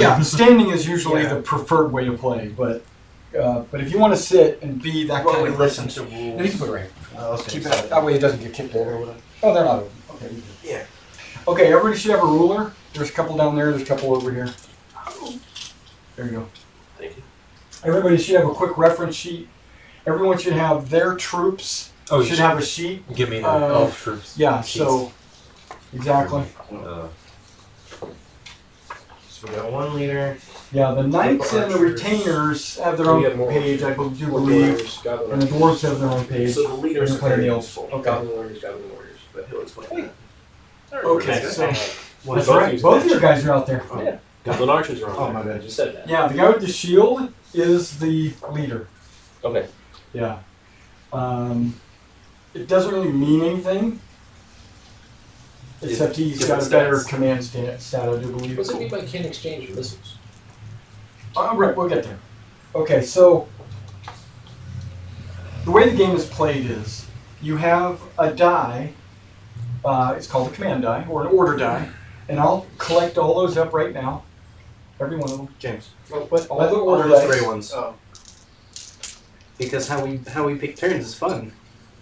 Yeah, standing is usually the preferred way to play, but if you want to sit and be that kind of listen to rules. And you can put it right. Keep it that way it doesn't get kicked over or whatever. Oh, they're not open. Okay. Yeah. Okay, everybody should have a ruler. There's a couple down there. There's a couple over here. There you go. Thank you. Everybody should have a quick reference sheet. Everyone should have their troops. Should have a sheet. Give me the troops. Yeah. Sheets. So exactly. So we got one leader. Yeah, the knights and the retainers have their own page, I do believe, and the dwarves have their own page. So the leaders play the elves. Okay. Goblin warriors, but he'll explain that. Okay, so that's right. Both of your guys are out there. Oh, yeah. Goblin archers are on. Oh my bad, I just said that. Yeah, the guy with the shield is the leader. Okay. Yeah. It doesn't really mean anything, except he's got a better command stat, I do believe. What's it mean by can't exchange missiles? Right, we'll get there. Okay, so the way the game is played is you have a die, it's called a command die, or an order die, and I'll collect all those up right now. Every one of them. James. All the All order those dice. gray ones. Oh. Because how we pick turns is fun.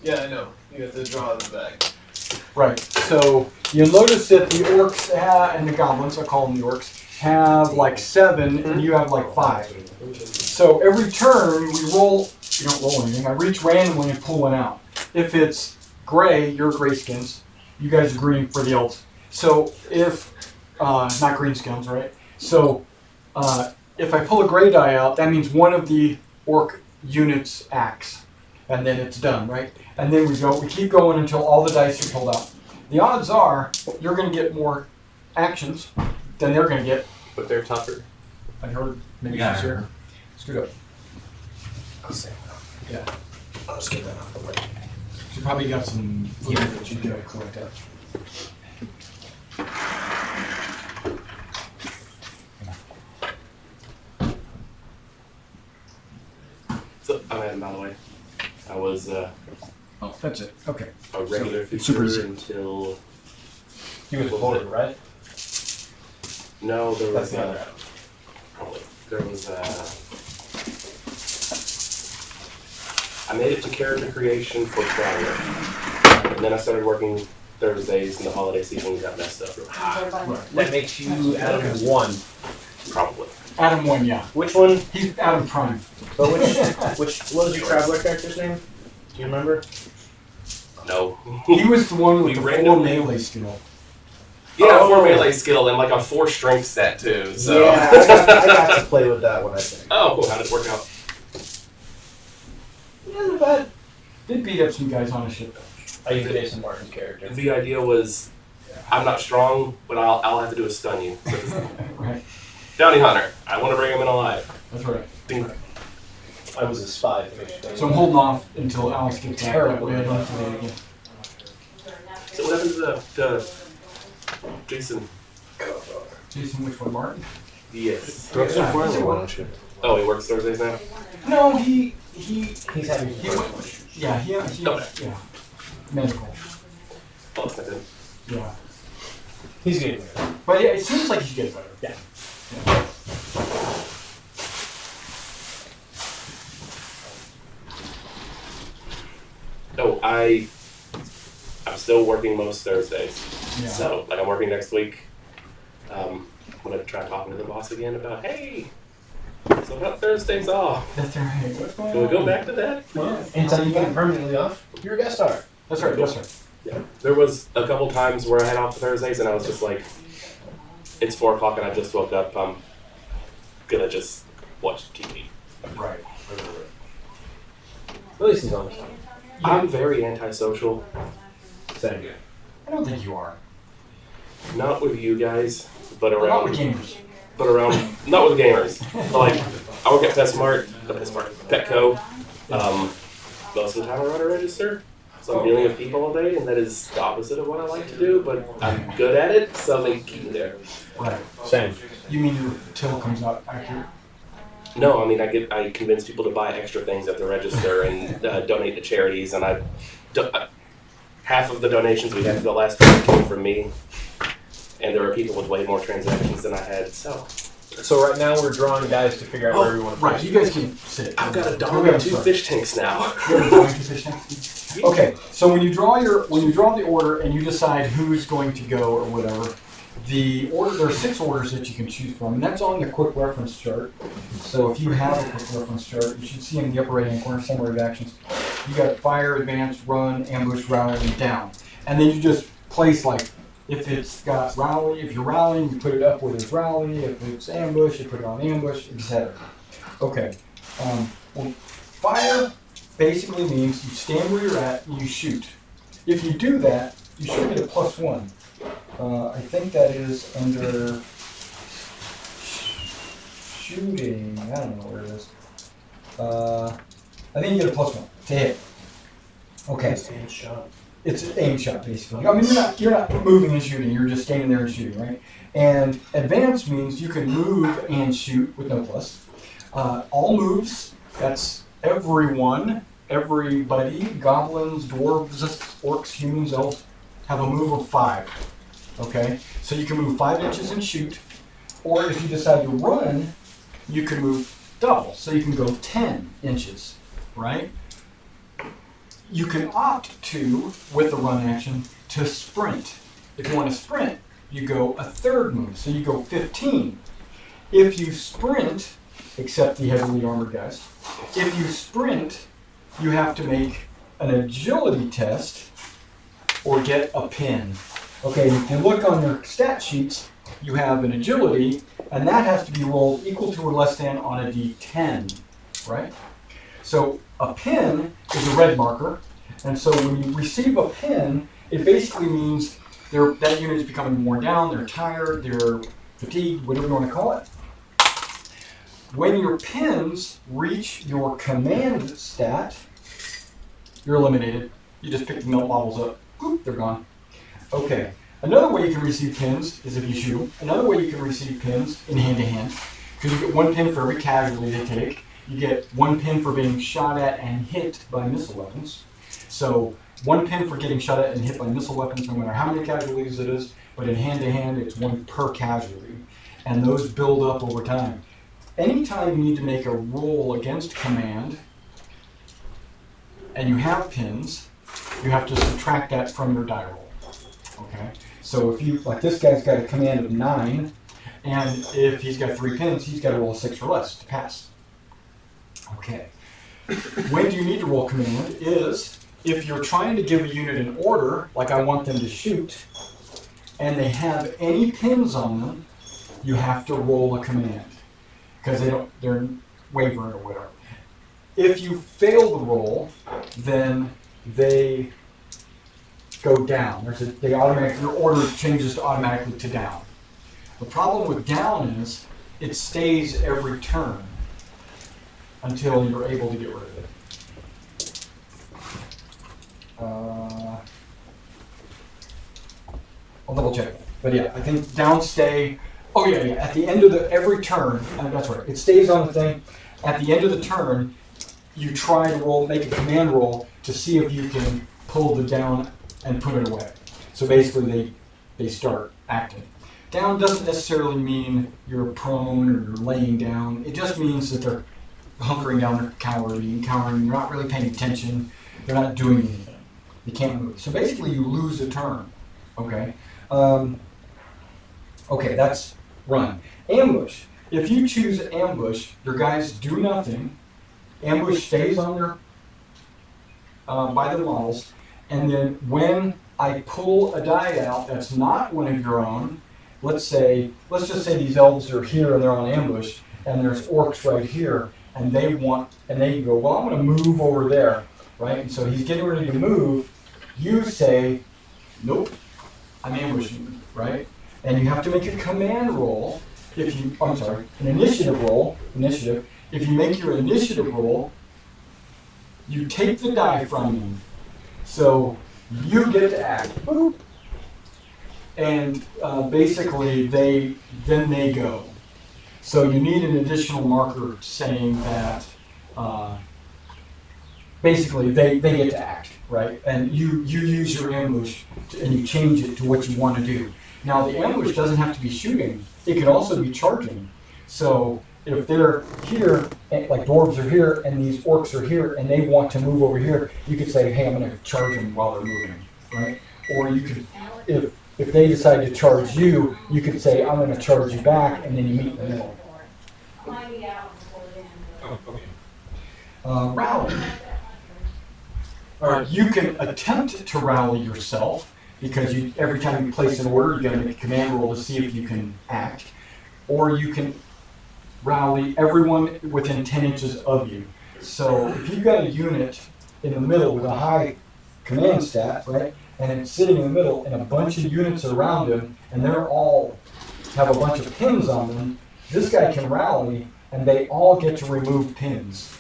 Yeah, I know. You have to draw the bag. Right, so you'll notice that the orcs and the goblins, I call them the orcs, have like 7 and you have like 5. So every turn we roll, you don't roll anything, I reach randomly and pull one out. If it's gray, you're grayskins, you guys are green for the elves. So if, not greenskins, right? So if I pull a gray die out, that means one of the orc units acts. And then it's done, right? And then we keep going until all the dice are pulled out. The odds are you're going to get more actions than they're going to get. But they're tougher. I heard maybe Yeah. sure. Screwed up. I'll say that. Yeah. I'll just get that off the way. You probably got some food that you can collect up. So I'm Adam, by the way. I was Oh, that's it. Okay. a regular super easy. feature until He was voted, right? no, there was That's the other. there was I made it to character creation for Traveler, and then I started working Thursdays, and the holiday season got messed up. That makes you Adam 1. Probably. Adam 1, yeah. Which one? He's Adam Prime. But what was your Traveler character's name? Do you remember? No. He was the one with We the 4 randomly- melee skill. Yeah, Oh. 4 melee skill and like a 4 strength stat too. So. Yeah, I got to play with that one, I think. Oh, cool. How did it work out? Yeah, not bad. Did beat up some guys on a ship. I used Jason Martin's character. The idea was, I'm not strong, but all I have to do is stun you. So, Right. Bounty hunter. I want to bring him in alive. That's right. Ding. I was a spy. So I'm holding off until Alice gets back. Terrible. That way I don't have to do it again. So what happened to Jason? Jason, which one, Martin? Yes. Brooks Yeah, and Farley, he's a why one. don't you? Oh, he works Thursdays now? No, he's having yeah, yeah, medical. Oh, that's not good. Yeah. He's getting there. But yeah, it seems like he's getting better. Yeah. No, I'm still working most Thursdays. Yeah. So, like, I'm working next week. I'm going to try talking to the boss again about, hey, so about Thursdays off. That's all right. What's going Can we go on? back to that? Yeah. Until you get permanently off, you're a guest star. That's right. That's right. Yeah. There was a couple times where I had off Thursdays and I was just like, it's 4 o'clock and I just woke up. I'm going to just watch TV. Right. At least he's honest. I'm very antisocial. Same here. I don't think you are. Not with you guys, but Not around. with gamers. But around, not with gamers. But like, I work at Petco. Most of the time I run a register, so I'm dealing with people all day, and that is the opposite of what I like to do. But I'm good at it, so they keep me there. Right. Same. You mean your till comes out accurate? No, I mean I convince people to buy extra things at the register and donate to charities, and half of the donations we had for the last week came from me, and there were people with way more transactions than I had. So So right now we're drawing dice to figure out where we want to Right, you guys can sit. I've got a Go dog ahead, and two sorry. fish tanks now. You have a dog and two fish tanks? Okay, so when you draw the order and you decide who's going to go or whatever, there are 6 orders that you can choose from, and that's on the quick reference chart. So if you have a quick reference chart, you should see in the upper right hand corner summary of actions. You got fire, advance, run, ambush, rally, and down. And then you just place like, if it's got rally, if you're rallying, you put it up where there's rally. If it's ambush, you put it on ambush, etc. Okay. Well, fire basically means you stand where you're at and you shoot. If you do that, you should get a +1. I think that is under shooting. I don't know where it is. I think you get a +1 to hit. Okay. It's an aim shot, basically. I mean, you're not moving and shooting. You're just standing there and shooting, right? And advance means you can move and shoot with no plus. All moves. That's everyone, everybody. Goblins, dwarves, orcs, humans, elves have a move of 5. Okay, so you can move 5 inches and shoot, or if you decide to run, you can move double. So you can go 10 inches, right? You can opt to, with the run action, to sprint. If you want to sprint, you go a third move, so you go 15. If you sprint, except the heavily armored guys, if you sprint, you have to make an agility test or get a pin. Okay, if you look on your stat sheets, you have an agility, and that has to be rolled equal to or less than on a d10, right? So a pin is a red marker, and so when you receive a pin, it basically means that unit is becoming worn down, they're tired, they're fatigued, whatever you want to call it. When your pins reach your command stat, you're eliminated. You just pick the melt models up, boop, they're gone. Okay, another way you can receive pins is if you shoot them. Another way you can receive pins in hand-to-hand, because you get 1 pin for every casualty they take. You get 1 pin for being shot at and hit by missile weapons. So 1 pin for getting shot at and hit by missile weapons, no matter how many casualties it is, but in hand-to-hand it's 1 per casualty. And those build up over time. Anytime you need to make a roll against command, and you have pins, you have to subtract that from your die roll. Okay, so if you, like this guy's got a command of 9, and if he's got 3 pins, he's got to roll a 6 or less to pass. Okay, when do you need to roll command is if you're trying to give a unit an order, like I want them to shoot, and they have any pins on them, you have to roll a command, because they're wavering or whatever. If you fail the roll, then they go down. Your order changes automatically to down. The problem with down is it stays every turn until you're able to get rid of it. I'll double check. But yeah, I think down stay. Oh yeah. At the end of every turn, that's right. It stays on the thing. At the end of the turn, you try to make a command roll to see if you can pull the down and put it away. So basically they start acting. Down doesn't necessarily mean you're prone or you're laying down. It just means that they're hunkering down, they're cowering, they're not really paying attention, they're not doing anything. They can't move. So basically you lose a turn. Okay? Okay, that's run. Ambush. If you choose ambush, your guys do nothing. Ambush stays on their by the models, and then when I pull a die out that's not one of your own, let's just say these elves are here and they're on ambush, and there's orcs right here, and they go, well, I'm going to move over there, right? And so he's getting ready to move. You say, nope, I'm ambushing, right? And you have to make a command roll. An initiative roll. If you make your initiative roll, you take the die from them. So you get to act. Boop. And basically they go. So you need an additional marker saying that basically they get to act, right? And you use your ambush and you change it to what you want to do. Now the ambush doesn't have to be shooting. It could also be charging. So if they're here, and, like dwarves are here, and these orcs are here, and they want to move over here, you could say, hey, I'm going to charge them while they're moving, right? Or you could, if they decide to charge you, you could say, I'm going to charge you back, and then you meet in the middle. Rally. You can attempt to rally yourself, because every time you place an order, you got to make a command roll to see if you can act. Or you can rally everyone within 10 inches of you. So if you've got a unit in the middle with a high command stat, right, and it's sitting in the middle, and a bunch of units around him, and they're all have a bunch of pins on them, this guy can rally, and they all get to remove pins.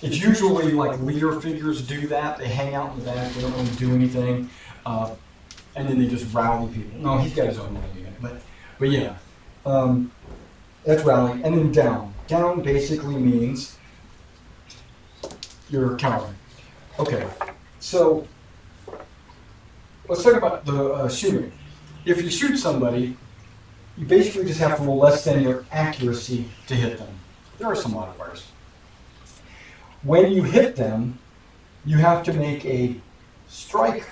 It's usually like leader figures do that. They hang out in the back, they don't really do anything, and then they just rally people. No, he's got his own rally unit, but yeah, that's rally. And then down. Down basically means you're countering. Okay, so let's talk about the shooting. If you shoot somebody, you basically just have to roll less than your accuracy to hit them. There are some modifiers. When you hit them, you have to make a strike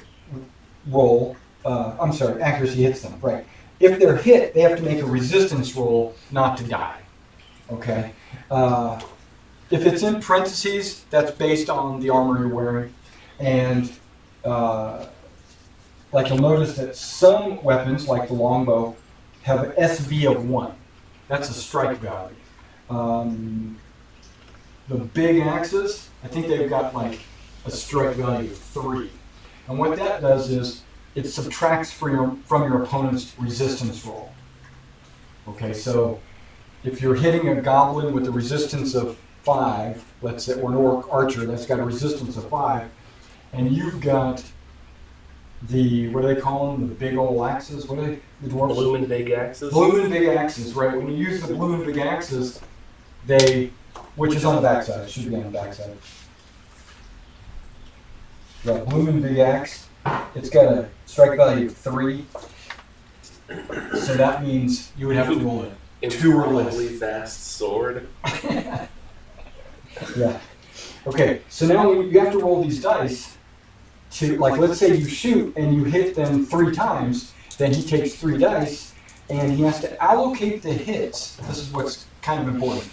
roll. Accuracy hits them, right? If they're hit, they have to make a resistance roll not to die. Okay? If it's in parentheses, that's based on the armor you're wearing. And like you'll notice that some weapons, like the longbow, have an SV of 1. That's a strike value. The big axes, I think they've got like a strike value of 3. And what that does is it subtracts from your opponent's resistance roll. Okay, so if you're hitting a goblin with a resistance of 5, let's say, or an orc archer that's got a resistance of 5, and you've got the, what do they call them, the big old axes? What are they? The dwarves? Bloomin' big axes. Bloomin' big axes, right. When you use the bloomin' big axes, which is on the backside, it should be on the backside. The bloomin' big axe, it's got a strike value of 3. So that means you would have to roll it 2 or less. Incredibly fast sword. Yeah. Okay, so now you have to roll these dice to, like, let's say you shoot and you hit them 3 times, then he takes 3 dice, and he has to allocate the hits. This is what's kind of important.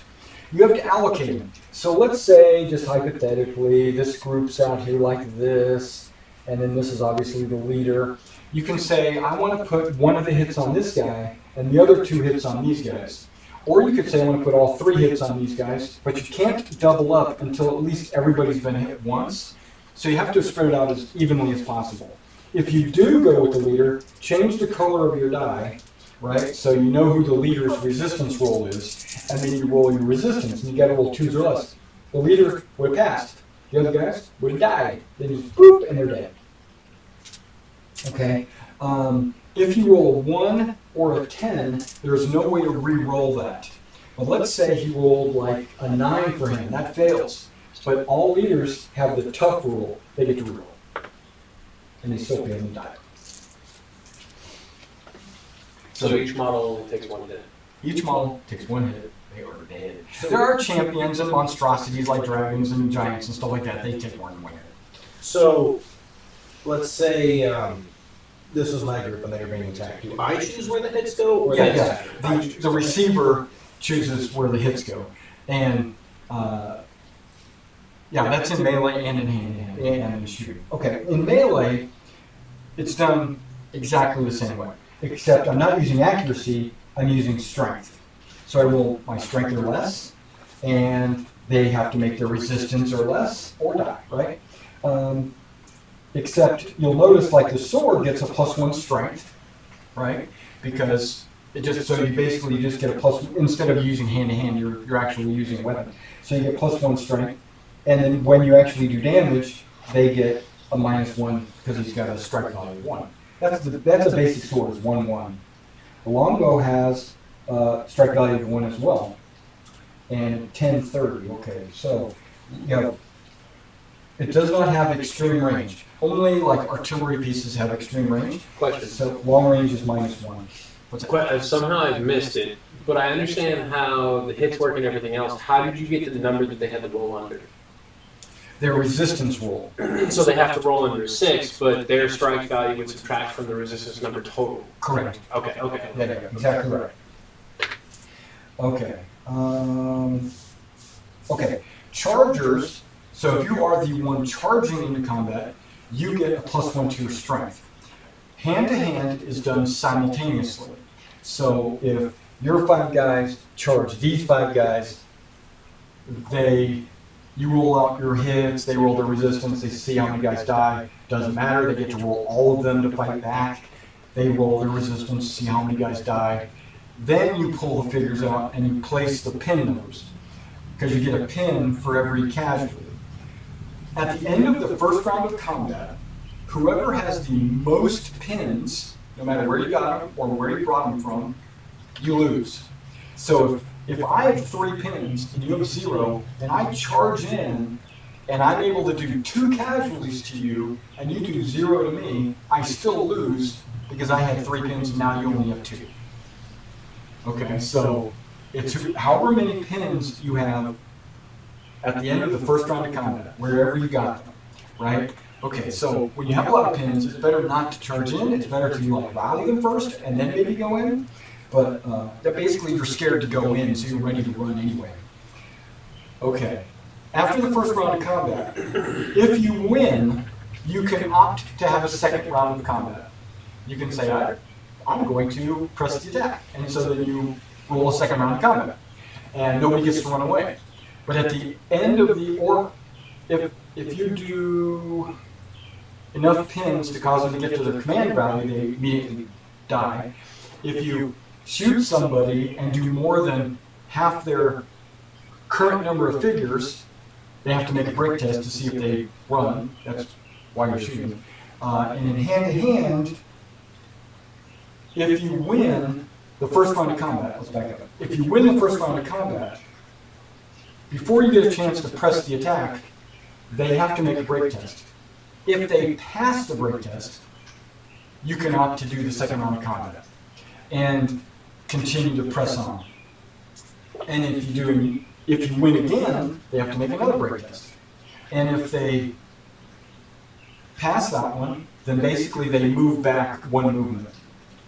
You have to allocate them. So let's say, just hypothetically, this group's out here like this, and then this is obviously the leader. You can say, I want to put one of the hits on this guy, and the other 2 hits on these guys. Or you could say, I want to put all 3 hits on these guys, but you can't double up until at least everybody's been hit once. So you have to spread it out as evenly as possible. If you do go with the leader, change the color of your die, right? So you know who the leader's resistance roll is, and then you roll your resistance, and you got to roll 2s or less. The leader would have passed. The other guys would have died. Then you boop, and they're dead. Okay? If you roll a 1 or a 10, there's no way to re-roll that. But let's say he rolled like a 9 for him. That fails. But all leaders have the tough rule. They get to re-roll. And they still fail and die. So each model takes 1 hit. Each model takes 1 hit. They are dead. There are champions and monstrosities like dragons and giants and stuff like that. They take 1 hit. So, let's say this was my group and they were being attacked. Do I choose where the hits go? Or they Yeah. attack? The receiver chooses where the hits go. And, yeah, that's in melee and in hand and in shooting. Okay, in melee, it's done exactly the same way. Except I'm not using accuracy, I'm using strength. So I roll my strength or less, and they have to make their resistance or less, or die, right? Except you'll notice like the sword gets a +1 strength, right? Because it just, so you basically just get a plus, instead of using hand to hand, you're actually using a weapon. So you get +1 strength, and then when you actually do damage, they get a -1 because he's got a strike value of 1. That's a basic sword, is 1/1. The longbow has strike value of 1 as well, and 10/30. Okay, so you know, it does not have extreme range. Only like artillery pieces have extreme range. Question. So long range is -1. What's that? Somehow I've missed it, but I understand how the hits work and everything else. How did you get to the number that they had to roll under? Their resistance roll. So they have to roll under 6, but their strike value would subtract from the resistance number total. Correct. Okay. Yeah, exactly right. Okay. Okay. Chargers. So if you are the one charging into combat, you get a +1 to your strength. Hand-to-hand is done simultaneously. So if your 5 guys charge these 5 guys, you roll out your hits, they roll their resistance, they see how many guys die. Doesn't matter, they get to roll all of them to fight back. They roll their resistance, see how many guys die. Then you pull the figures out and you place the pin numbers, because you get a pin for every casualty. At the end of the first round of combat, whoever has the most pins, no matter where you got them or where you brought them from, you lose. So if I have 3 pins and you have 0, and I charge in and I'm able to do 2 casualties to you and you do 0 to me, I still lose because I had 3 pins and now you only have 2. Okay, so it's however many pins you have at the end of the first round of combat, wherever you got them, right? Okay, so when you have a lot of pins, it's better not to charge in. It's better to rally them first and then maybe go in. But that basically you're scared to go in, so you're ready to run anyway. Okay, after the first round of combat, if you win, you can opt to have a second round of combat. You can say, I'm going to press the attack. And so then you roll a second round of combat. And nobody gets to run away. But at the end of if you do enough pins to cause them to get to their command value, they immediately die. If you shoot somebody and do more than half their current number of figures, they have to make a break test to see if they run. That's why you're shooting. And in hand-to-hand, if you win the first round of combat, let's back up. If you win the first round of combat, before you get a chance to press the attack, they have to make a break test. If they pass the break test, you can opt to do the second round of combat and continue to press on. And if you win again, they have to make another break test. And if they pass that one, then basically they move back 1 movement.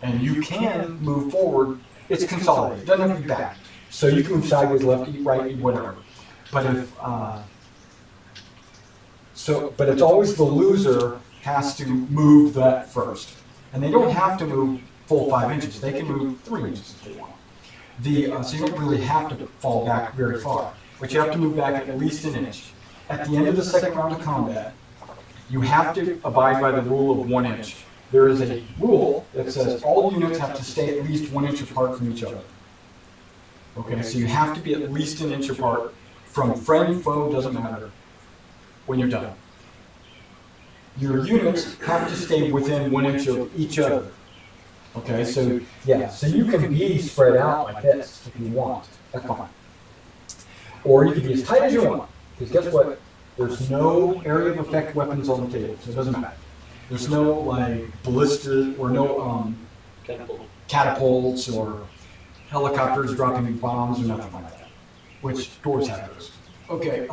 And you can move forward. It's consolidated. It doesn't have to be back. So you can move sideways, left, right, whatever. But but it's always the loser has to move that first. And they don't have to move full 5 inches. They can move 3 inches if they want. So you don't really have to fall back very far. But you have to move back at least an inch. At the end of the second round of combat, you have to abide by the rule of 1 inch. There is a rule that says all units have to stay at least 1 inch apart from each other. Okay, so you have to be at least an inch apart from friend, foe, doesn't matter, when you're done. Your units have to stay within 1 inch of each other. Okay, so yeah, so you can be spread out like this if you want. That's fine. Or you can be as tight as you want. Because guess what? There's no area of effect weapons on the table, so it doesn't matter. There's no ballistas or no catapults or helicopters dropping bombs or nothing like that. Which doors have those? Okay.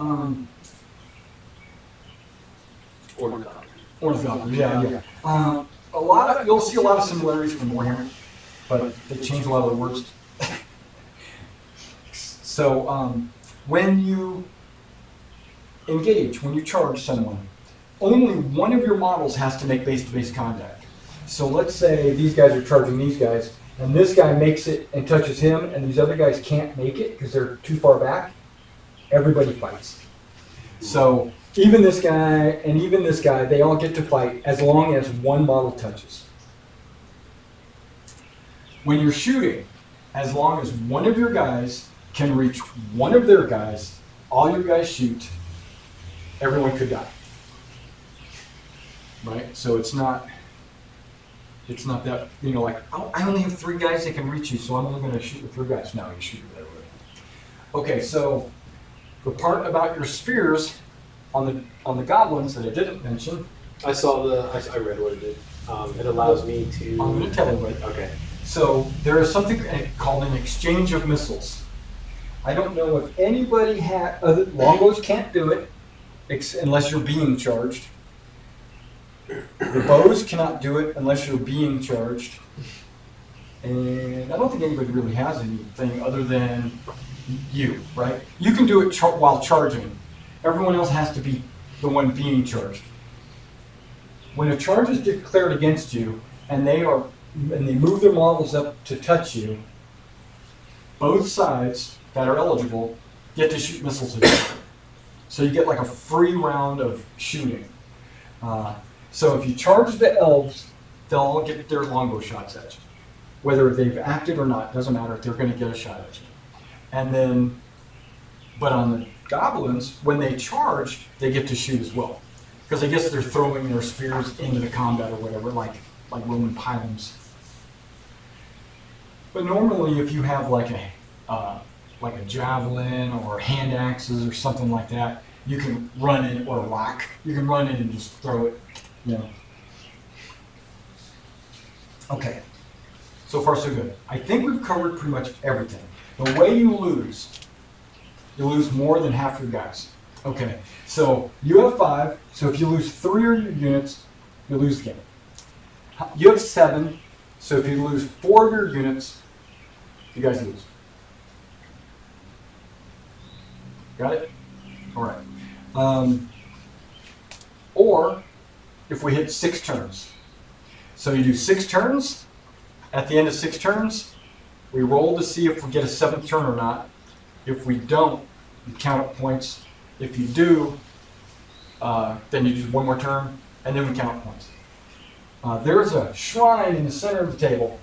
Ornithopters, yeah. You'll see a lot of similarities from Warhammer, but they change a lot of the words. So when you engage, when you charge someone, only one of your models has to make base-to-base contact. So let's say these guys are charging these guys, and this guy makes it and touches him, and these other guys can't make it because they're too far back. Everybody fights. So even this guy and even this guy, they all get to fight as long as one model touches. When you're shooting, as long as one of your guys can reach one of their guys, all your guys shoot, everyone could die. Right? So it's not that, oh, I only have 3 guys that can reach you, so I'm only going to shoot with 3 guys. No, you shoot with everybody. Okay, so the part about your spheres on the goblins that I didn't mention. I read what it did. It allows me to. I'm going to tell you what. Okay. So there is something called an exchange of missiles. I don't know if anybody longbows can't do it unless you're being charged. The bows cannot do it unless you're being charged. And I don't think anybody really has anything other than you, right? You can do it while charging. Everyone else has to be the one being charged. When a charge is declared against you and they move their models up to touch you, both sides that are eligible get to shoot missiles at you. So you get like a free round of shooting. So if you charge the elves, they'll all get their longbow shots at you. Whether they've acted or not, doesn't matter, they're going to get a shot at you. And then, but on the goblins, when they charge, they get to shoot as well. Because I guess they're throwing their spears into the combat or whatever, like Roman pylons. But normally, if you have like a javelin or hand axes or something like that, you can run in, or a rock, you can run in and just throw it, you know. Okay, so far so good. I think we've covered pretty much everything. The way you lose more than half your guys. Okay, so you have 5, so if you lose 3 of your units, you lose the game. You have 7, so if you lose 4 of your units, you guys lose. Got it? All right. Or if we hit 6 turns. So you do 6 turns. At the end of 6 turns, we roll to see if we get a 7th turn or not. If we don't, you count up points. If you do, then you do 1 more turn, and then we count up points. There's a shrine in the center of the table.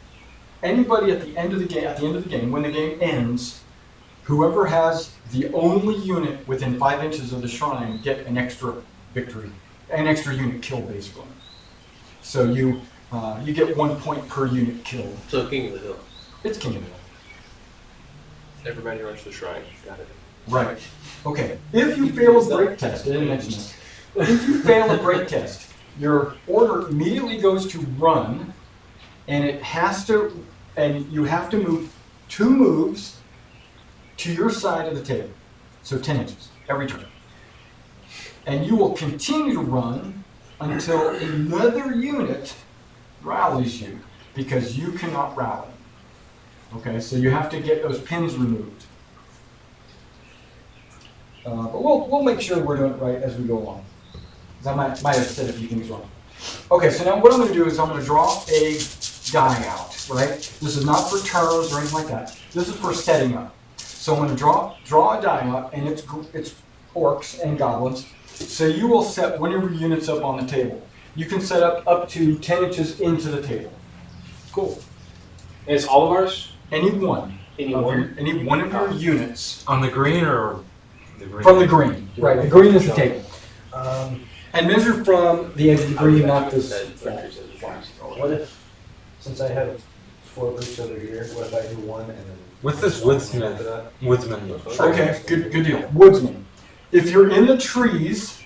Anybody at the end of the game, when the game ends, whoever has the only unit within 5 inches of the shrine get an extra victory, an extra unit kill, basically. So you get 1 point per unit killed. So King of the Hill. It's King of the Hill. Everybody rush the shrine. Got it. Right. Okay. If you fail a break test, I didn't mention this. If you fail a break test, your order immediately goes to run, and you have to move 2 moves to your side of the table. So 10 inches every turn. And you will continue to run until another unit rallies you, because you cannot rally. Okay, so you have to get those pins removed. But we'll make sure we're doing it right as we go along. Because I might have said a few things wrong. Okay, so now what I'm going to do is I'm going to draw a die out, right? This is not for turns or anything like that. This is for setting up. So I'm going to draw a die out, and it's orcs and goblins. So you will set one of your units up on the table. You can set up to 10 inches into the table. Cool. And it's all of ours? Any one. Any one? Any one of your units. On the green or the green? From the green. Right, the green is the table. And measure from the edge of the green, not this. What if, since I have 4 groups over here, what if I do 1 and then... What's this woodsman? Okay, good deal. Woodsman. If you're in the trees,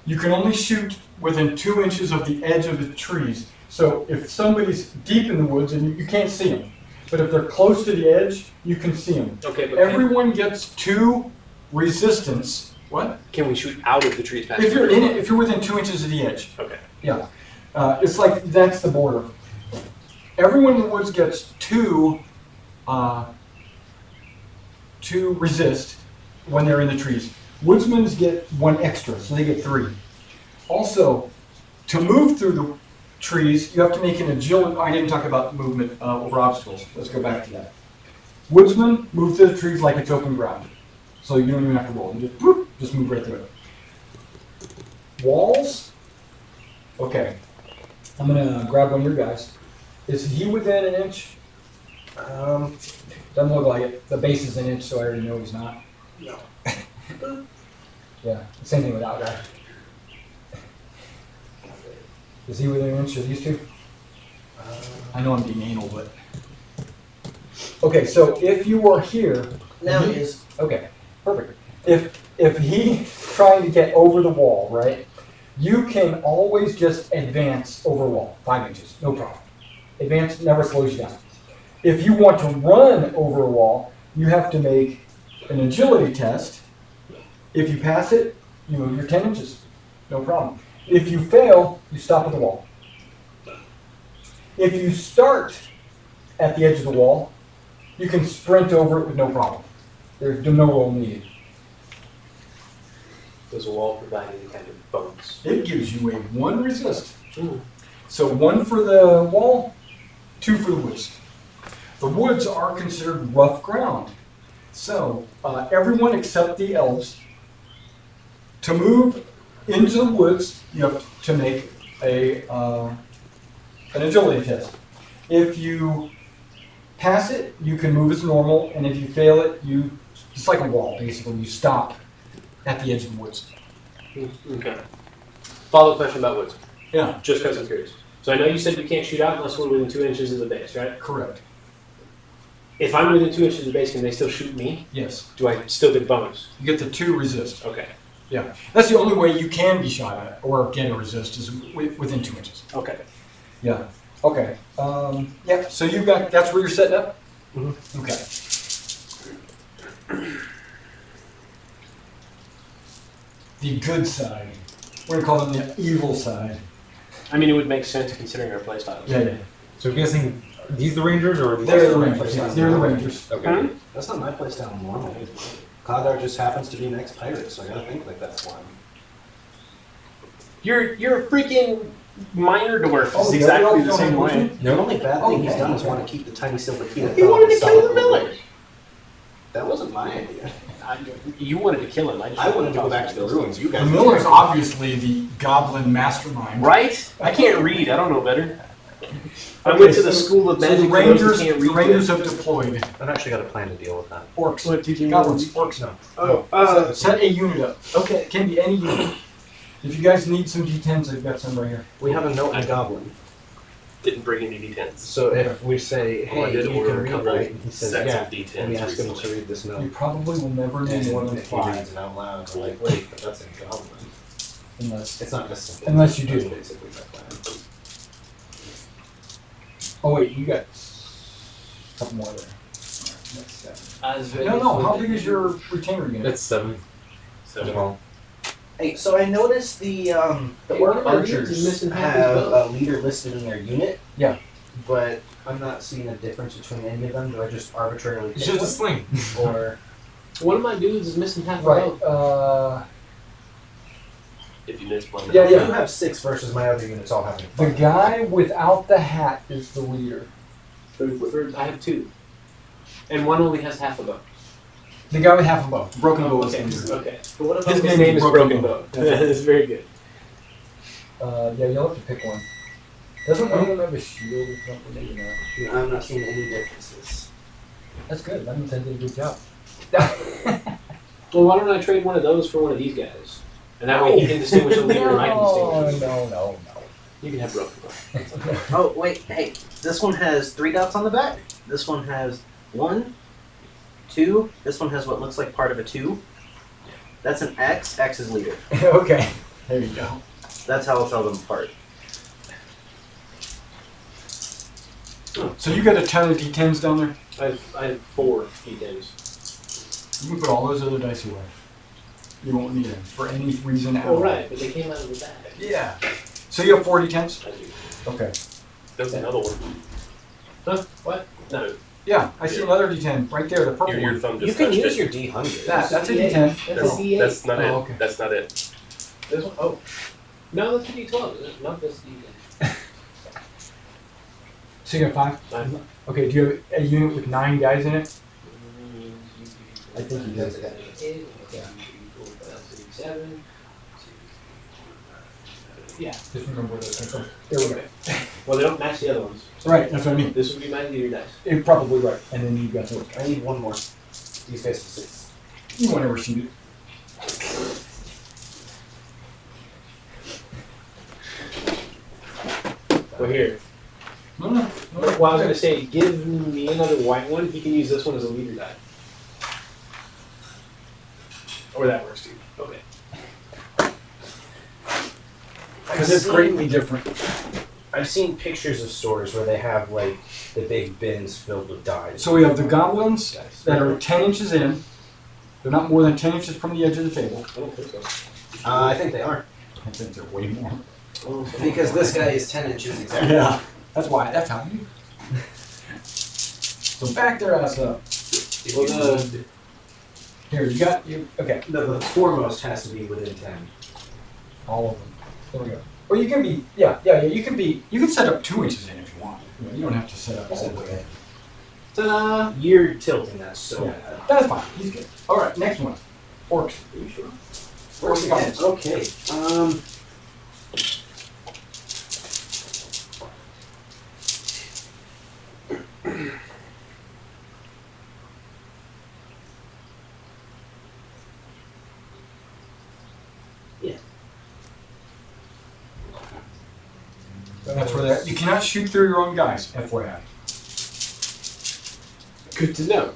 you can only shoot within 2 inches of the edge of the trees. So if somebody's deep in the woods and you can't see them, but if they're close to the edge, you can see them. Okay, but everyone gets 2 resistance. What? Can we shoot out of the trees? If you're in it, if you're within 2 inches of the edge. Okay. Yeah. It's like that's the border. Everyone in the woods gets 2 resist when they're in the trees. Woodsmen get 1 extra, so they get 3. Also, to move through the trees, you have to make an agility. I didn't talk about movement over obstacles. Let's go back to that. Woodsmen move through the trees like it's open ground. So you don't even have to roll. You just move right through it. Walls. Okay. I'm going to grab one of your guys. Is he within an inch? Doesn't look like it. The base is an inch, so I already know he's not. No. Yeah, same thing with that guy. Is he within an inch of these 2? I know I'm being anal, but... Okay, so if you are here... Now he is. Okay, perfect. If he's trying to get over the wall, right, you can always just advance over a wall, 5 inches, no problem. Advance never slows you down. If you want to run over a wall, you have to make an agility test. If you pass it, you move your 10 inches. No problem. If you fail, you stop at the wall. If you start at the edge of the wall, you can sprint over it with no problem. There's no roll needed. Does a wall provide any kind of bonus? It gives you a 1 resist. So 1 for the wall, 2 for the woods. The woods are considered rough ground. So everyone except the elves, to move into the woods, you have to make an agility test. If you pass it, you can move as normal, and if you fail it, it's like a wall, basically. You stop at the edge of the woods. Okay. Follow-up question about woods. Yeah. Just because I'm curious. So I know you said we can't shoot out unless we're within 2 inches of the base, right? Correct. If I'm within 2 inches of the base, can they still shoot me? Yes. Do I still get bonus? You get the 2 resist. Okay. Yeah. That's the only way you can be shot at or get a resist is within 2 inches. Okay. Yeah. Okay. Yeah. So that's where you're setting up? Mm-hmm. Okay. The good side. We're going to call them the evil side. I mean, it would make sense considering our playstyles. Yeah. So I'm guessing, are these the Rangers or? They're the Rangers. They're the Rangers. Okay. That's not my place down normal. Cloudar just happens to be an ex-pirate, so I gotta think like that's why. You're a freaking minor dwarf. Oh, It's the exactly other the elves same don't have way. vision? The only bad thing he's Okay. done is want to keep the tiny silver key. He wanted to kill the Millers. That wasn't my idea. You wanted to kill him. I wanted to go back to the ruins. You The guys. Miller's obviously the goblin mastermind. Right? I can't read. I don't know better. I went to the school of So magic. the for those Rangers, who can't the read Rangers yet. have deployed. I've actually got a plan to deal with that. Orcs. What, teaching Goblins. you? Orcs now. Oh, Set a unit up. okay. It can be any unit. If you guys need some D10s, I've got some right here. We have a note in Goblin. Didn't bring any D10s. So if we say, Well, I hey, did you order can a read, couple right? And he says, sets yeah. of D10s And we ask him to recently. read this You note. probably will never need And more than if he reads 5. it out loud, we're like, wait, but that's in Goblin. Unless. It's not as simple. Unless you That's do. basically my plan. Oh, wait, you got a couple more there. That's 7. No, how big is your retainer unit? That's 7. So, Hey, so I noticed the orc archers missing half his have bow. a leader listed in their unit. Yeah. But I'm not seeing a difference between any of them. Do I just arbitrarily It's pick just a one? sling. Or One of my dudes is missing half a Right. bow. if you miss one, Yeah, you yeah. have 6 versus my other units all having The 5. guy without the hat is the leader. I have 2. And one only has half a bow. The guy with half a bow. Broken bow is Okay. the leader. Okay. But what about His his name name is is Broken Broken Bow. Bow? That's very good. Yeah, you'll have to pick one. Doesn't one of them have a shield or something? Maybe not. I'm not seeing any differences. That's good. That means I did a good job. Well, why don't I trade one of those for one of these guys? And that way he can distinguish a leader and I can distinguish. No. You can have Broken Bow. Oh, wait, hey. This one has 3 dots on the back. This one has 1, 2. This one has what looks like part of a 2. That's an X. X is leader. Okay. There you go. That's how I'll tell them apart. So you got a ton of D10s down there? I have 4 D10s. You can put all those other dice away. You won't need them for any reason at all. Oh, right, but they came out of the bag. Yeah. So you have 4 D10s? I do. Okay. there's another one. Huh? What? No. Yeah, I see another D10 right there, the purple Your one. thumb You just can touched use it. your D100. That's a D8. D10. That's a D8. That's not Oh, it. okay. That's not it. This one? Oh. No, that's a D12. Not this D10. So you got 5? I'm- Okay, do you have a unit with 9 guys in it? I think he does that. Yeah. Just remember where those come from. There we go. Well, they don't match the other ones. Right, that's what I mean. This would be my leader dice. You're probably right. And then you got those I guys. need one more. These guys are 6. You won't ever shoot it. Well, here. No. Well, I was going to say, give me another white one. He can use this one as a leader die. Or that works too. Okay. Because it's greatly different. I've seen pictures of stores where they have like the big bins filled with dies. So we have the goblins that are 10 inches in. They're not more than 10 inches from the edge of the table. I don't think so. I think they are. I think they're way more. Because this guy is 10 inches exactly. Yeah, that's why. That's how you. So back their ass up. Well, Here, you got you. Okay, The foremost has to be within 10. all of them. There we go. Or you can be, yeah. You can be. You can set up 2 inches in if you want. You don't have to set up all the way. Ta-da! You're tilting that so Yeah, bad. that's fine. He's good. All right, next one. Orcs. Are you sure? Orcs again. goblins. Okay. That's where they're. You cannot shoot through your own guys. FYI. good to know.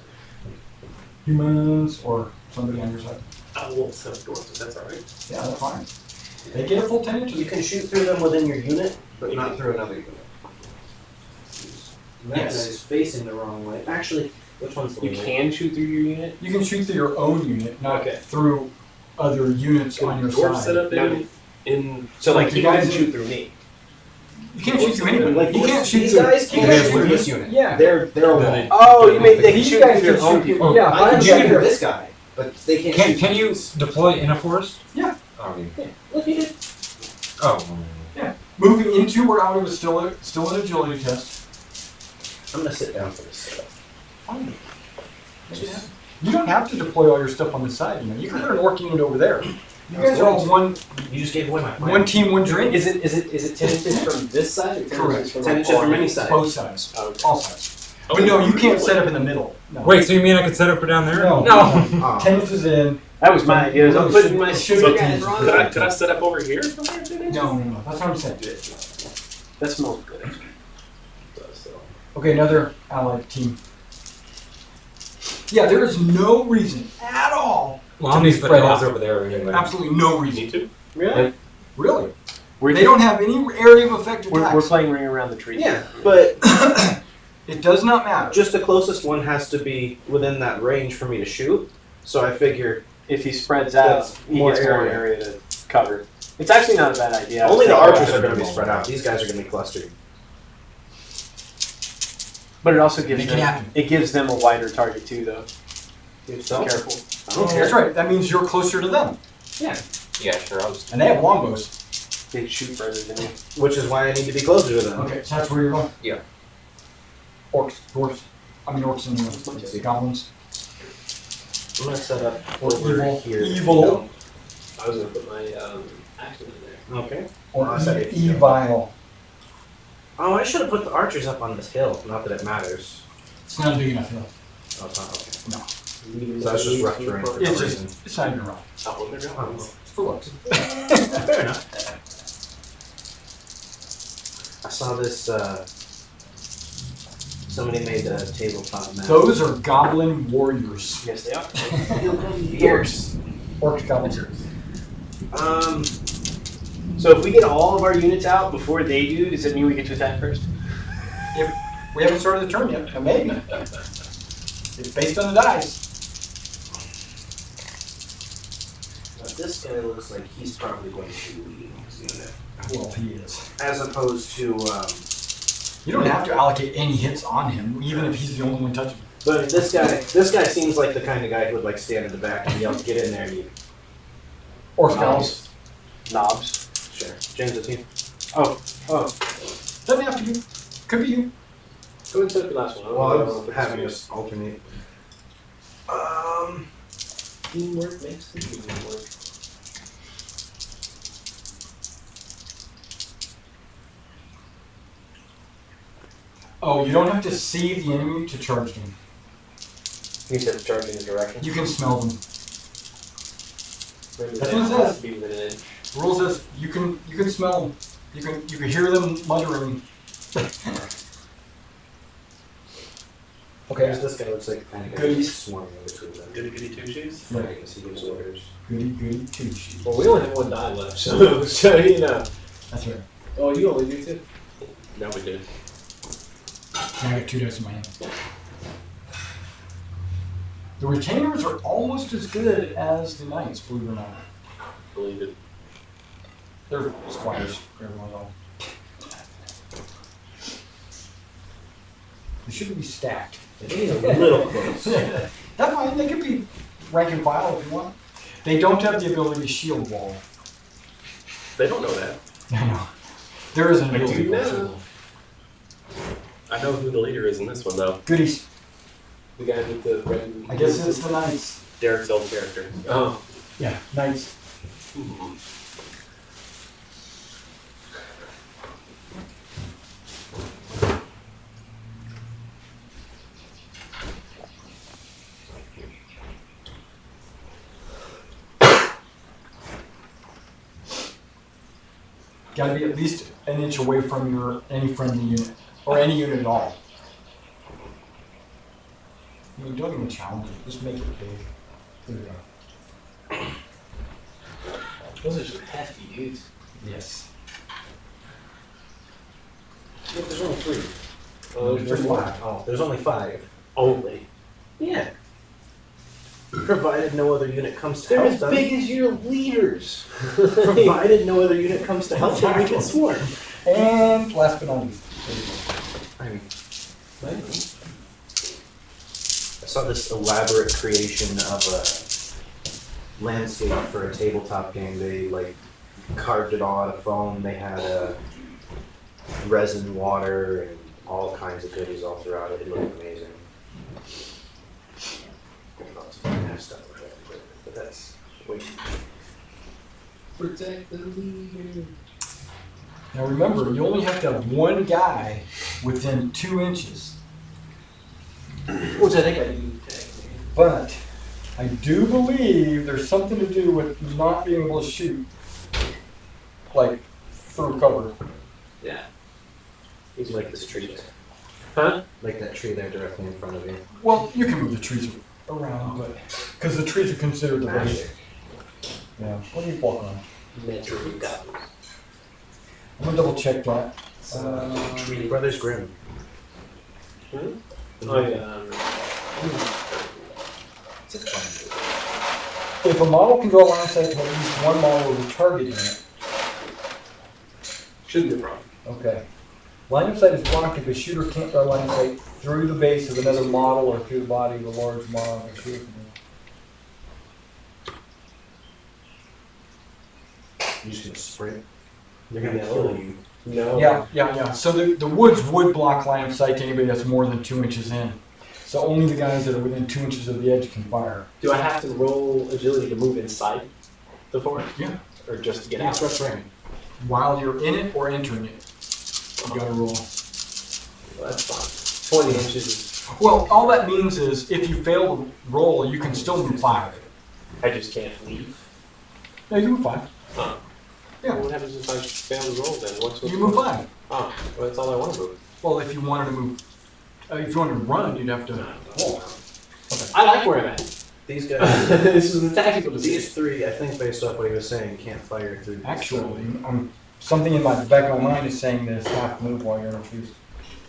Humans or somebody on your side. I will set up doors, but that's alright. Yeah, that's fine. They get a full 10 inches. You can shoot through them within your unit, but not through another unit. That Yes. guy's facing the wrong way. Actually, which one's the You way? can shoot through your unit. You can shoot through your own unit, not Okay. through other units on your Doors side. set up in So like Like you the can guys shoot through me. You can't shoot through anybody. Like You can't shoot these through guys can't Yeah, shoot through this unit. unit. Yeah. They're a Then wall. it- Oh, you mean they can These shoot guys through their can own shoot- people? Yeah, I can shoot shoot through this guy, but they can't shoot Can through you these. deploy in a forest? Yeah. Oh, yeah. Look at it. Oh. Moving into or out of is still an agility test. I'm gonna sit down for this setup. Fine. You don't have to deploy all your stuff on the side. You know, you can put an orc unit over there. You guys are all one You just gave away my plan. one team, one drink. Is it 10 inches from this side? Or 10 Correct. inches from 10 inches from any side. Both sides, Oh, okay. all sides. But no, you can't set up in the middle. No. Wait, so you mean I could set up down there? No. Aw. 10 inches in. That was my idea. I'm putting my Should shoot be guys 10 wrong. Could I set up over here? No. That's what I'm saying. That smells good. Okay, another allied team. Yeah, there is no reason at all. Well, I'll To be need the spread dogs out. over there anyway. Absolutely no You reason. need to? Really? Really? We're, They don't have any area of effect we're attacks. playing ring around the tree. Yeah, but It does not matter. just the closest one has to be within that range for me to shoot. So I figure If he spreads out, That's he more gets more area. area to cover. It's actually not a bad idea. only the I was archers thinking are going to about be spread out. These guys are going to be clustered. But it also gives Make it them, happen. it gives them a wider target too, though. So Careful. I don't care. That's right. That means you're closer to them. Yeah, sure. I'll just. And they have longbows. They shoot further than you. Which is why I need to be closer to them. Okay, so that's where you're going? Yeah. Orcs, dwarves. I mean orcs and goblins. I'm going to set up Or over evil. here. Evil. I was gonna put my axeman in there. Okay. Or I said it. evil. Oh, I should have put the archers up on this hill. Not that it matters. It's not a big enough hill. Oh, it's not okay. Leave So that's just rough terrain for no It's reason. just, it's not even rough. Out with their guns. It's for looks. Fair enough. I saw this. Somebody made a tabletop map. Those are goblin warriors. Yes, they are. Years. Orcs, goblins. So if we get all of our units out before they do, does it mean we get to attack first? We haven't started the turn yet. Maybe. It's based on the dice. But this guy looks like he's probably going to be leading his unit, Well, he is. as opposed to. You don't have to allocate any hits on him, even if he's the only one touching. But this guy seems like the kind of guy who would like stand in the back and yell, "Get in there, you!" Orcs, goblins. Knobs. Sure. James, the team. Doesn't have to be. Could be you. Go and set up your last one. Well, I was having us alternate. Teamwork makes the dream work. Oh, you don't have to see the enemy to charge them. You said charging the direction. You can smell them. Maybe That's that what it has says. to be within an inch. The rule says you can smell them. You can hear them muttering. Okay. This guy looks like the kind of guy Goodies. who's swarming between them. Goody goody two shoes? Right, because he gives orders. Goody goody two shoes. Well, we only have one die left, so you know. That's right. Oh, you only do two. No, we did. And I got 2 dice in my hand. The retainers are almost as good as the knights, believe it or not. Believe it. They're squires, everyone knows. They shouldn't be stacked. He's a little close. That's fine, they could be rank and file if you want. They don't have the ability to shield wall. They don't know that. I know. There is an I ability do to now. shield wall. I know who the leader is in this one, though. Goodies. The guy with the red. I guess it's the knights. Derek's old character. Oh. Yeah, knights. Gotta be at least an inch away from your any friendly unit. Or any unit at all. I mean, don't even challenge it, just make it big. There you go. Those are some hefty dudes. Yes. Look, there's only 3. Oh, There's 5. Oh, there's only 5. only. Yeah. Provided no other unit comes to They're help as them. big as your leaders. Provided no other unit comes to help them, we can swarm. And last but not least. I mean, I saw this elaborate creation of a landscape for a tabletop game. They like carved it all out of foam. They had resin, water, and all kinds of goodies all throughout it. It looked amazing. Lots of fun stuff, but that's way too much. Protect the leader. Now remember, you only have to have one guy within 2 inches. Which I think I do today. But I do believe there's something to do with not being able to shoot, like through cover. Yeah. He's like this tree, Huh? like that tree there directly in front of you. Well, you can move the trees around, but because the trees are considered the base. Magic. Yeah. What do you walk on? Metro goblins. I'm gonna double check that. Brothers Grimm. Hmm? Oh yeah. It's a fun If a model can draw line of sight to at least one model with a target in it, Shouldn't be a problem. okay. Line of sight is blocked if a shooter can't draw line of sight through the base of another model or through the body of a large model. Or shooter. You're just gonna sprint. They're gonna kill you. No. Yeah. So the woods would block line of sight to anybody that's more than 2 inches in. So only the guys that are within 2 inches of the edge can fire. Do I have to roll agility to move inside the forest? Yeah. Or just to get It's out? rush training. While you're in it or entering it, you gotta roll. Well, that's fine. 20 inches is... Well, all that means is if you fail to roll, you can still move 5. I just can't leave. No, you move 5. Huh. Yeah. Well, what happens if I fail to roll then? What's You move 5. Oh, well, that's all I want to move. Well, if you wanted to move, if you wanted to run, you'd have to roll. I like where I'm at. These guys, This is a tactical decision. these 3, I think based off what he was saying, can't fire through. Actually, something in my back of my mind is saying this half move while you're in a trees.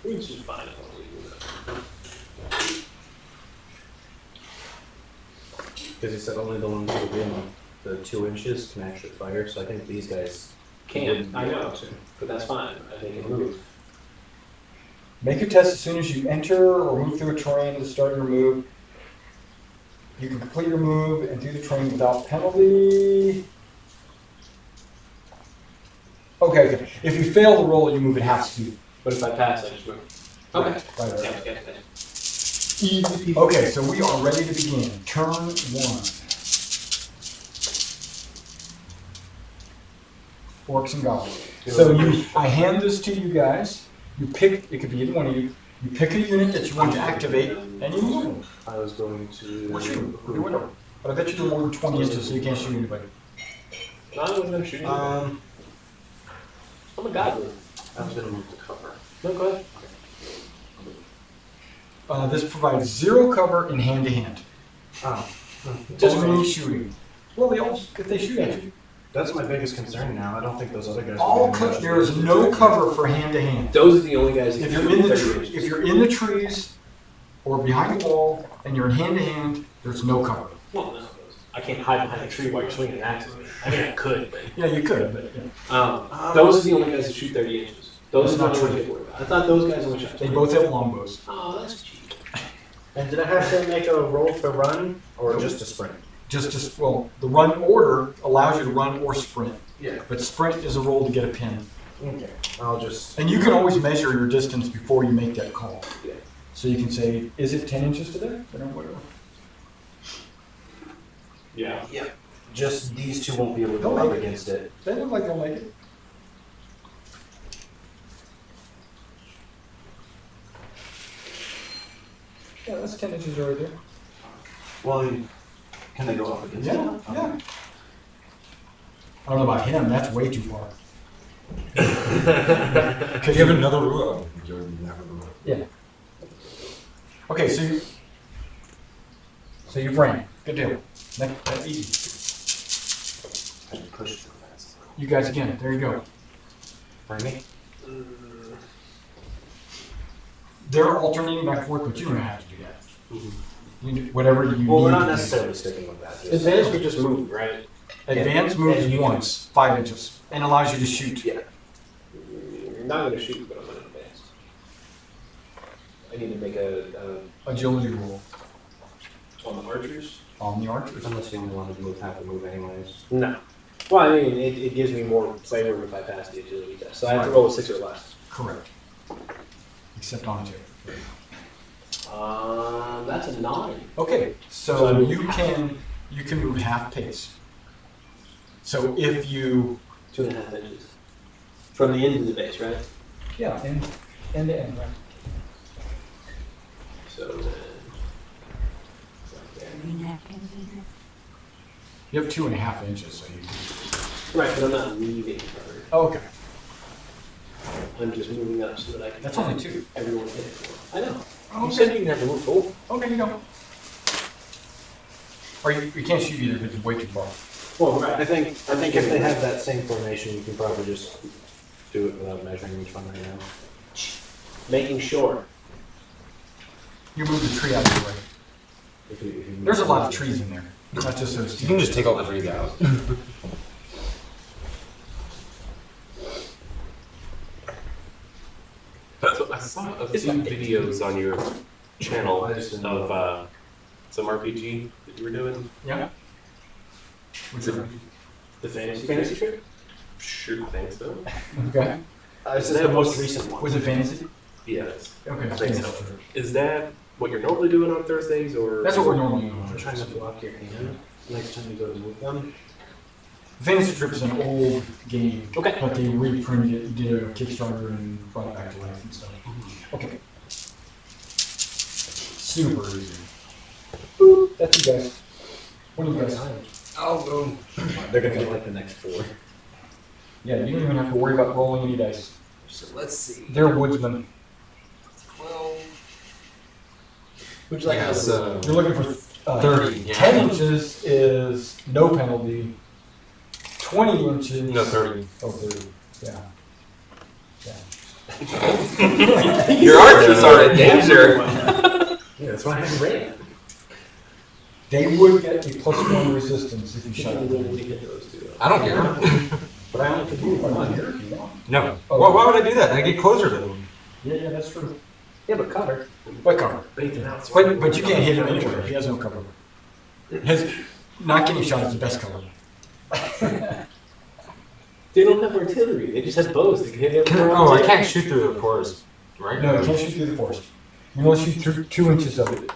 Which is fine. Because he said only the ones within the 2 inches can actually fire, so I think these guys Can't, I know, but that's fine. I think it'll move. Make a test as soon as you enter or move through a terrain to start your move. You can complete your move and do the terrain without penalty. Okay. If you fail to roll, you move at half speed. But if I pass, I just move. Okay. Right. Okay. Easy. Okay, so we are ready to begin. Turn 1. Orcs and goblins. So I hand this to you guys. You pick, it could be any one of you. You pick a unit that you want to activate, and you move. I was going to. Or shoot. Do whatever. But I bet you do more than 20 inches, so you can't shoot anybody. No, I wasn't going to shoot you. I'm a goblin. I was going to move to cover. No, go ahead. This provides 0 cover in hand-to-hand. Oh. Just when you're shooting. Well, they all, if they shoot at you. That's my biggest concern now. I don't think those other guys. There is no cover for hand to hand. Those are the only guys that If can you're shoot in the 30 tre- inches. if you're in the trees or behind a wall and you're in hand to hand, there's no cover. Well, no, I can't hide behind a tree while you're swinging an axe. I mean, I could, but Yeah, you could, but those are the only guys that shoot 30 inches. Those are That's not not true. true. I thought those guys only shot they 20. both have longbows. Oh, that's cheap. And did I have to make a roll to run or just a sprint? The run order allows you to run or sprint. Yeah. But sprint is a roll to get a pin. Okay. I'll just. And you can always measure your distance before you make that call. Yeah. So you can say, is it 10 inches to there? Or whatever. Yeah. Just these two won't be able to They'll go up make it. against it. They look like they'll make it. Yeah, that's 10 inches right there. Well, can they go up against Yeah, it? yeah. I don't know about him, that's way too far. Because you have another rule. You have a rule. Yeah. Okay, so you've ran. Good deal. That's easy. I can push it too fast. You guys again, there you go. For me? They're alternating back and forth, but you don't have to do that. Whatever you Well, we're need not to do. necessarily sticking with that. Advantage could just move, right? Advance moves once, 5 inches, and allows you to shoot. Yeah. You're not going to shoot, but I'm going to advance. I need to make a Agility roll on the archers. on the archers. Unless you wanted to move, have to move anyways. No. Well, I mean, it gives me more flavor if I pass the agility test. So I have to roll a 6 or less. Correct. Except on two. That's a 9. Okay, So so I move you can move half pace. So if you 2.5 inches. From the end of the base, right? end to end, right? So then. You have 2.5 inches, so you can. Right, but I'm not leaving cover. Oh, okay, I'm just moving up so that I can. that's only 2. Everyone hit it. I know. Oh, You said you didn't have to move full. Okay, you don't. Or you can't shoot either because it's way too far. Well, right. I think if they have that same formation, you can probably just do it without measuring each one right now. Making sure. You move the tree out of the way. If you There's a lot of trees in there, not just those You two. can just take all the trees out. So I saw a few videos on your channel of some RPG that you were doing. Yeah. Which are, The fantasy trip? Sure think so. okay. This is the most recent one. Was it fantasy? Yes. Okay. I think so. Is that what you're normally doing on Thursdays, or? That's what we're normally doing. I'm trying to block your hand next time you go to move them. Fantasy Trip is an old game, Okay. but they reprinted it, did a Kickstarter, and brought it back to life and stuff. Okay. Super easy. Boop, that's you guys. What do you guys? Oh, they're gonna get like the next 4. Yeah, you don't even have to worry about rolling any dice. So let's see. They're woodsmen. Would you like Yeah, to so You're looking for 30, yeah. 10 inches is no penalty. 20 inches. No, 30. Oh, 30. Yeah. Your archers are in danger. Yeah, that's why I haven't ran. They would get a +1 resistance if you shot Shut them. I don't care. But I only could do Come on one. here if you want. No. Why would I do that? I get closer to them. Yeah, that's true. Yeah, but cover. But cover. Bait them out. But you can't hit him anywhere. He has no cover. Not getting shot is the best cover. They don't have artillery. They just have bows. They can hit everyone. Oh, I can't shoot through the forest, right? No, you can't shoot through the forest. You can only shoot through 2 inches of it.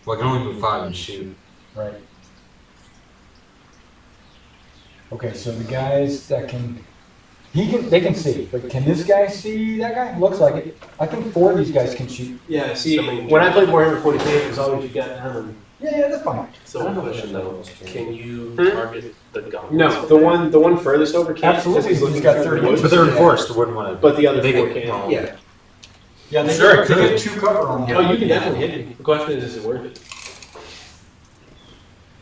Well, I can only move 5 and shoot. Right. Okay, so the guys that can, they can see, but can this guy see that guy? Looks like it. I think 4 of these guys can shoot. Yeah, see, when I played Warhammer 40K, it was always you got down. Yeah, that's fine. So question though, can you Hmm? target the goblins? No, the one furthest over can't. Absolutely, because he's got 30 through the woods. But they're enforced. I wouldn't want to. But the other They 4 get- can. Yeah. Yeah, they Sure, get, they could. get 2 cover on Oh, that. you can definitely hit me. The question is it worth it?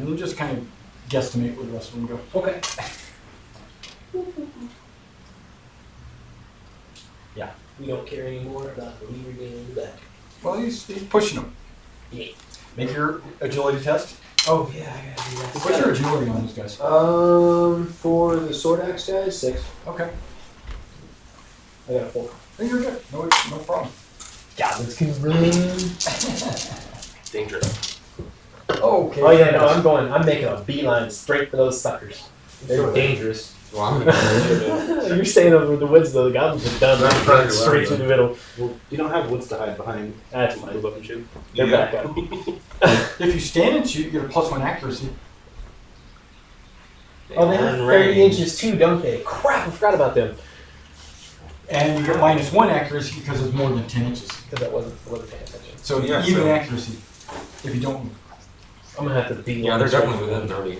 and you just kind of guesstimate where the rest of them go. Okay. Yeah. We don't care anymore about the leader getting in the back. Well, he's pushing them. Yeah. Make your agility test. Oh yeah, I gotta do that. What's your agility on these guys? For the sword axe guys, 6. Okay. I got a 4. Then you're good. No problem. Goblins can run. Dangerous. Okay. Oh yeah, no, I'm making a beeline straight for those suckers. They're dangerous. Wow. You're staying over the woods though. The goblins are done. That's Running right, straight through the middle. Well, you don't have woods to hide behind. That's fine. Move up and shoot. They're back up. If you stand and shoot, you get a +1 accuracy. Oh, they have 30 inches too, don't they? Crap, I forgot about them. And you get -1 accuracy because it's more than 10 inches. Because I wasn't paying attention. So Yeah, even so- accuracy if you don't move. I'm gonna have to beat Yeah, one they're straight definitely for within them. 30.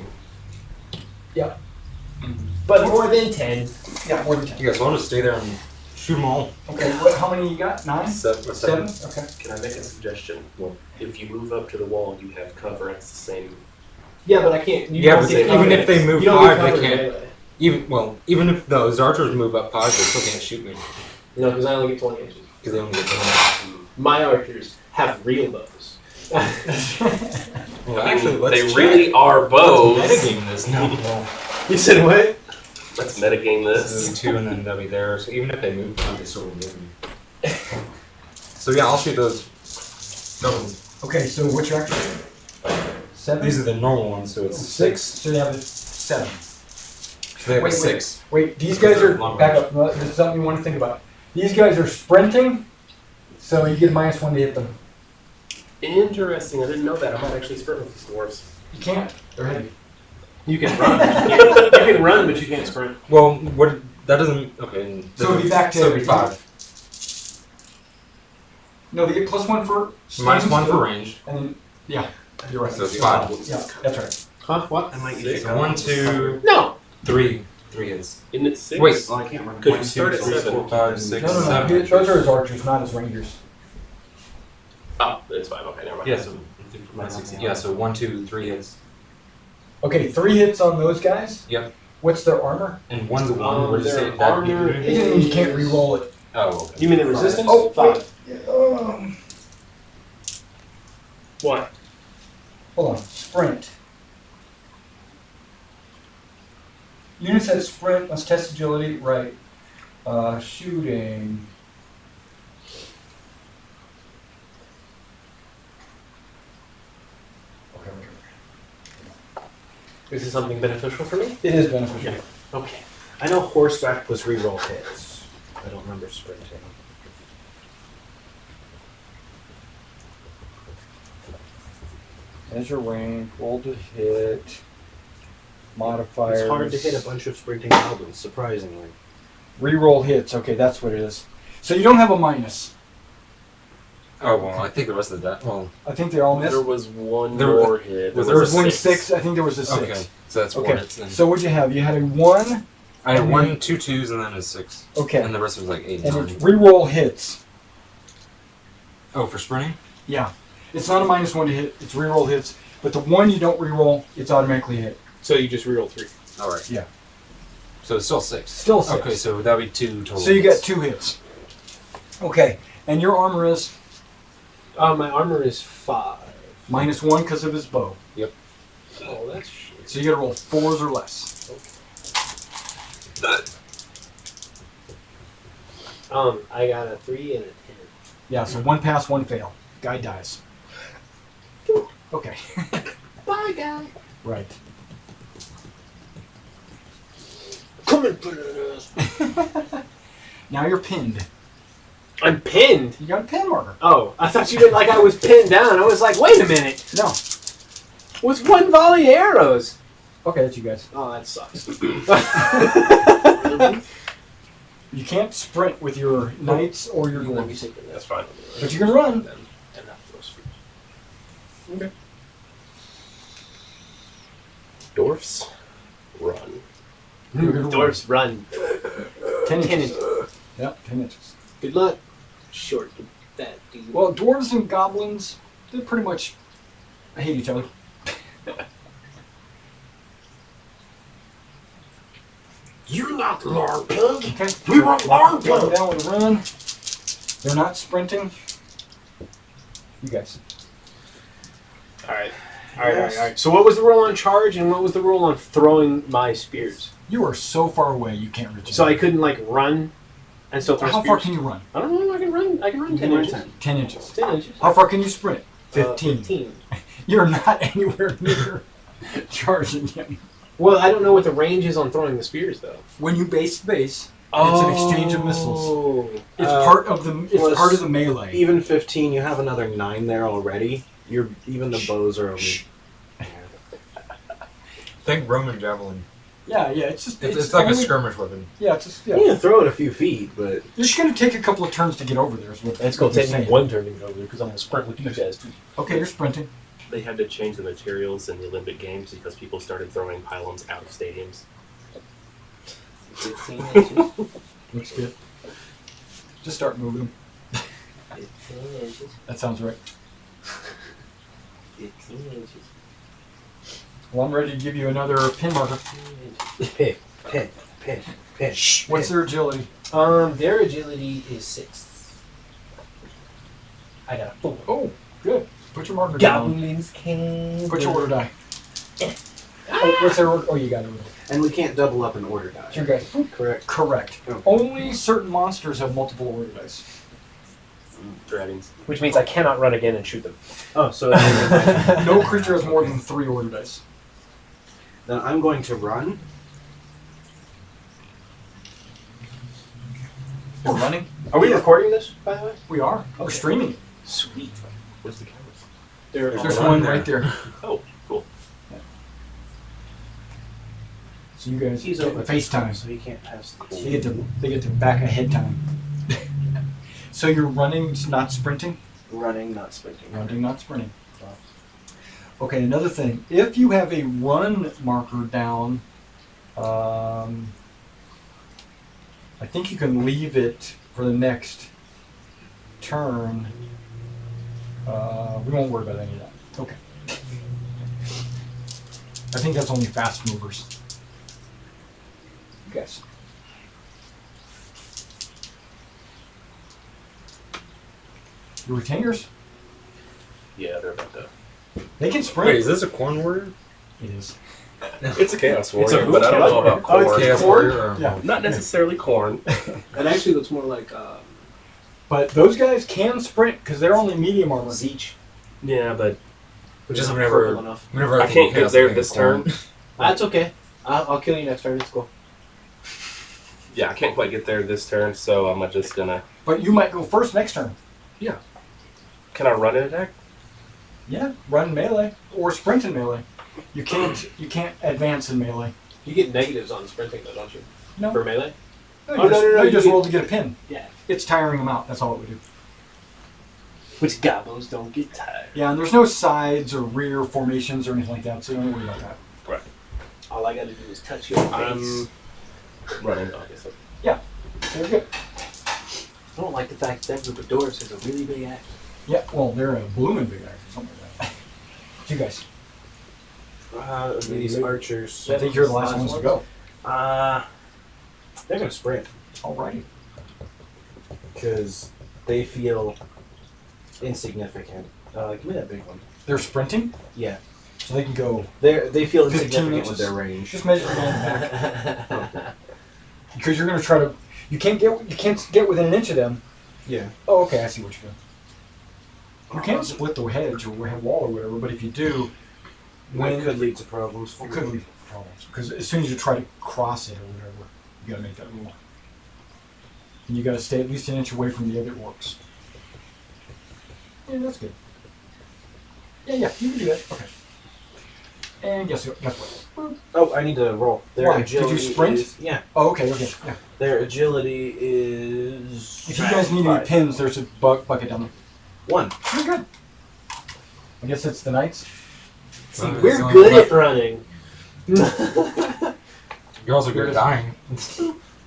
But more than 10. Yeah, more than 10. You guys want to stay there and shoot them all? Okay, how many you got? 9? 7. 7? Okay. Can I make a suggestion? Well, if you move up to the wall, you have cover. It's the same. Yeah, but I can't. You Yeah, don't but get even covered. if they move You don't get 5, they covered can't. anyway. Even if those archers move up 5, they still can't shoot me No, because I only get 20 inches. because they only get 20. My archers have real bows. Well, I mean, actually, let's they check. really are bows. Let's metagame this now. You said what? Let's metagame So this. 2 and then they'll be there. So even if they move 5, they still will get me. So yeah, I'll shoot those. No, Okay, so what's your accuracy? 7? these are the normal ones, so it's 6. So you have a 7. So they have a Wait, 6. Wait, these guys are, Long back range. up, no, this is something you want to think about. These guys are sprinting, so you get -1 to hit them. Interesting. I didn't know that. I might actually sprint with these dwarves. You can't, they're heavy. You can run. You can run, but you can't sprint. Well, what? That doesn't. Okay. So it'd be back to- So it'd be 5. No, they get +1 for Minus stings, 1 too. for range. And then, yeah, you're right. So it's 5. Yeah, that's right. Huh? What? I might use So 1, 2, No. 3. 3 hits. Isn't it 6? Wait. Well, I can't remember. Because you 1, start 2, at 3, 7. 4, 5, 6, No, 7. those are his archers, not his rangers. Oh, it's 5. Okay, never mind. Yeah. So 1, 2, 3 hits. Okay, 3 hits on those guys. Yep. What's their armor? And 1's a 1. What did you Their say? That armor It doesn't mean you can't re-roll it. Oh, okay. You mean the resistance? Oh, 5. wait. What? Hold on, sprint. Units that sprint must test agility, right. Shooting. Okay, Is this something beneficial for me? it is beneficial. Okay. I know horseback was reroll hits. I don't remember sprinting. Measure rank, roll to hit, modifiers. It's hard to hit a bunch of sprinting goblins, surprisingly. Reroll hits, okay, that's what it is. So you don't have a minus. Oh well, I think the rest of that. Well, I think they all missed. There was one There more hit. was There was a one 6. 6, I think there was a 6. okay. So that's 4 Okay, hits then. so what'd you have? You had a 1, I had and 1, then- 2 2s, and then a 6. okay, And the rest was like 8, and 9. it's reroll hits. Oh, for sprinting? Yeah. It's not a -1 to hit, it's reroll hits, but the one you don't reroll, it's automatically hit. So you just reroll 3. All right. Yeah. So it's still 6. Still 6. Okay, so that would be 2 total. So you got hits. 2 hits. Okay, and your armor is My armor is 5. -1 because of his bow. Oh, that's shit. So you gotta roll 4s or less. I got a 3 and a 10. Yeah, so 1 pass, 1 fail. Guy dies. Okay. Bye, guy. Right. Come and put it in us. Now you're pinned. I'm pinned. You got a pin marker. Oh, I thought you did like I was pinned down. I was like, wait a minute. No. With 1 volley of arrows. Okay, that's you guys. Oh, that sucks. You can't sprint with your knights or your Let me dwarves, take the That's fine. but you can run. Then, and not those feet. Okay. Dwarfs run. You can run. Dwarfs run. 10 10 inches. inches. Yep, 10 inches. Good luck. Short, fat dude. Well, dwarves and goblins, they're pretty much, I hate each other. You not the Lord Pug. Okay. We want Lock Lord them down with a run. They're not sprinting. You guys. Alright. Alright. So what was the roll on charge and what was the roll on throwing my spears? You are so far away you can't reach. So it. I couldn't like run and still throw How spears? far can you run? I don't know, I can run 10 inches. 10 inches. 10 inches. How far can you sprint? 15. 15. You're not anywhere near charging him. Well, I don't know what the range is on throwing the spears though. When you base, it's an exchange of missiles. Oh. It's part of the plus part of the melee. Even 15, you have another 9 there already. Even the bows are only. Think Roman javelin. Yeah, it's just It's like a only- skirmish weapon. Yeah, it's just You can throw it a few feet, but It's going to take a couple of turns to get over there. Is what It's going they're to take me saying. one turn to get over there because I'm going to sprint with you guys too. Okay, you're sprinting. They had to change the materials in the Olympic Games because people started throwing pylons out of stadiums. 15 inches. Looks good. Just start moving them. 15 inches. That sounds right. 15 inches. Well, I'm ready to give you another pin marker. pin. What's their agility? Their agility is 6. I got a 4. Oh, good. Put your marker down. Goblins can. Put your order die. Oh, what's their order? Oh, you got it. And we can't double up an order die. Your guy. Correct. Correct. Oh. Only certain monsters have multiple order dice. Dragons. Which means I cannot run again and shoot them. Oh, so No creature has more than 3 order dice. then I'm going to run. You're running? Are we recording this, by the way? We are. We're Okay. streaming. Sweet. Where's the cameras? There's one one there. right there. Oh, cool. So you guys He's get over FaceTime. so he can't pass the They get to back ahead time. So you're running, not sprinting? running, not sprinting. Running, not sprinting. Okay, another thing. If you have a run marker down, I think you can leave it for the next turn. We won't worry about any of that. Okay. I think that's only fast movers. Guess. Your retainers? Yeah, they're about to. They can sprint. Wait, is this a corn warrior? It is. It's a chaos It's a warrior, but I don't know about Oh, it's corn. Chaos corn? warrior? Or Yeah. Not necessarily corn. It actually looks more like But those guys can sprint because they're only medium armor. Zeech. Yeah, but Just Not whenever, purple enough. whenever I think can't get chaos, there think this corn. turn. That's okay. I'll kill you next turn. Let's go. Yeah, I can't quite get there this turn, so I'm just gonna. But you might go first next turn. Can I run an attack? Yeah, run melee or sprint in melee. You can't advance in melee. You get negatives on sprinting, though, don't you? No. For melee? No, Oh, no, you just you roll to get a pin. Yeah. It's tiring them out. That's all it would do. Which gobos don't get tired. Yeah, and there's no sides or rear formations or anything like that, so don't worry about that. All I gotta do is touch your face. I'm running, obviously. Very good. I don't like the fact that the dwarves has a really big axe. Yeah, well, they're a blooming big axe or something like that. You guys, These archers. I think you're the last ones to go. They're gonna sprint Alrighty. because they feel insignificant. Give me that big one. They're sprinting, Yeah, so they can go. they feel 15 insignificant inches. with their range. Just measure them back because you're going to try to. You can't get within an inch of them. Yeah. Oh, okay, I see what you're doing. You can't split the hedge or wall or whatever, but if you do, It could lead to problems. it could lead to problems. Because as soon as you try to cross it or whatever, you gotta make that rule. And you gotta stay at least an inch away from the other orcs. Yeah, that's good. Yeah, you can do that. Okay. And guess what? Oh, I need to roll. Their Why? Did you agility sprint? is- yeah. Oh, okay. Yeah. Their agility is. If you guys need any 5. pins, there's a bucket down there. 1. You're good. I guess it's the knights. See, It's we're only good like- at running. You're also good at dying.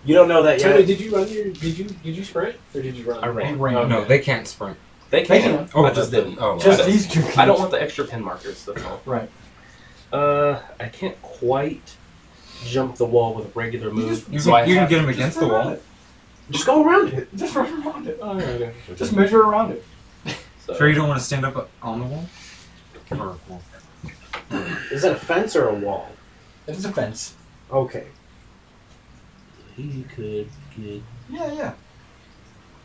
You don't know that Tony, yet. did you run your? Did you sprint or did you run? I He ran. ran. Okay. No, they can't sprint. They They can. can. Oh, I just didn't. Oh, Just right. these two. I don't want the extra pin markers. That's all. Right. I can't quite jump the wall with a regular move. You So I can have- get him against the wall. Just go around it. Just run around it. Oh, okay. Just measure around it. So, Sure, you don't want to stand up on the wall? Or, well, Is that a fence or a wall? It is a fence. Okay. He could get Yeah.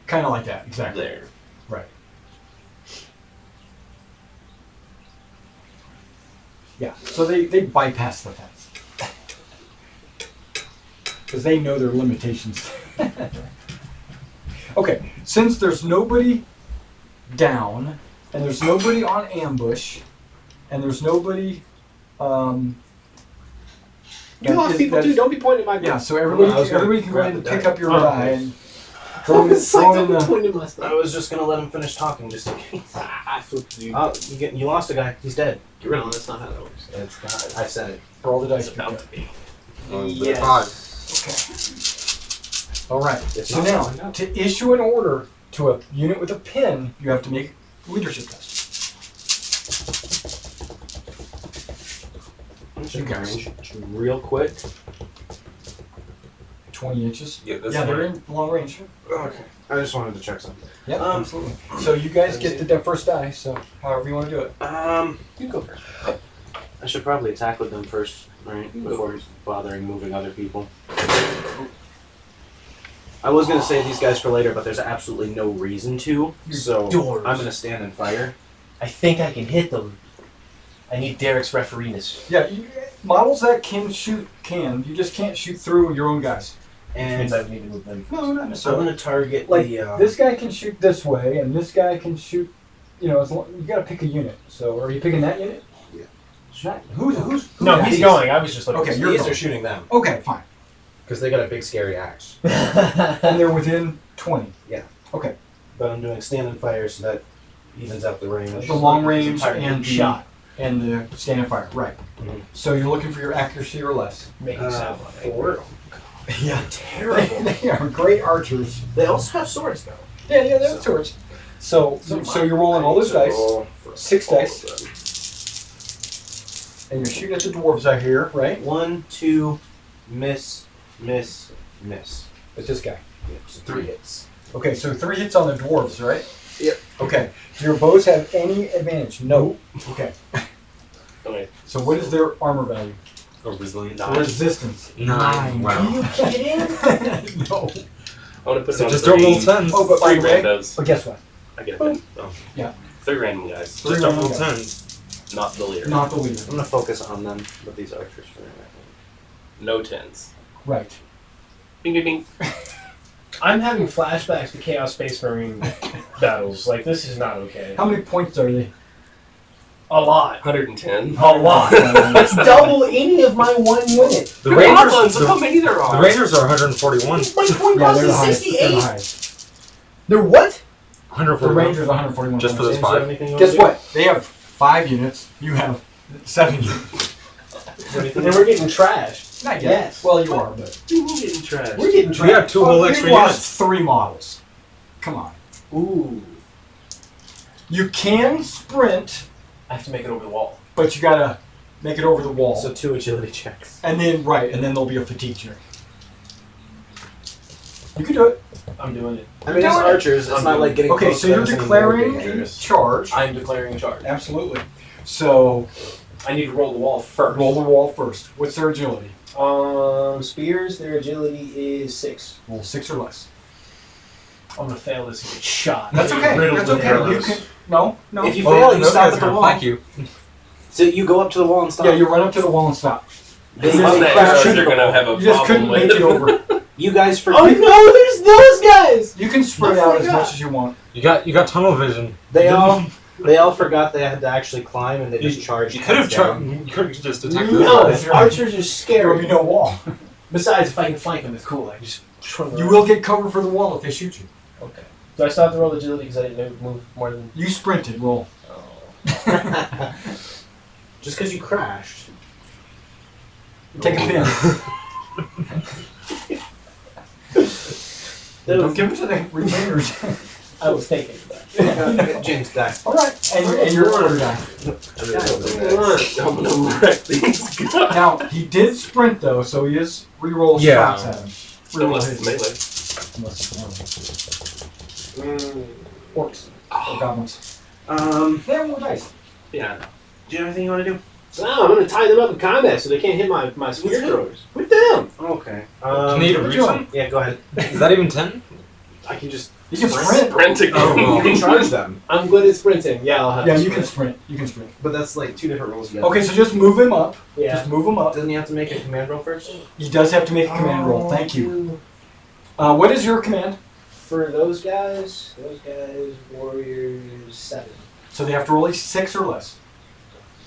Kind of like that, exactly. there. Right. Yeah, so they bypass the fence. Because they know their limitations. Okay, since there's nobody down, and there's nobody on ambush, and there's nobody, You lost people too. Don't be pointing at my yeah, so everybody, I was gonna everybody can go ahead and grab the pick up your die. die and throw it It's like in don't be the... pointing at my stuff. I was just gonna let him finish talking just in case. I flipped you. Oh, you lost a guy. He's dead. No, that's not how that works. It's not. I said it. For all the It's dice. about you to be. Yes. Okay. All right. It's So not now, going up. to issue an order to a unit with a pin, you have to make a leadership test. You guys. Real quick. 20 inches. Yeah, that's Yeah, they're fine. in long range. Okay. I just wanted to check something. Yeah, Um, absolutely. So you guys get the first die. So however you want to do it. You go first. I should probably attack with them first, right? Before bothering moving other people. I was gonna save these guys for later, but there's absolutely no reason to. So Doors. I'm gonna stand and fire. I think I can hit them. I need Derek's refereeness. Yeah, models that can shoot can. You just can't shoot through your own guys. Which And means I would need to move them. No, not I'm necessarily. gonna target Like the. this guy can shoot this way, and this guy can shoot. You know, you got to pick a unit. So are you picking that unit? Yeah. Not, who's No, that? he's going. I was just looking. Okay, you're These going. are shooting them Okay, fine. because they got a big scary axe. And they're within 20. Yeah. Okay. But I'm doing stand and fire, so that evens out the range. The long range Target and the shot. and the stand and fire. Right. Mhm. So you're looking for your accuracy or less. Making sound. 4. Yeah. Terrible. They are great archers. They also have swords though. Yeah, they're swords. So you're rolling all those dice, 6 dice, and you're shooting at the dwarves I hear, right? 1, 2, miss, miss, miss. It's this guy. Yep, so 3 hits. Okay, so 3 hits on the dwarves, right? Yep. Okay. Do your bows have any advantage? No. Okay. Okay. So what is their armor value? A resilient. Resistance. 9. Wow. Are you kidding? No. I want to put So it on just 3, throw roll 10s. Oh, but by the 3 way, randos. but guess what? I get a pin. Oh. Yeah. 3 random guys. Three Just don't roll random 10s. Not the leader. Not the leader. I'm gonna focus on them with these archers for now. No 10s. Right. Bing, bing, bing. I'm having flashbacks to Chaos Space Marine battles. Like, this is not okay. How many points are they? A lot. 110. A lot. That's double any of my one unit. The Look Rangers, how many there the are. Rangers are 141. My point Yeah, cost they're the is highest. They're the 68. highest. They're what? The 141. Rangers 141 Just for points. those 5. Guess what? They have 5 units. You have 7 units. And we're getting trashed. Not yet. Yes. Well, you are, but You're getting trash. We're getting We trashed. have 2 whole Well, extra you lost units. 3 models. Come on. Ooh. You can sprint, I have to make it over the wall. but you gotta make it over the wall. So 2 agility checks. And then there'll be a fatigue check. You can do it. I'm doing it. I mean, as archers, it's not like getting Okay, close so to you're us anymore declaring a dangerous. charge. I'm declaring a charge. Absolutely. So I need to roll the wall first. roll the wall first. What's their agility? Spears, their agility is 6. Roll 6 or less. I'm gonna fail this and get shot. That's okay. Riddled That's with okay. You arrows. can no. If you Oh, fail, you those stop guys at the are gonna wall. flank you. So you go up to the wall and stop. Yeah, you run up to the wall and stop. They- You Some of just the arrows crash you're going to have a You just couldn't problem make it with. over. You guys Oh forget. no, there's those guys! You can spread I out as forgot. much as you want. You got tunnel vision. They all forgot they had to actually climb, and they just charged. You could have heads down. tried. You could have just attacked No, the archers are There will be scary. no wall. Besides, if I can flank them, it's cool. I just swing You around. will get cover for the wall if they shoot you. Okay. Do I still have to roll agility because I didn't move more than? You sprinted. Roll. Oh. Just because you crashed. Take a pin. Don't give it to the retainers. I was taking that. James die. All right, and your order guy. I'm gonna wreck these guys. Now he did sprint though, so he is reroll Yeah. shots at him. Reroll Unless his it's melee. unless it's orcs or goblins. They have more dice. Yeah. Do you have anything you want to do? No, I'm gonna tie them up in combat so they can't hit my spear throwers. With them! Okay. Can they reach them? Yeah, go ahead. Is that even 10? I can just. You can sprint. Sprint again. Oh, well. You can charge them, I'm good at sprinting. Yeah, I'll have Yeah, to you can sprint. sprint. You can sprint. but that's like 2 different rolls. You got. Okay, so just move him up. Yeah. Just move him up. Doesn't he have to make a command roll first? He does have to make a command roll. Thank you. What is your command? For those guys, warriors 7. So they have to roll a 6 or less.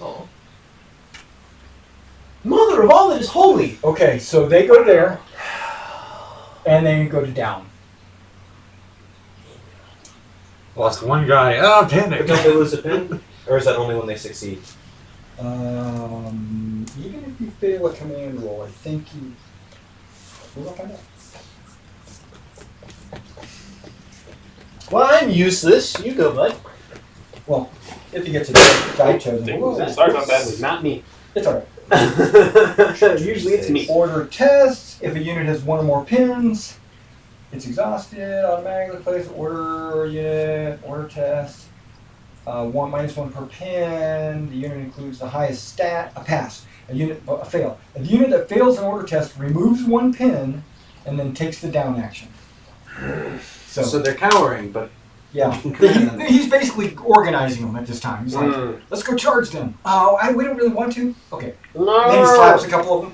Oh. Mother of all that is holy! Okay, so they go there, and then go to down. Lost one guy. Oh, panic. But don't they lose a pin? Or is that only when they succeed? Even if you fail a command roll, I think you. We'll find out. Well, I'm useless. You go, bud. Well, if you get to the die chosen, whoa, Sorry about that. was not me. it's alright. Usually it's me. Order tests. If a unit has 1 or more pins, it's exhausted. Automatically place order unit. Order test. 1 per pin. The unit includes the highest stat. A pass. A fail. A unit that fails an order test removes 1 pin and then takes the down action. So they're cowering, but yeah, he's basically organizing them at this time. He's like, let's go charge them. Oh, we don't really want to. Okay. No. Then he slaps a couple of them.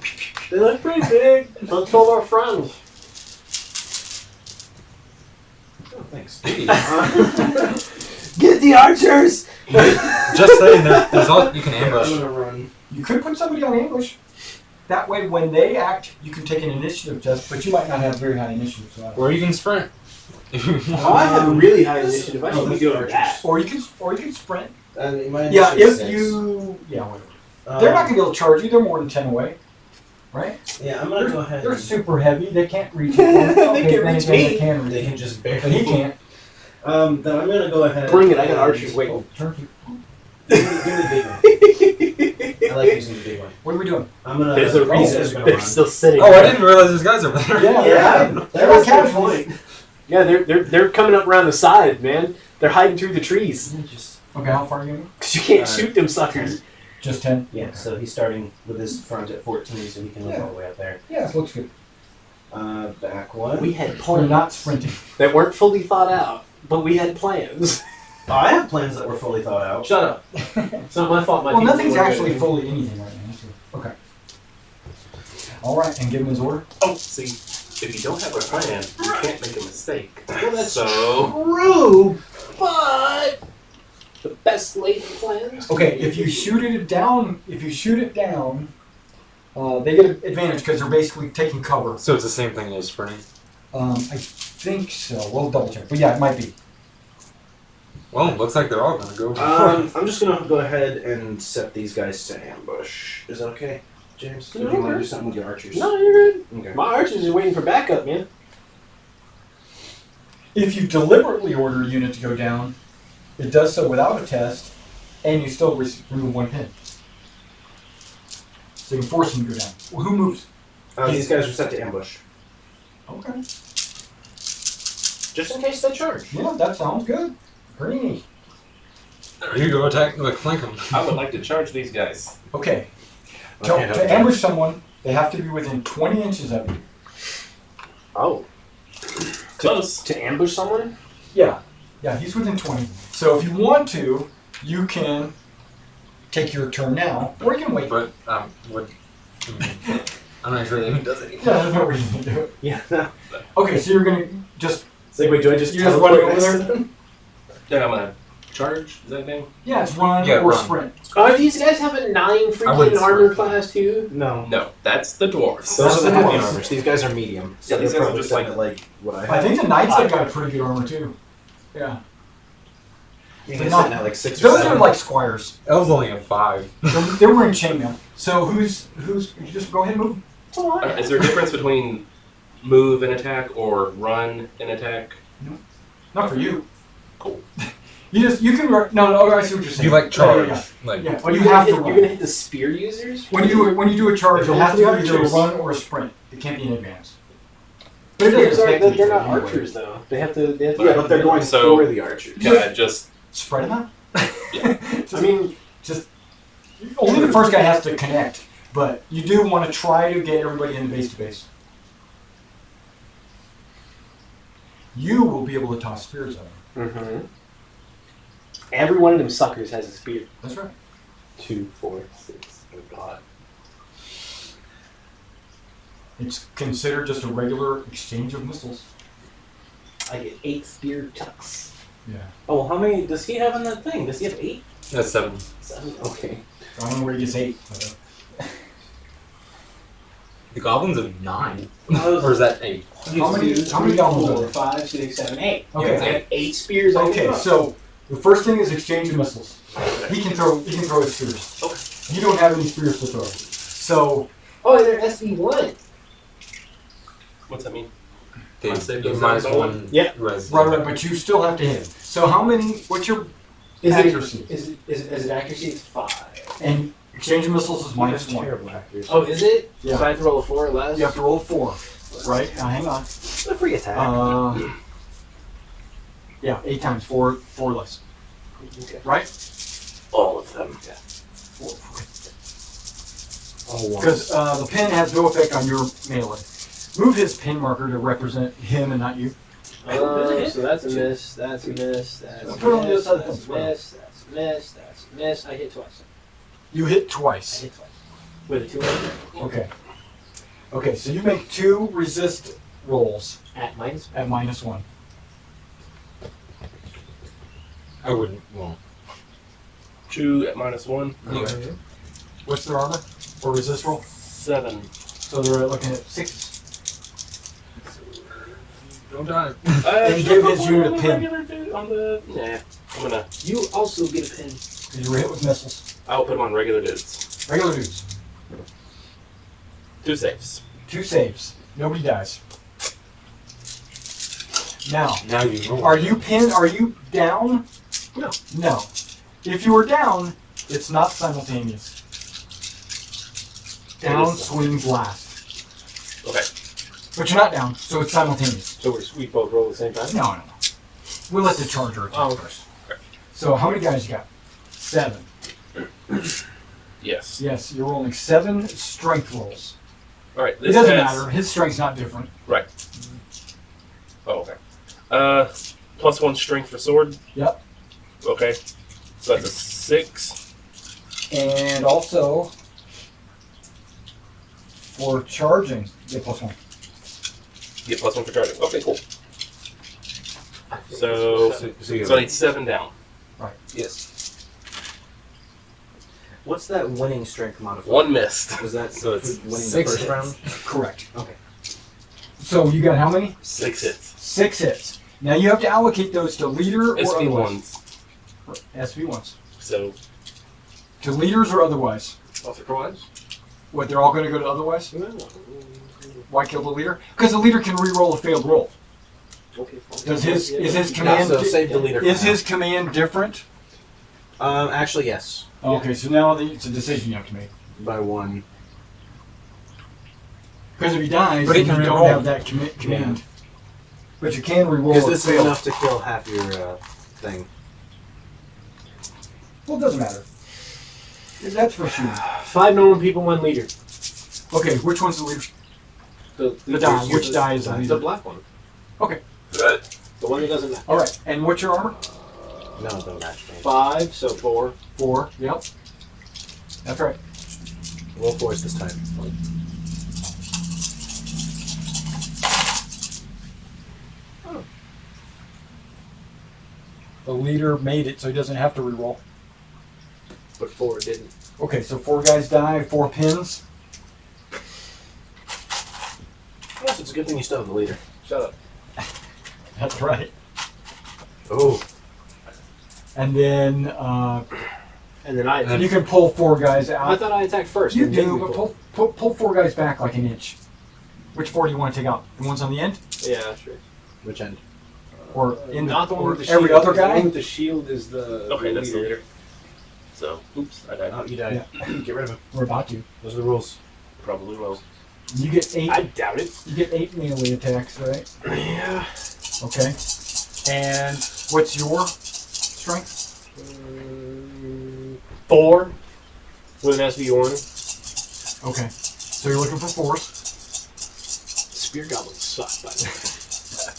They look pretty big. Don't kill our friends. oh, thanks. Get the archers! Just saying, there's all you can I'm ambush. gonna run. You could put somebody on ambush. That way, when they act, you can take an initiative test, but you might not have very high initiative. So I don't know. Or you can sprint. Oh, I have really high initiative. I should be good at that. Or you can sprint. My Yeah, initiative if 6. you. Yeah, whatever. They're not gonna be able to charge you. They're more than 10 away, right? Yeah, I'm gonna go ahead. They're super heavy. They can't reach. They Okay, can then reach again, me. They can reach. They you. can just But barely. he can't. Then I'm gonna go ahead. Bring it, I got archers waiting. Oh, turkey. Give me the big one. I like using the big one. What are we doing? I'm gonna. There's a I'm reason just gonna they're run. still sitting. Oh, I didn't realize those guys are there. Yeah, they're not casuals. Yeah, they're coming up around the side, man. They're hiding through the trees. Okay, how far are you? Cause you can't shoot them suckers. Just 10. Yeah, so he's starting with his front at 14, so he can move all the way up there. Yeah, it looks good. Back one. We had We're plans not sprinting. that weren't fully thought out, but we had plans. Oh, I have plans that were fully thought out. Shut up. It's not my fault. My Well, people nothing's weren't actually ready. fully anything right now. So. Okay. All right, and give him his order. Oh, see, if you don't have a plan, you can't make a mistake. Well, that's So, true, but the best laid plans. Okay, if you shoot it down, they get an advantage because they're basically taking cover. So it's the same thing as sprinting. I think so. We'll double check, but yeah, it might be. Well, looks like they're all gonna go. I'm just gonna go ahead and set these guys to ambush. Is that okay, James? Or do you want to do something with your archers? No, you're good. Okay. My archers are waiting for backup, man. If you deliberately order a unit to go down, it does so without a test, and you still remove 1 pin. So you can force them to go down. Well, who moves? These guys are set to ambush. Okay. Just in case they charge. Yeah, that sounds good. Greeny. You go attack, like flank them. I would like to charge these guys. Okay. Okay, To ambush someone, they have to be within 20 inches of you. Oh. Close. To ambush someone? Yeah. Yeah, he's within 20. So if you want to, you can take your turn now, or you can wait. But what? I'm not sure that even does anything. Yeah, there's no reason to do it. Yeah. No. Okay, so you're gonna just It's like, wait, do I just You just teleport run over next there? to them? Then I'm gonna charge. Is that a thing? yeah, it's run Yeah, or run. sprint. Are these guys having 9 I freaking wouldn't armor sprint. class too? No. No, that's the dwarves. Those are the That's the heavy ones. armors. These guys are medium. Yeah, these they're guys are probably just set like- at, like what I I have. think the knights have got a pretty good armor too. Yeah. You they're guys not- sitting at like 6 or Those 7. are like squires. Elves only have 5. They're wearing chainmail. So who's you just go ahead and move. Is there a difference between move and attack or run and attack? Not for you. Cool. You can no, I see what you're saying. You like charge, Yeah. like Yeah, but you have to You're run. gonna hit the spear users? When you do a charge, it There's has to be only either a archers. run or a sprint. It can't be in advance. But it Spears doesn't aren't, affect they're not anyway. archers though. They have to. Yeah, but they're going So- for the archers. Can I just Spread them out. I mean, Just only the first guy has to connect, but you do want to try to get everybody in base to base. You will be able to toss spears at them. every one of them suckers has a spear. That's right. 2, 4, 6. Oh god. It's considered just a regular exchange of missiles. I get 8 spear tucks. Yeah. Oh, well, how many does he have in that thing? Does he have 8? that's 7. 7? Okay. I don't know where he gets 8. The goblins have 9, Oh, or is that 8? How many goblins are there? 5, 6, 7, 8. Okay. I have 8 spears. I can Okay, throw. so the first thing is exchange of missiles. He can throw his spears. Okay. You don't have any spears to throw. So Oh, they're SV1. what's that mean? They Must save give those minus numbers. 1 Yeah. res. right, but you still have to hit. So how many? What's your Is accuracy? Is it accuracy? It's 5. And exchange of missiles is minus 1. terrible accuracy. Oh, is it? Yeah. So I have to roll a 4 or less? You have to roll 4. Right? Now hang on. It's a free attack. Yeah, 8 times 4 less. Okay. Right? All of them. Because the pin has no effect on your melee. Move his pin marker to represent him and not you. So that's a miss, that's a miss, that's a Put it on the other miss, side of the that's a fence. miss, that's a miss, that's a miss. I hit twice. You hit I twice. hit twice. With a 2 Okay. Okay, so you make 2 resist rolls at minus. at minus 1. I wouldn't. Well, 2 at -1. okay. What's their armor? Or resist roll? 7. So they're looking at 6. Don't die. And give his unit a pin. On the I'm gonna. You also get a pin. Because you were hit with missiles. I'll put them on regular dudes. Regular dudes. 2 saves. 2 saves. Nobody dies. Now, Now you roll. are you pinned? Are you down? No. No. If you are down, it's not simultaneous. Down swings last. Okay. But you're not down, so it's simultaneous. So we both roll at the same time? No. We'll let the charger attack Oh. first. So how many guys you got? 7. Yes. Yes, you're rolling 7 strength rolls. All right. It This doesn't has- matter. His strength's not different. Right. Oh, okay. +1 strength for sword. Yep. Okay. So that's a 6. And also, for charging, get +1. Get +1 for charging. Okay, cool. So you I need 7 down. yes. What's that winning strength modifier? 1 missed. Was that So it's winning 6 the first round? Correct. Okay. So you got how many? 6 hits. 6 hits. Now you have to allocate those to leader or otherwise. SV1s. SV1s. So To leaders or otherwise. Otherwise? What, they're all going to go to otherwise? Why kill the leader? Because the leader can re-roll a failed roll. Okay. Is his command so save the leader. is for now. his command different? Actually, yes. Okay, so now it's a decision you have to make. By 1. Because if he dies, But he then can you don't re-roll. have that command. But you can re-roll Because a this is failed. enough to kill half your thing. Well, it doesn't matter. That's for shooting. 5 normal people, 1 leader. Okay, which one's the leader? The die. Which die is the the leader? black one. Okay. The one that doesn't match. All right, and what's your armor? No, don't match me. 5, so 4. 4. Yep. That's right. Roll 4s this time. The leader made it, so he doesn't have to re-roll. But 4 didn't. Okay, so 4 guys die, 4 pins. Yes, it's a good thing you still have the leader. Shut up. That's right. Oh. And then And then I you can pull 4 guys I out. thought I attacked first. You and then do, we but pulled. pull 4 guys back like an inch. Which 4 do you want to take out? The ones on the end? Yeah, sure. Which end? Or Not the one or with the every shield. other The one guy? with the shield is the Okay, that's the leader. leader. So, oops, I died. Oh, you died. Get rid of him. We're about to. Those are the rules. Probably will. You get 8. I doubt it. You get 8 melee attacks, right? Yeah. Okay. And what's your strength? 4 with an SB1. Okay. So you're looking for 4s. Spear goblins suck, by the way.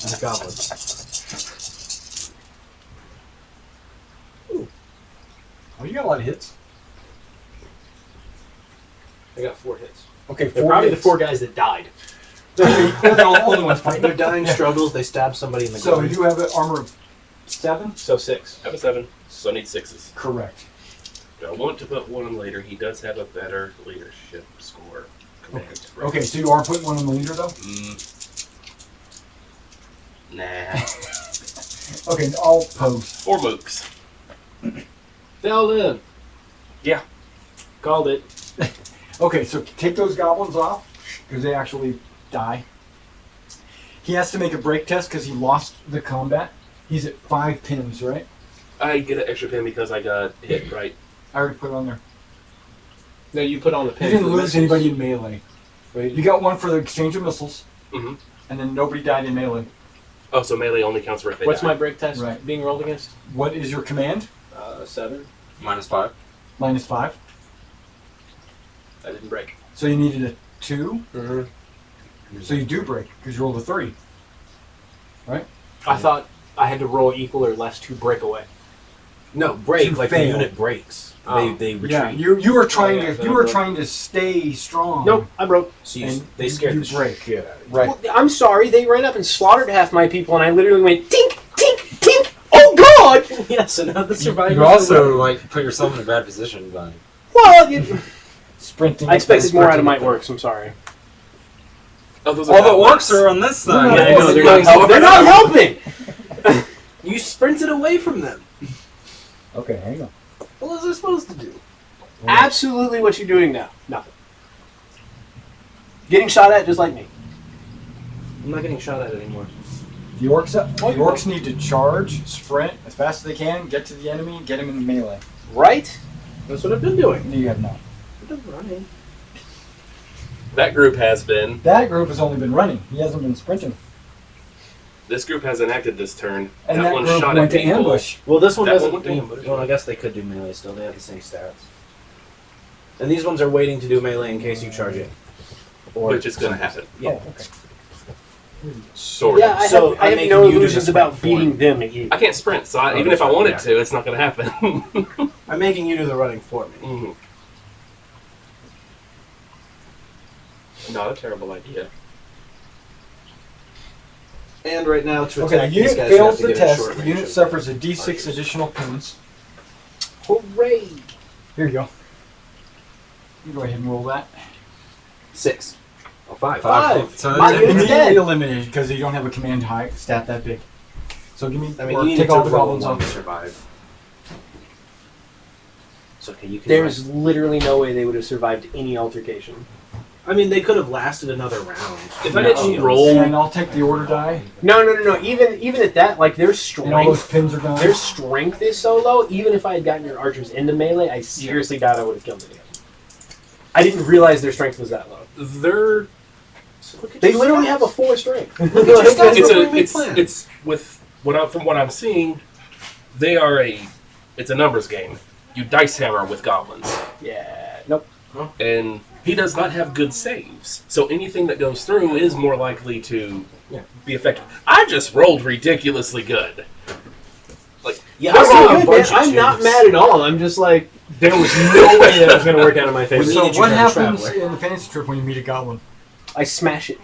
And a goblin. Oh, you got a lot of hits. I got 4 hits. Okay, They're 4 probably hits. the 4 guys that died. They're the only ones When fighting. they're dying Yeah. struggles, they stab somebody in the So groin. you have an armor of 7? So 6. I have a 7, so I need 6s. Correct. I want to put 1 on later. He does have a better leadership score. Command. Okay, so you are putting 1 on the leader, though? Nah. Okay, I'll post. 4 mooks. Fell in. Yeah. Called it. Okay, so take those goblins off, because they actually die. He has to make a break test because he lost the combat. He's at 5 pins, right? I get an extra pin because I got hit, right? I already put it on there. No, you put on the You pin. didn't for the lose missiles. anybody in melee. Right. You got 1 for the exchange of missiles, Mm-hmm. and then nobody died in melee. Oh, so melee only counts for if they What's die. my break test Right. being rolled against? What is your command? 7. -5. -5. I didn't break. So you needed a 2. Mm-hmm. So you do break, because you rolled a 3. I thought I had to roll equal or less to break away. No, break, To like fail. the unit breaks. Oh. They retreat. Yeah, you were trying yeah, to then you I were broke. trying to stay strong. Nope, I broke. So And they scared you the break. shit out of you. Right. Well, I'm sorry, they ran up and slaughtered half my people, and I literally went tink, tink, tink. Oh God! Yeah, so now the survivors. You also like put yourself in a bad position by. Well, Sprinting. I expected more out of my Sprinting. orcs. I'm sorry. Oh, those All the bad orcs ones. are on this side. Yeah, I know, they're not helping. They're not helping. You sprinted away from them. Okay, hang on. What was I supposed to do? Absolutely, what you're doing now? Nothing. Getting shot at just like me. I'm not getting shot at anymore. The orcs, the Oh, you orcs need to charge, sprint as fast as they can, get to the enemy, get him in the melee. Right? That's what I've been doing. You have not. I've been running. That group has been. That group has only been running. He hasn't been sprinting. This group hasn't acted this turn. And that one group shot went at to people. ambush. Well, this one That doesn't. one would be ambush. Well, I guess they could do melee still. They have the same stats. And these ones are waiting to do melee in case you charge in. Or Which is going to happen. Yeah. Oh, okay. Sort Yeah, of. I So, have I'm no making you do illusions the about sprint beating them at you. I can't sprint, so Oh, even if I that's wanted right, to, it's not going to happen. I'm making you do the running for me. Mhm. Not a terrible idea. And right now, to Okay, the attack these unit guys, you have fails to the get a test. short The range unit of suffers a d6 archers. additional pins. Hooray! Here you go. You go ahead and roll that. 6. Oh, 5. So My that's unit's Immediately dead. eliminated because you don't have a command high stat that big. So give me. I mean, or you need take to all the roll goblins one to off. survive. It's okay, you can. There's literally no way they would have survived any altercation. I mean, they could have lasted another round. If I No. didn't roll, And I'll take the order die. No. Even at that, like their And all those strength, pins are gone. their strength is so low. Even if I had gotten your archers into melee, I seriously doubt I would have killed any of them. I didn't realize their strength was that low. they're So look at They your literally stats. have a 4 strength. Look at your stats. it's What do we plan? it's with from what I'm seeing, they are it's a numbers game. You dice hammer with goblins, Yeah. Nope. and he does not have good saves. So anything that goes through is more likely to be effective. I just rolled ridiculously good. Yeah, That's I rolled not a good, bunch man. of I'm not twos. mad at all. I'm just like, there was no way that was going to work out in my favor. We So needed you what to happens traveler. in the fantasy trip when you meet a goblin? I smash it.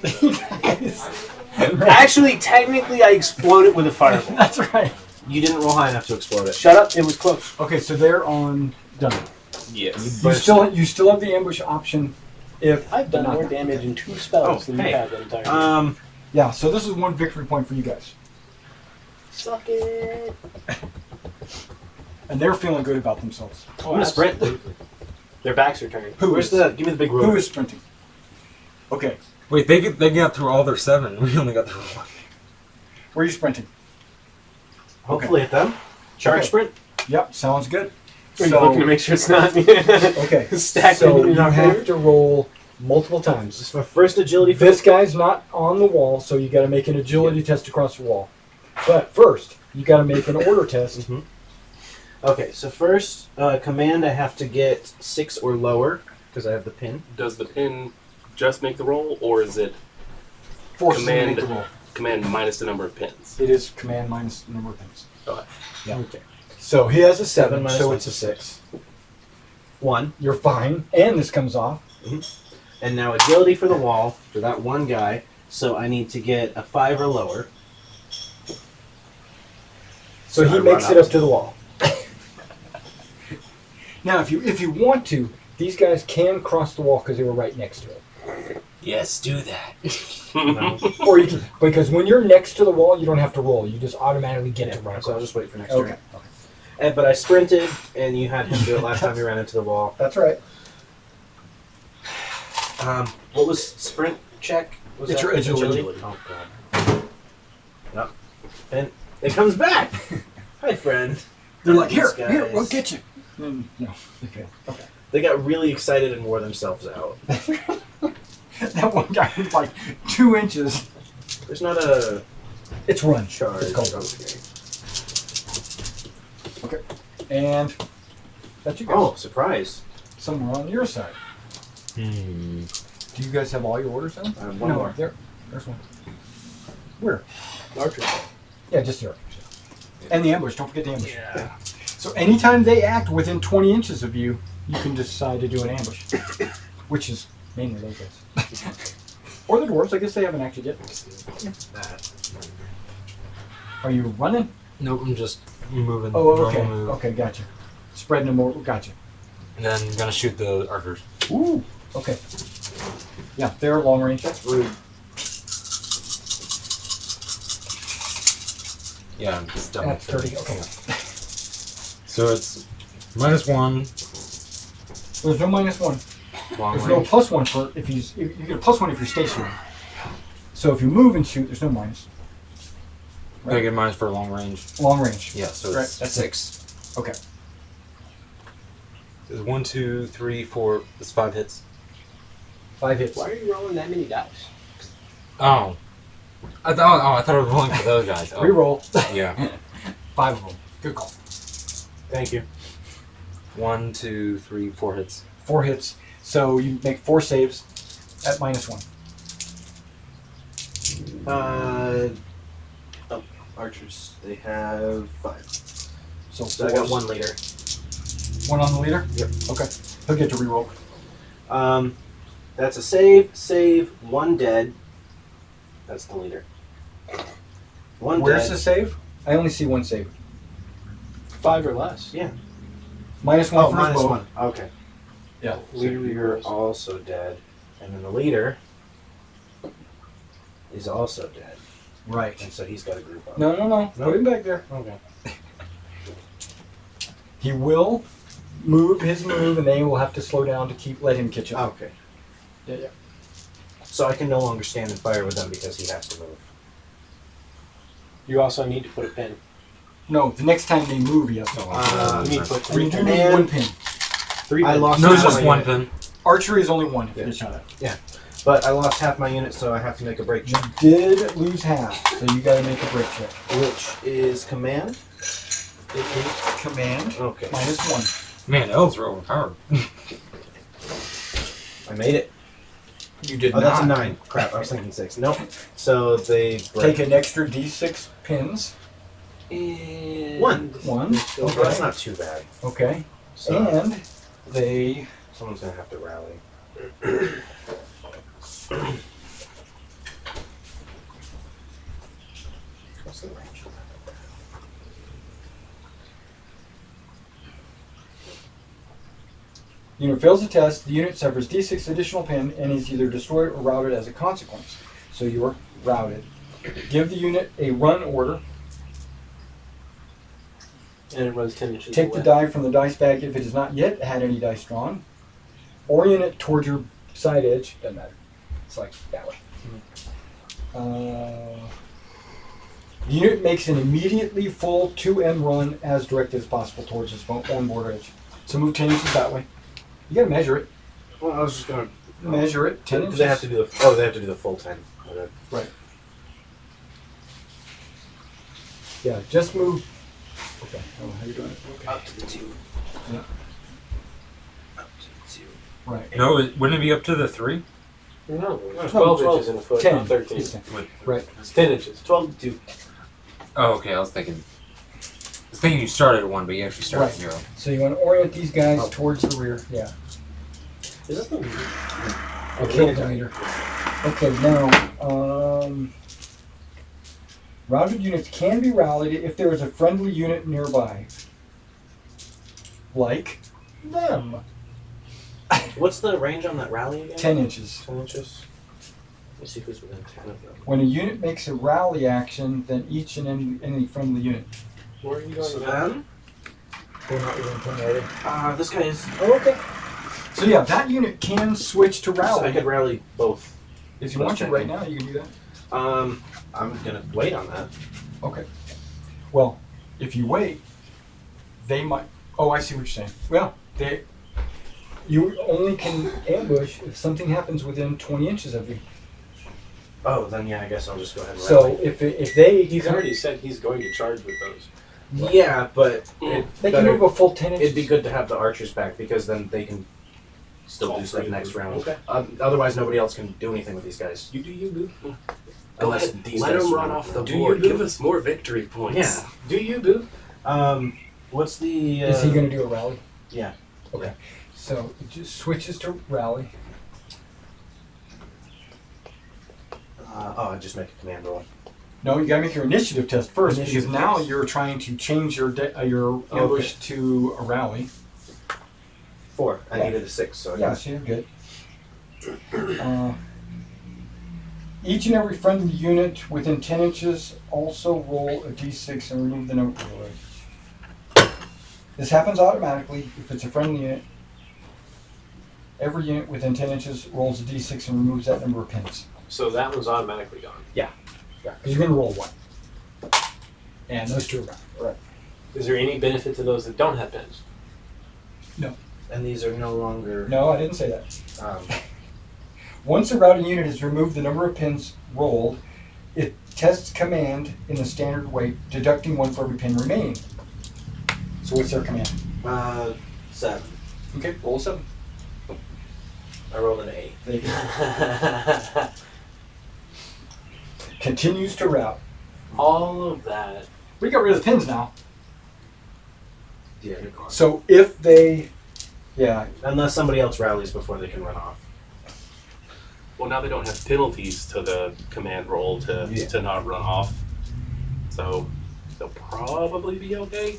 Actually, technically, I explode it with a fireball. That's right. You didn't roll high enough to explode it. Shut up. It was close. Okay, so they're on done. Yes. You still have the ambush option if I've done they're more not. damage in 2 spells than hey. you have that entire game. Yeah, so this is 1 victory point for you guys. Suck it. And they're feeling good about themselves. I'm gonna sprint. Their backs are turned. Where's the? Give me the big road. Who is sprinting? Okay, Wait, they got through all their 7. We only got through 1. where are you sprinting? hopefully at them. Charge Okay. sprint. Yep, sounds good. Are you looking to make sure it's not Okay, stacked so in you our have favor? to roll multiple times. This is my first agility for This guy's not on the wall, so you got to make an agility test across the wall. But first, you got to make an order test. Okay, so first, command I have to get 6 or lower, because I have the pin. Does the pin just make the roll, or is it Force you to Command. make the roll. command minus the number of pins? It is command minus the number of pins. Okay. Yeah. Okay. So he has a 7 7, minus so one. it's a 6. 1. You're fine, and this comes off. And now agility for the wall, for that one guy, so I need to get a 5 or lower. So he I makes run it up. up to the wall. Now, if you want to, these guys can cross the wall because they were right next to it. Yes, do that. No. Or you can, because when you're next to the wall, you don't have to roll. You just automatically get to run So I'll across. just wait for next Okay. turn. But I sprinted, and you had him do it last time you ran into the wall. That's right. What was sprint check? Was It's that? your agility. Oh, God. Yep. And it comes back! Hi, friend. They're like, These here, guys. we'll get you. No, they fail. Okay. They got really excited and wore themselves out. That one guy was like 2 inches. There's not a It's run. charge. It's called run. Okay. And that's you guys. Oh, surprise. Somewhere on your side. Hmm. Do you guys have all your orders done? I have one no, more. there's one. Where? Archer. Yeah, just here. And the ambush. Don't forget the ambush. Yeah. So anytime they act within 20 inches of you, you can decide to do an ambush. Which is mainly those guys. Or the dwarves. I guess they haven't acted yet. Are you running? Nope, I'm just moving. Oh, normal okay. move. Okay, gotcha. Spreading them more. Gotcha. And then I'm gonna shoot the archers. Ooh. Okay. Yeah, they're long range. That's rude. Yeah, I'm just done with That's 30. Okay. So it's -1 There's no -1. long There's no range. +1 for if you get a +1 if you're stationary. So if you move and shoot, there's no minus. I get minus for long range. Long range. Yeah, so Right, it's that's 6. Okay. It's 1, 2, 3, 4. It's 5 hits. 5 hits. Why are you rolling that many dice? Oh. I thought I was rolling for those guys. Oh. Reroll. Yeah. 5 of them. Good call. Thank you. 1, 2, 3, 4 hits. 4 hits. So you make 4 saves at -1. Archers. They have 5. So So I got 1 leader. 1 on the leader? Yep. Okay. He'll get to reroll. That's a save, 1 dead. That's the leader. 1 Where's dead. the save? I only see 1 save. 5 or less. Yeah. -1 Oh, for his minus bow. 1. Okay. Yeah. Leader also dead. And then the leader is also dead. Right. And so he's got a group up. No. No? Put him back there. Okay. He will move his move, and they will have to slow down to let him catch up. Okay. Yeah. So I can no longer stand and fire with them because he has to move. You also need to put a pin. No, the next time they move, yes. You need to put You 3 do pins. need 1 pin. 3 I pins. lost No, it's half just my 1 unit. pin. Archery is only 1 if Yeah. you shot at. But I lost half my unit, so I have to make a break You check. did lose half, so you got to make a break check. Which is command. It is command Okay. -1. Man, elves are overpowered. I made it. You did Oh, not. that's a 9. Crap, I was thinking 6. Nope. So they break. Take an extra D6 pins. And 1. 1. Oh, that's not too bad. Okay. So And they someone's gonna have to rally. What's the range on that? unit fails the test, the unit suffers D6 additional pin and is either destroyed or routed as a consequence. So you are routed. Give the unit a run order. it runs 10 inches Take away. the die from the dice bag if it has not yet had any dice drawn. Orient it toward your side edge. Doesn't matter. It's like that way. The unit makes an immediately full 2M run as directed as possible towards its own border edge. So move 10 inches that way. You gotta measure it. Well, I was just gonna Measure it. 10 Do inches. they have to do the? Oh, they have to do the full 10. Okay. Right. Yeah, just move. Okay. Oh, how you doing? Okay. Up to the 2. Yeah. Up to the 2. Right. No, wouldn't it be up to the 3? No, No, 12 inches in a foot, 10. not 13. It's 10. Wait. Right. It's 10 inches. 12 to 2. Oh, okay. I was thinking you started at 1, but you actually started at 0. So you want to orient these guys towards the rear. Yeah. Is this the meter? A kilometer. Okay, now, routed units can be rallied if there is a friendly unit nearby. Like them. What's the range on that rally again? 10 inches. 10 inches. Let's see who's within 10 of them. When a unit makes a rally action, then each and any friendly unit. Where are you going So to then, They're not within 10, are they? this guy is. Oh, okay. So yeah, that unit can switch to So I rally. could rally both. If you want to right now, you can do that. I'm gonna wait on that. Okay. Well, if you wait, they might. Oh, I see what you're saying. Well, you only can ambush if something happens within 20 inches of you. Oh, then yeah, I guess I'll just go ahead and So rally. if they He's already said he's going to charge with those. Yeah, but they can move a full 10 inches. it'd be good to have the archers back because then they can still Call do stuff free. next round. Okay. Otherwise, nobody else can do anything with these guys. You do you, boo. Go Unless ahead. these Let guys him run run off the Do board. you Give us more victory points. Yeah. Do you, boo? What's the? Is he going to do a rally? Yeah. Okay. So it just switches to rally. I just make a command roll. No, you got to make your initiative test first Initiative because now test. you're trying to change your ambush to a rally. 4. I Yeah. needed a 6, so Yeah, so you're good. Each and every friendly unit within 10 inches also roll a d6 and remove the number. This happens automatically if it's a friendly unit. Every unit within 10 inches rolls a d6 and removes that number of pins. So that one's automatically gone. Yeah, because you're going to roll 1. And those two are gone. Right. Is there any benefit to those that don't have pins? and these are no longer. No, I didn't say that. Um, Once a routing unit has removed the number of pins rolled, it tests command in the standard way, deducting 1 for every pin remaining. So what's their command? 7. Okay, roll a 7. I rolled an 8. There you go. Continues to route. All of that. We got rid of the pins now. Yeah, good call. So if they, yeah, Unless somebody else rallies before they can run off. Well, now they don't have penalties to the command roll to not run off. So they'll probably be okay.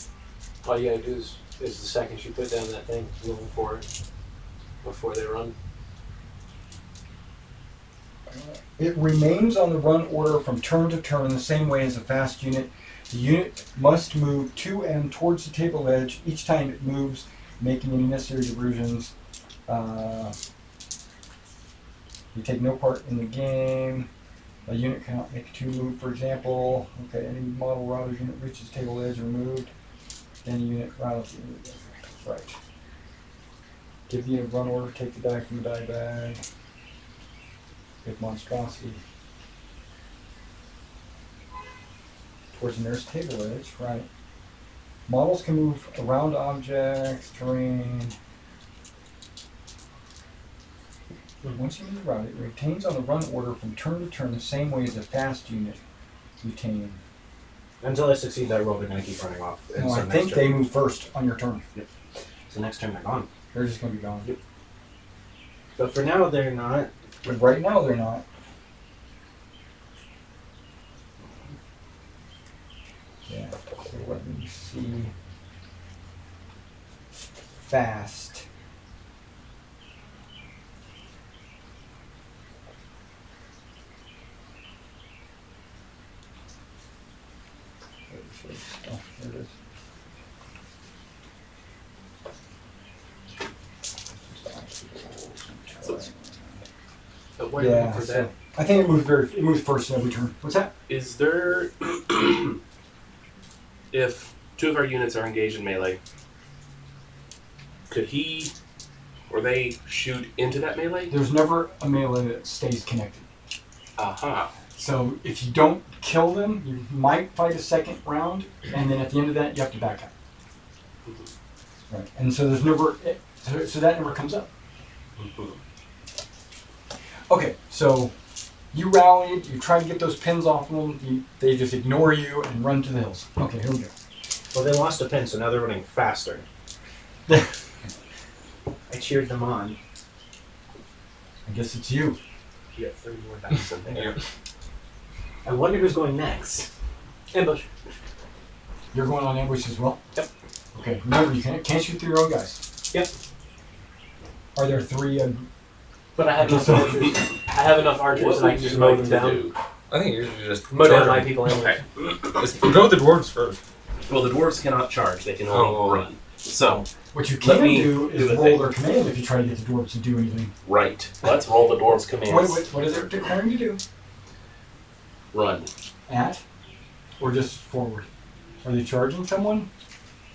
All you gotta do is the second you put down that thing, moving forward before they run. it remains on the run order from turn to turn the same way as a fast unit. The unit must move to and towards the table edge each time it moves, making any necessary diversions. You take no part in the game. A unit cannot make a 2 move, for example. Okay, any model router unit reaches table edge removed. Any unit routes the unit. Right. Give the unit run order, take the die from the die bag. Good monstrosity. Towards the nearest table edge, right. Models can move around objects, terrain. Once you move around, it retains on the run order from turn to turn the same way as a fast unit retain. Until I succeed, I roll, they're going to keep running off. And No, so I next think turn- they move first on your turn. So next turn they're gone. They're just going to be gone. Yep. But for now, they're not. But right now, they're not. Yeah, so let me see. Fast. Oh, there it is. But why Yeah, for so that? I think it moves first in every turn. What's that? Is there if two of our units are engaged in melee, could he or they shoot into that melee? There's never a melee that stays connected. Aha. So if you don't kill them, you might fight a second round, and then at the end of that, you have to back up. Right. And so there's never, so that never comes up. Okay, so you rallied, you try to get those pins off them, they just ignore you and run to the hills. Okay, here we go. Well, they lost a pin, so now they're running faster. I cheered them on. I guess it's you. You got 3 more dice in there. I wonder who's going next. Ambush. You're going on ambush as well? Yep. Okay, remember, you can't shoot through your own guys. Yep. Are there 3? But I have enough archers. I have enough archers and I can just mow them down. I think you should just Mow down charge my them. people anyway. Just go with the dwarves first. Well, the dwarves cannot charge; they can only run. So, What you Let can me do is do a roll thing. their command if you try to get the dwarves to do anything. right. Let's roll the dwarves' commands. What is it declaring to do? Run. At? Or just forward? Are they charging someone?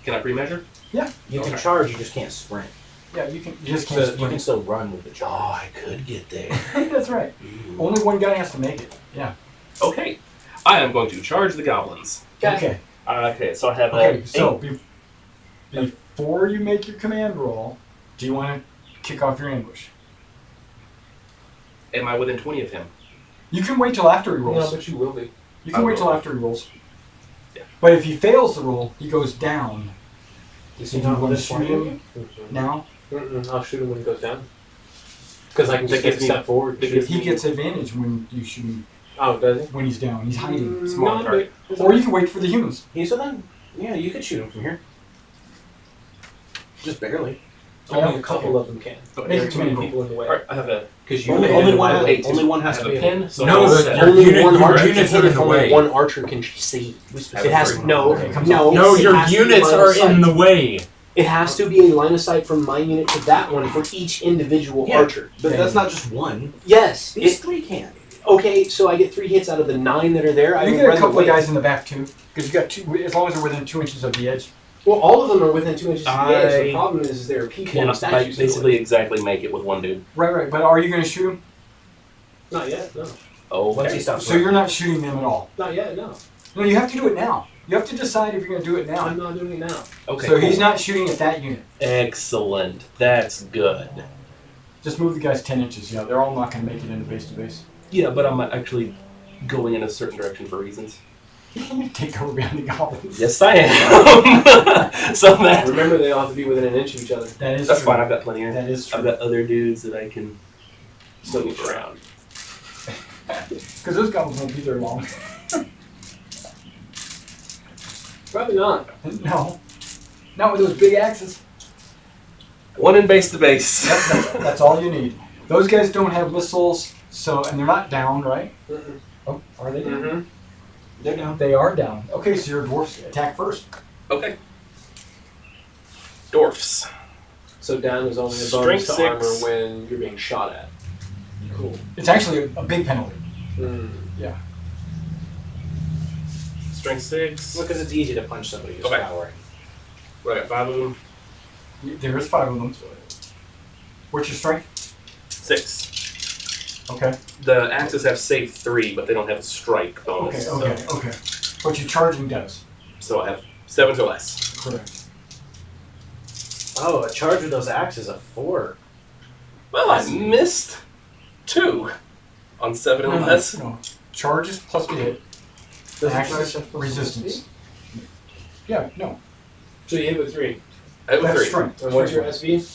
Can I pre-measure? You can charge, you just can't sprint. Yeah, you just So can't you can sprint. still run with the Oh, charge. I could get there. That's right. Only one guy has to make it. Yeah. Okay. I am going to charge the goblins. Okay. Okay, so I have Okay, a so before you make your command roll, do you want to kick off your ambush? Am I within 20 of him? You can wait till after he No, rolls. but you will be. You can I wait will. till after he rolls. Yeah. But if he fails the roll, he goes down. Is So he do you not want to this shoot one? him now? I'll shoot him when he goes down. Because I can just That take gives a me- step forward. that gives He me- gets advantage when you shoot him Oh, does he? when he's down. He's hiding. Small No, target. but- Or you can wait for the humans. So then, yeah, you could shoot him from here. Just barely. Only a couple of them can. Okay. There are too many people in the way. Alright, I have a Because Only one I has to have be a pin. So No, I'll the- set- your Only unit- one your archer units can are hit in if the only way. one archer can see. I have It has a no, Okay, come no. No, it your has to be units line are of sight. in the way. It has to be a line of sight from my unit to that one for each individual Yeah. archer. But that's not just one. Yes. These 3 can. Okay, so I get 3 hits out of the 9 that are there. I You will get a run the couple of way. guys in the back too, because you got 2. As long as they're within 2 inches of the edge. Well, all of them are within 2 inches of the edge. The I problem is there are people Can and I statues. basically exactly make it with one dude? Right. But are you going to shoot him? Not yet. No. Once he Okay. stops So you're not shooting them at all. Not yet. No. No, you have to do it now. You have to decide if you're going to do it now. I'm not doing it now. Okay. So he's cool. not shooting at that unit. Excellent. That's good. Just move the guys 10 inches. Yeah, they're all not going to make it into base to base. Yeah, but I'm actually going in a certain direction for reasons. Take over behind the goblins. Yes, I am. So Remember, they all have to be within an inch of each other. That is that's true. fine. I've got plenty of. That is I've true. got other dudes that I can move around. Because those goblins won't be there long. Probably not. No. Not with those big axes. One in base to base. That's all you need. Those guys don't have missiles, so and they're not down, right? Oh, are they down? Mm-hmm. They're down. They are down. Okay, so your dwarfs attack first. Okay. Dwarfs. So down is only a bonus to Strength armor 6. when you're being shot at. Cool. It's actually a big penalty. Strength 6. Well, because it's easy to punch somebody who's Okay. powering. I got 5 of them. There is 5 of them. What's your strength? 6. Okay. The axes have save 3, but they don't have a strike bonus. Okay. What your charging does. So I have 7 or less. Correct. Oh, a charge with those axes, a 4. Well, I missed 2 on 7 or less. No. Charges plus the hit. Axis resistance. Yeah, no. So you hit with 3. I have That's 3. strength. And what's your SV?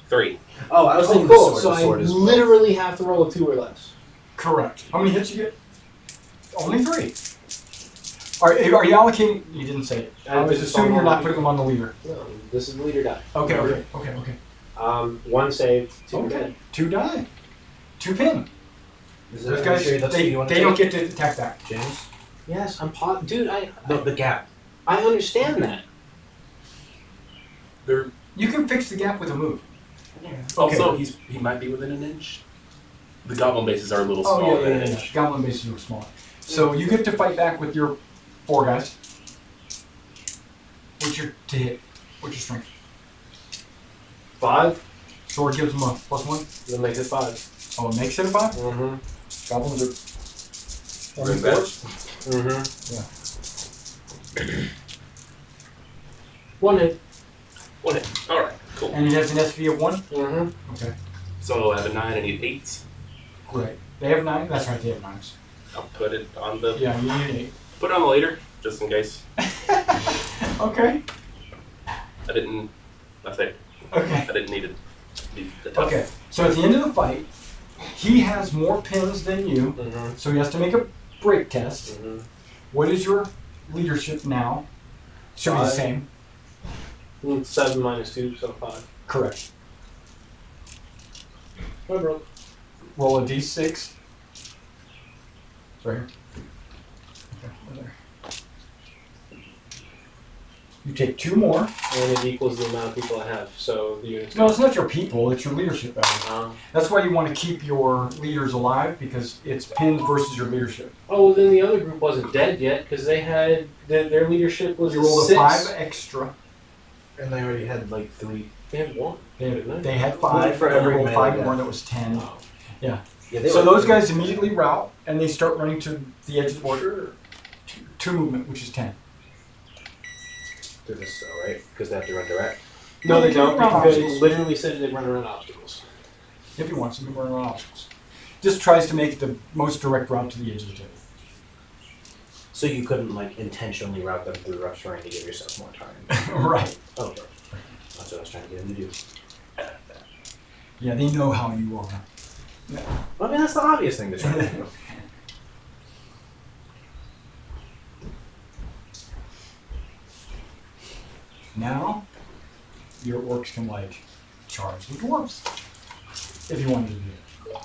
3. Oh, I was thinking cool. the So sword. I The sword is literally have to roll a 2 or less. Correct. How many hits you get? Only 3. Are you allocating? You didn't say it. I was assuming you're not putting them on the leader. No, this is the leader die. Okay. 1 save, 2 Okay. dead. 2 die. 2 pin. Is Those that guys, sure that's what they you want to don't take? get to attack back. James? Yes, I'm dude. The gap. I understand that. They're You can fix the gap with a move. also he might be within an inch. The goblin bases are a little Oh smaller yeah. than an inch. Goblin bases are smaller. So you get to fight back with your 4 guys. What's your to hit? What's your strength? 5. Sword gives them a +1. Then make it 5. Oh, it makes it a 5? Mm-hmm. Goblins are We're in 4. bed. Mm-hmm. Yeah. 1 hit. 1 hit. Alright, cool. And it has an SV of 1? Mm-hmm. Okay. So I have a 9, I need 8s. Great. They have 9? That's right, they have 9s. I'll put it on the. Yeah, you need Put it on the later, just in case. 8. Okay. I didn't. That's it. Okay. I didn't need it. The tough. Okay. So at the end of the fight, he has more pins than you, Mm-hmm. so he has to make a break test. Mm-hmm. What is your leadership now? Should be the 5. same. 7 minus 2, so 5. Correct. Oh, bro. Roll a d6. It's right here. Okay, over there. You take 2 more. And it equals the amount of people I have, so the units. No, it's not your people, it's your leadership value. That's why you want to keep your leaders alive, because it's pins versus your leadership. Oh, well, then the other group wasn't dead yet, because they had. Their leadership was You rolled 6. a 5 extra. And they already had like 3. They had 1. They had 5 for every and rolled melee 5 guy. more, that was 10. Oh. Yeah, So those guys immediately rout, and they start running to the edge of the border. 2 movement, which is 10. Through this though, right? Because they have to run direct. No, they don't, Run because it obstacles. literally said they run around obstacles. If he wants to, run around obstacles. Just tries to make the most direct route to the edge of the table. So you couldn't like intentionally route them through rough terrain to give yourself more time. Right. Oh, okay. That's what I was trying to get him to do. Yeah, they know how you are. I mean, that's the obvious thing to try to do. Now, your orcs can like charge the dwarves. If you wanted to do it.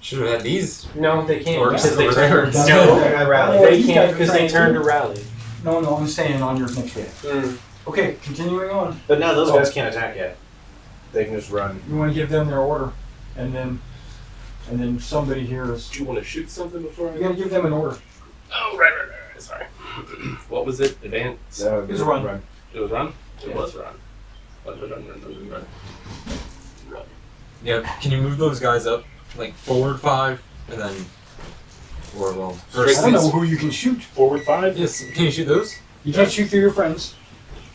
Should have had these. No, they can't, Orcs because they over turned. there. No. I rallied. Oh, They these can't, guys are because they trying turned to- to rally. No, I'm saying on your next game. Okay, continuing on. But now those Oh. guys can't attack yet. They can just run. You want to give them their order, and then somebody here is. Do you want to shoot something before I You gotta give them an order. Oh, right. Sorry. What was it? Advance? It's a run. It was run? It Yeah. was run. Run. Yeah, can you move those guys up, like forward 5, and then, or well, I first don't know these- who you can shoot. Forward 5? Yes, can you shoot those? You can't shoot through your friends.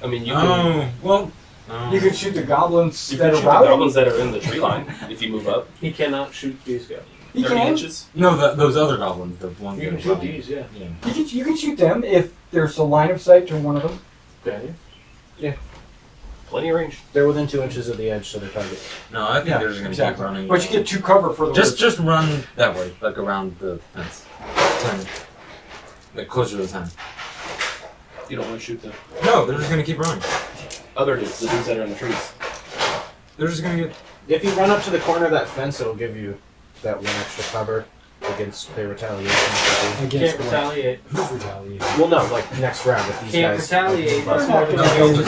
I mean, you can, Oh, well. Oh. You can shoot the goblins you that can are shoot the routing. goblins that are in the tree line if you move up. He cannot shoot these guys. You 30 can. inches. No, those other goblins, the ones You that can are shoot running. these, yeah. Yeah. You can shoot them if there's a line of sight to one of them. Okay. Plenty of range. They're within 2 inches of the edge, so they're target. No, I think Yeah, they're just gonna exactly. keep running. But you get 2 cover for the Just run that way, like around the fence. 10. Like closer to the 10. You don't want to shoot the No, they're just gonna keep running. other dudes, the dudes that are in the trees. They're just gonna get. If you run up to the corner of that fence, it'll give you that 1 extra cover against their retaliation. Can't against retaliate. Who's retaliating? Well, no, like next round if these Can't guys. retaliate. They're not gonna No, go-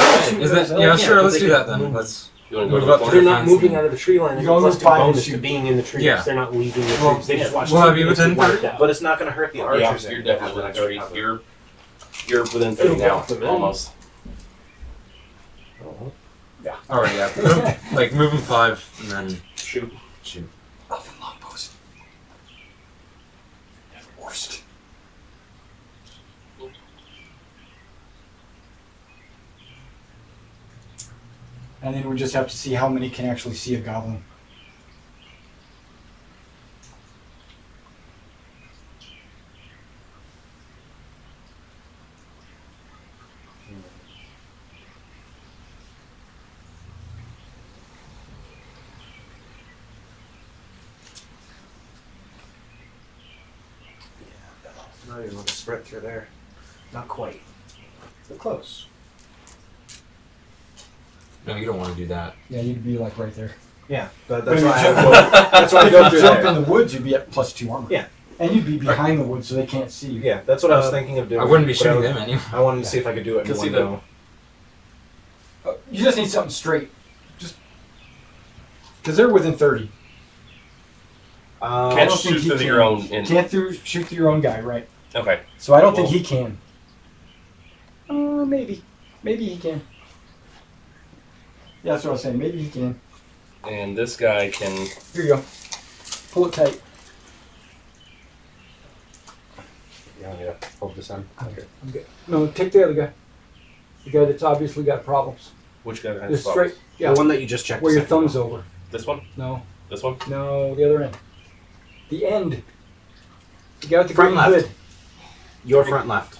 is that, yeah, sure, let's do that then. Let's You want to go move to the up corner? to They're the not fence moving and- out of the tree line. You It's go plus move 2 5 and bonus to shoot. being in the trees. Yeah. They're not leaving the Well, trees. They just watch we'll 2 have you minutes within get wiped 30? out. But it's not going to hurt the archers. Yeah, that you're have definitely that within 30. extra cover. You're within 30 It'll now, walk them in. almost. Alright, yeah. Like move them 5 and then Shoot. shoot. Elven longbows. They're the worst. And then we just have to see how many can actually see a goblin. No, you're going to sprint through there. Not quite. But close. No, you don't want to do that. Yeah, you'd be like right there. Yeah, but But that's if why I you have jump- that's why I if go you through jump there. in the woods, you'd be at +2 armor. Yeah. And you'd be behind the woods so they can't see you. Yeah, that's what I was thinking of doing. I wouldn't be but shooting I, them anyway. I wanted to see if I could do it in Can one see go. You just need something straight. Just because they're within 30. Can't don't think shoot he through can. your own. In. Can't shoot through your own guy, right? Okay. So I don't think he can. maybe he can. Yeah, that's what I was saying. Maybe he can. And this guy can. Here you go. Pull it tight. You want me to hold this in? Okay. I'm good. No, take the other guy. The guy that's obviously got problems. Which guy has Just problems? straight. Yeah. The one that you just checked. Where a your second thumb's ago. over. This one? No. This one? No, the other end. The end. The guy with the Front green left. hood. Your front left.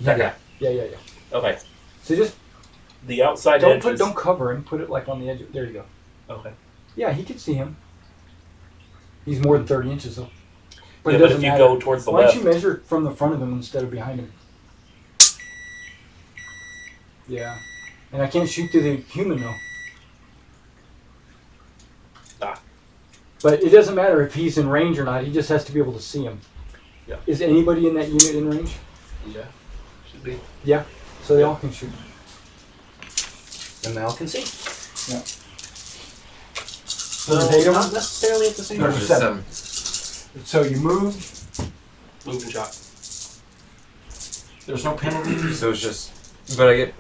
Okay. Yeah. Okay. So just The outside don't edge is... don't cover him. Put it like on the edge. There you go. Okay. Yeah, he can see him. He's more than 30 inches though. But Yeah, it but doesn't if you matter. go towards the Why left... don't you measure it from the front of him instead of behind him? Yeah. And I can't shoot through the human though. Ah. But it doesn't matter if he's in range or not. He just has to be able to see him. Yeah. Is anybody in that unit in range? Yeah. Should be. So they all can shoot. And they all can see. Yeah. So they don't- not necessarily at the same There's time. a 7. So you move. Move and shot. There's no penalty. So it's just. But I get.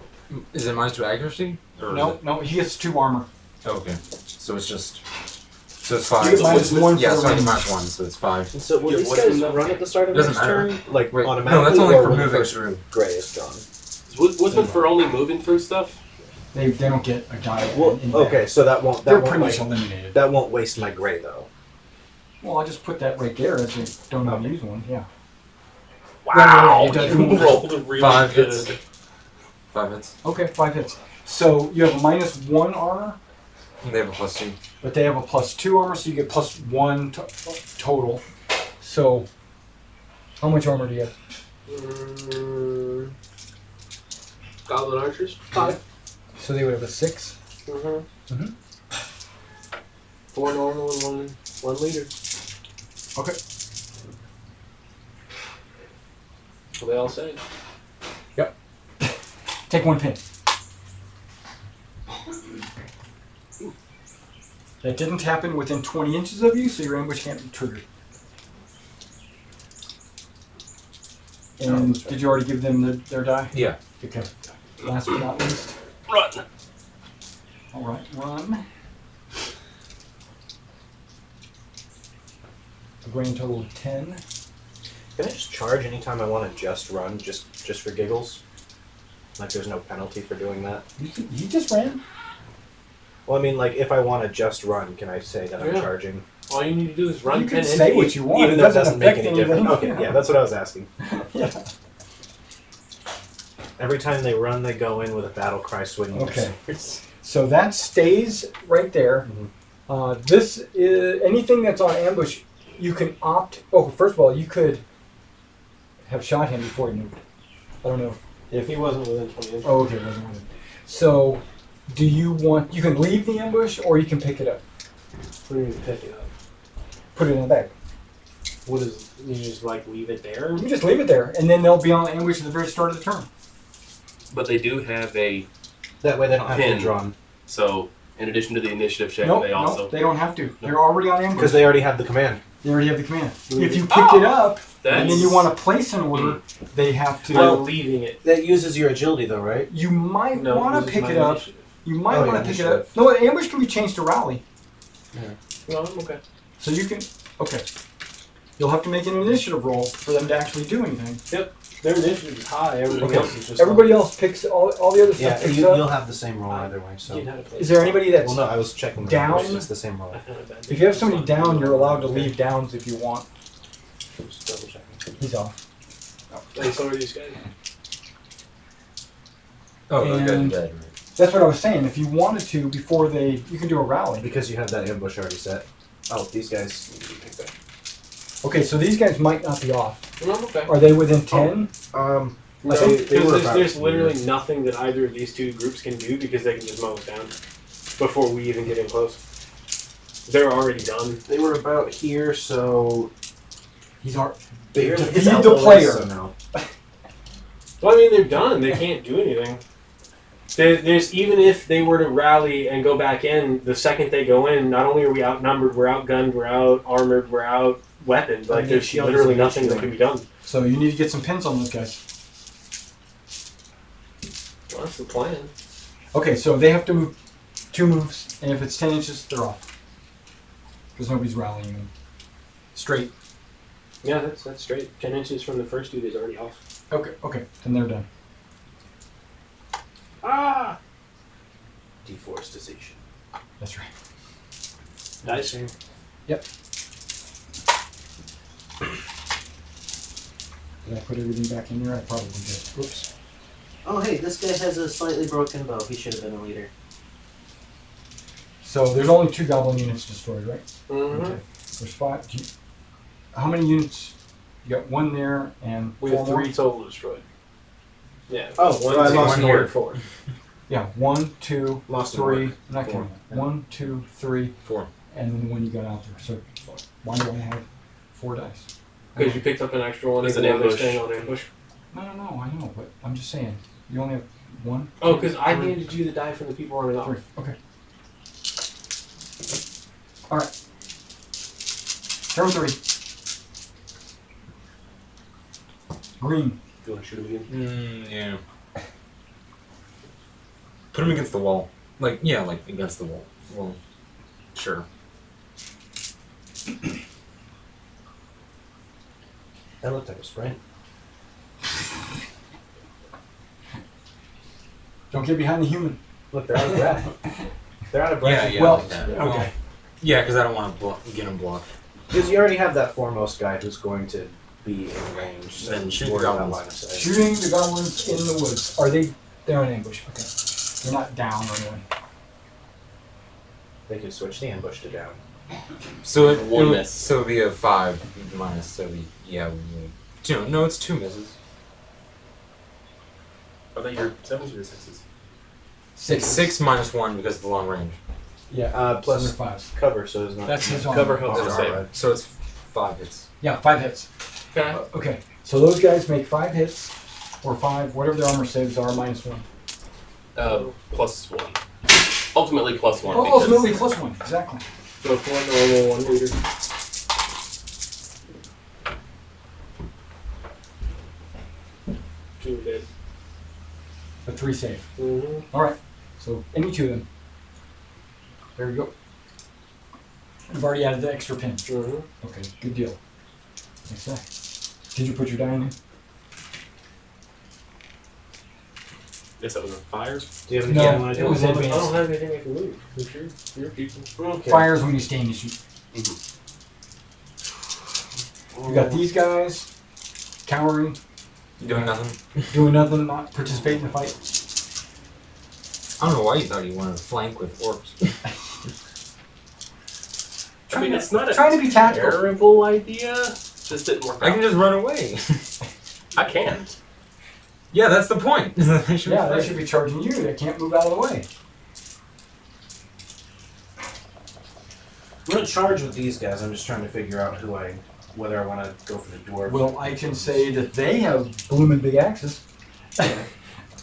Is it -2 accuracy? Or No, he gets 2 armor. Oh, okay. So it's just. So it's You 5. get -1 Yeah, for so I the get range. -1, so it's 5. And so will Yeah, these what's guys the- run at the start of Doesn't next matter. turn? Like Wait, automatically? no, that's only or for when the moving first through. Gray is gone. Is Woodsman for only moving through stuff? They don't get a guy. Well, in okay, so that won't They're that pretty won't much like, eliminated. that won't waste my gray though. Well, I'll just put that right there if they don't know how to use one. Yeah. Wow! It does- You rolled really 5 good. hits. 5 hits. Okay, 5 hits. So you have a -1 armor, And they have a +2. but they have a +2 armor, so you get +1 total. So, how much armor do you have? Goblin archers? 5. So they would have a 6. Mm-hmm. 4 normal and one leader. Okay. What they all say. Take 1 pin. That didn't happen within 20 inches of you, so your ambush can't be triggered. And did you already give them their die? Yeah. Okay. Last but not least. Run! Alright, run. A grand total of 10. Can I just charge anytime I want to just run, just for giggles? Like there's no penalty for doing that? He just ran. Well, I mean, like if I want to just run, can I say that I'm Yeah. charging? All you need to do is run You 10 can say into what you want. Even it though it doesn't make affect any difference. anything. Okay, yeah, that's what I was asking. Yeah. Every time they run, they go in with a battle cry swinging. their Okay. swords. So that stays right there. This is anything that's on ambush. You can opt. Oh, first of all, you could have shot him before he moved. I don't know If he wasn't within 20 inches. Oh, okay, wasn't with it. So, do you want? You can leave the ambush, or you can pick it up. What do you mean pick it up? Put it in the bag. What is you just like leave it there? You can just leave it there, and then they'll be on ambush at the very start of the turn. But they do have a... That way they don't have to Pin. be drawn. So, in addition to the initiative check, Nope, they also... nope, they don't have to. They're already on ambush. Because they already have the command. They already have the command. If you picked it up, and then you That's- want to place an order, they have to. Well, leaving it. That uses your agility, though, right? You might No, want this to is pick my it up. initiative. You might Oh, want yeah, to pick it up. initiative. No, ambush can be changed to rally. No, I'm okay. So you can. Okay. You'll have to make an initiative roll for them to actually do anything. Their initiative is high. Everything Okay. else is just Everybody else picks all the other Yeah, stuff. Picks up. you'll have the same roll either way. So. Getting out of place. Is there anybody that's Well, no, I was checking the down? numbers, It's the same roll. I found a bad If you have somebody down, you're allowed to leave downs if you want. Just double checking. He's off. Hey, so are these guys. Oh, those guys are And- dead, right? That's what I was saying. If you wanted to, before you can do a rally. Because you have that ambush already set. Oh, these guys. Okay, so these guys might not be off. No, I'm okay. Are they within 10? No, I think they were about- there's literally nothing that either of these two groups can do because they can just mow us down before we even get in close. They're already done. They were about here, so He's our. barely. Defeat It's the elbow player. length, so no. Well, I mean, they're done. They can't do anything. There's even if they were to rally and go back in, the second they go in, not only are we outnumbered, we're outgunned, we're out armored, we're out weaponed. Like there's shield literally is nothing that shield. can be done. So you need to get some pins on those guys. Well, that's the plan. Okay, so they have to move 2 moves, and if it's 10 inches, they're off. Because nobody's rallying them. Straight. Yeah, that's straight. 10 inches from the first dude is already off. Okay, then they're done. Ah! Deforestation. That's right. Nice. Yep. Did I put everything back in there? I probably did. Whoops. Oh, hey, this guy has a slightly broken bow. He should have been a leader. So there's only 2 goblin units destroyed, right? Mm-hmm. Okay. There's 5. How many units? You got 1 there and We 4 have more? 3 total destroyed. Yeah. Oh, so I lost 1 4. Yeah, 1, 2, Lost 3. Not Four. counting. 1, 2, 3, 4. and then the one you got out there. So why do I have 4 dice? Because you picked up an extra one. It's even an though they're ambush. staying on ambush. No, I know, but I'm just saying. You only have 1. Oh, because I 3, handed you the die from the people running off. 3. Okay. All right. Turn 3. Green. Do you want to shoot him again? Yeah. Put him against the wall. Like against the wall. Well, sure. That looked like a sprint. Don't get behind the human. Look, they're out of breath. They're out of breath. Yeah, Well, like that. okay. Yeah, because I don't want to get him blocked. Because you already have that foremost guy who's going to be in range. Then and shoot the worry about goblins. line of sight. Shooting the goblins in the woods. Are they? They're in ambush. Okay. They're not down or anything. They could switch the ambush to down. So One miss. So it'd be a 5 minus. So no, it's 2 misses. Are they your 7s or your 6s? 6. 6 minus 1 because of the long range. Yeah. Plus Plus 5. cover, so it's not. That's his arm. Cover helps Oh, us alright. save. So it's 5 hits. Yeah, 5 hits. Okay. Okay. So those guys make 5 hits, or 5, whatever their armor saves are, minus 1. Plus 1. Ultimately plus 1. Oh, because- ultimately plus 1. Exactly. So 4 normal, 1 leader. Two dead. A 3 save. Mm-hmm. All right. So any 2 of them. There you go. I've already added the extra pin. Mm-hmm. Okay, good deal. Next die. Did you put your die in there? Guess that was a fire. Do you have No, anything you want to it do? was I advanced. don't have anything I can move. You sure? You're people. Okay. Fires when you stay in the shoot. You got these guys cowering, You doing nothing? doing nothing, not participating in the fight. I don't know why you thought you wanted to flank with orcs. I mean, it's not a Trying to be tactical. terrible idea. Just didn't work I can out. just run away. I can't. Yeah, that's the point. They should be Yeah, they fighting. should be charging you. They can't move out of the way. I'm gonna charge with these guys. I'm just trying to figure out whether I want to go for the dwarves. Well, I can say that they have blooming big axes,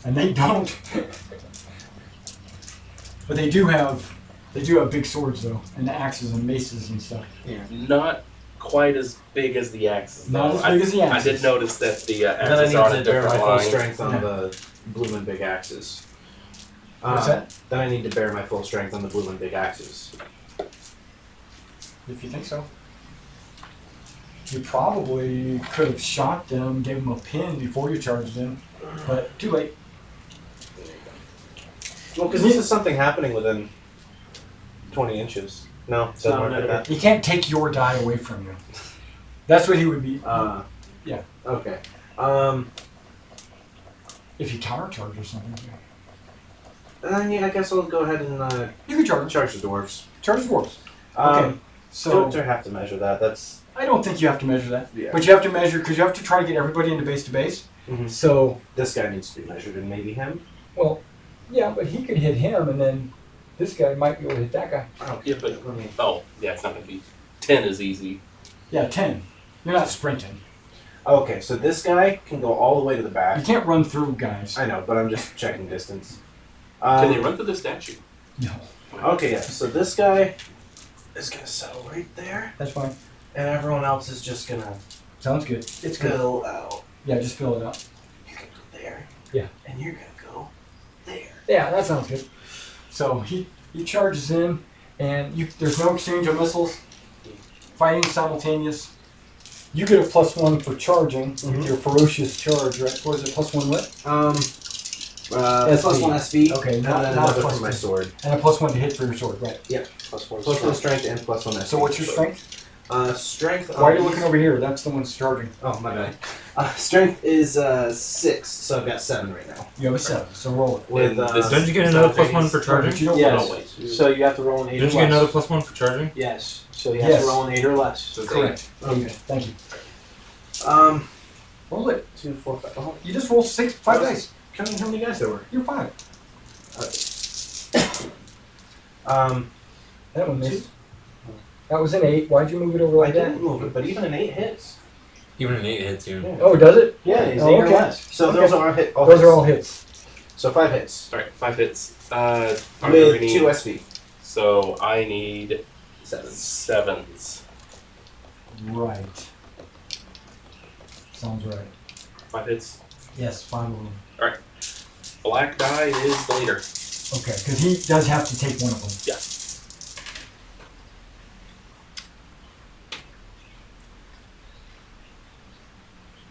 and they don't. But they do have big swords though, and axes and maces and stuff. Not quite as big as the axes. Not though. as big as the I axes. did notice that the And then I axes are on need a to bear my different full line. strength on Yeah. the bloomin' big axes. What's that? Then I need to bear my full strength on the bloomin' big axes. If you think so. You probably could have shot them, gave them a pin before you charged in, but too late. Well, because this is something happening within 20 inches. No, it doesn't work like that. He can't take your die away from you. That's what he would be. Yeah. Okay. If you tower charge or something. Then yeah, I guess I'll go ahead and You can charge. charge the dwarves. Charge dwarves. Okay. So Don't have to measure that. That's I don't think you have to measure that. yeah. But you have to measure because you have to try to get everybody into base to base. Mhm. So, This guy needs to be measured, and maybe him. well, yeah, but he could hit him, and then this guy might be able to hit that guy. Oh, Yeah, but let me. it's not gonna be 10 is easy. Yeah, 10. You're not sprinting. Okay, so this guy can go all the way to the You back. can't run through guys. I know, but I'm just checking distance. Can they run through the statue? No, Okay, yeah. So this guy is gonna settle right there, that's fine. and everyone else is just gonna Sounds good. It's good. go out. Yeah, just fill it out. You can go there. Yeah. And you're gonna go Yeah, that sounds good. So he charges in, and there's no exchange of missiles. Fighting simultaneous. You get a +1 for charging with your ferocious charge, right? What is it? +1 what? Plus 1 SV. Okay, and not then another plus for my two. sword. And a +1 to hit for your sword, right? Plus 1 strength and plus 1 SV. So what's your strength? Strength. Why are you looking over here? That's the one that's charging. Oh, my bad. Strength is 6, so I've got 7 right now. You have a 7, so roll it. With Don't you get another +1 for charging? But you don't Yes. roll it. So you have to roll an 8 or Don't you less. get another +1 for charging? Yes. So you have Yes. to roll an 8 or less. So it's Correct. Okay. Thank you. Roll it. 2, 4, 5. Oh, You just roll 5 dice. count how many guys there were. You're 5. That one missed. That was an 8. Why'd you move it over I like that? didn't move it, but even an 8 hits. Even an 8 hits you. Yeah. Oh, does it? Yeah, he's Oh, 8 okay. or less. So Okay. those are all hit. Those are all hits. So 5 hits. Alright, 5 hits. Are there With any- 2 SV. So I need 7. 7s. Right. Sounds right. 5 hits. Yes, 5 of them. Black die is the leader. Okay, because he does have to take one of them. Yeah.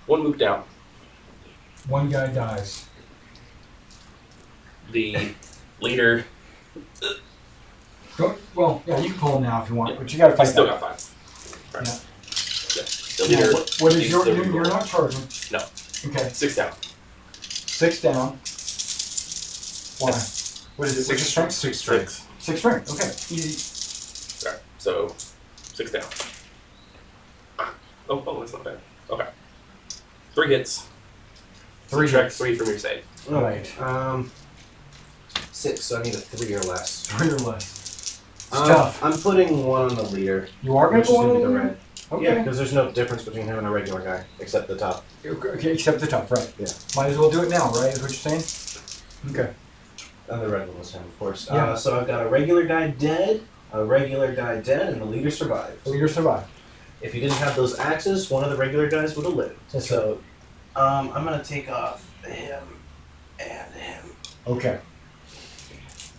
One move down. One guy dies. The leader. Well, yeah, you can pull him now if you want, but you got to I fight still that. got 5. Right. Yeah. Yeah. The Now, leader. what is needs your? to You're reroll. not charging. No. Okay, 6 down. 6 down. Why? What is it? What's your strength? 6 strength. 6 strength. Okay, easy. Alright, so 6 down. Oh, that's not bad. Okay. 3 hits. 3 Subtract hits. 3 from your save. Right. 6, so I need a 3 or less. 3 or less. It's tough. I'm putting 1 on the leader, You are going which to is go going to be the on? red. Okay. Yeah, because there's no difference between him and a regular guy, except the top. Okay, except the top, right? Yeah. Might as well do it now, right? Is what you're saying? Okay. And the red one was him, of course. Yeah. So I've got a regular guy dead, a regular guy dead, and the leader survived. The leader survived. If you didn't have those axes, one of the regular guys would have lived. That's so, I'm going to take off him and him. Okay.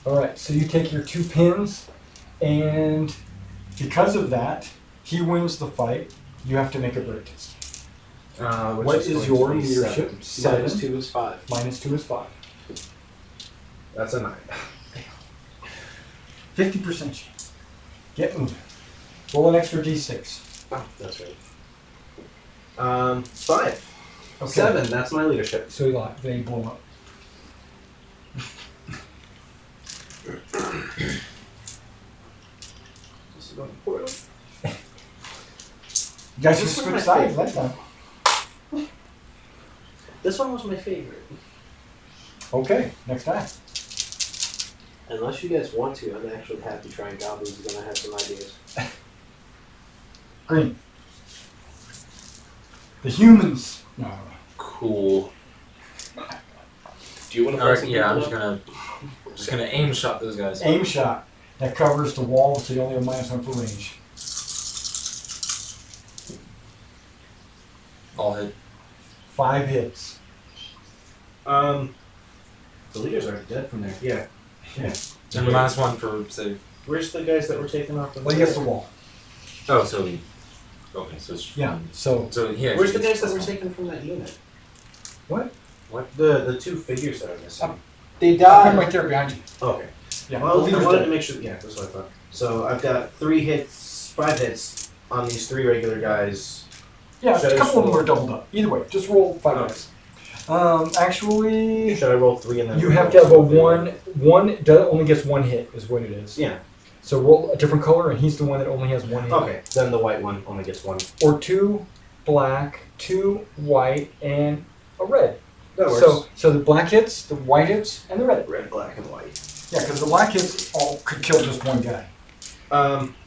All right. So you take your 2 pins, and because of that, he wins the fight. You have to make a break test. Which What is going your to be leadership? 7. Minus 2 is 5. Minus 2 is 5. That's a 9. 50% chance. Get moving. Roll an extra d6. Oh, that's right. 5. Okay. 7, that's my leadership. So they blow up. You guys just switch sides last time. This one was my favorite. Okay, next time. Unless you guys want to, I'm actually happy trying goblins. You're gonna have some ideas. Green. The humans. No. Cool. Do you want to Alright, yeah, I'm just gonna aim shot those guys. Aim shot. That covers the wall, so you only have -1 for range. All hit. 5 hits. The leader's already dead from there. Yeah. Yeah. And -1 for save. Where's the guys that were taken off the Well, against the wall. Oh, so okay, so it's Yeah. So So yeah. Where's the guys that were taken from that unit? what? The 2 figures that are missing. They I'm died. right there behind you. Okay. Yeah. Well, the I leader's wanted dead. to make sure. Yeah, that's what I thought. So I've got 5 hits on these 3 regular guys. Yeah, Should a I couple of them roll? are doubled up. Either way, just roll 5 dice. Actually, Should I roll 3 and then? you have to have a one only gets 1 hit, is what it is. Yeah. So roll a different color, and he's the one that only has 1 hit. Okay. Then the white one only gets 1. Or 2 black, 2 white, and a red. That works. So the black hits, the white hits, and the red. Red, black, and white. Yeah, because the black hits all could kill just 1 guy.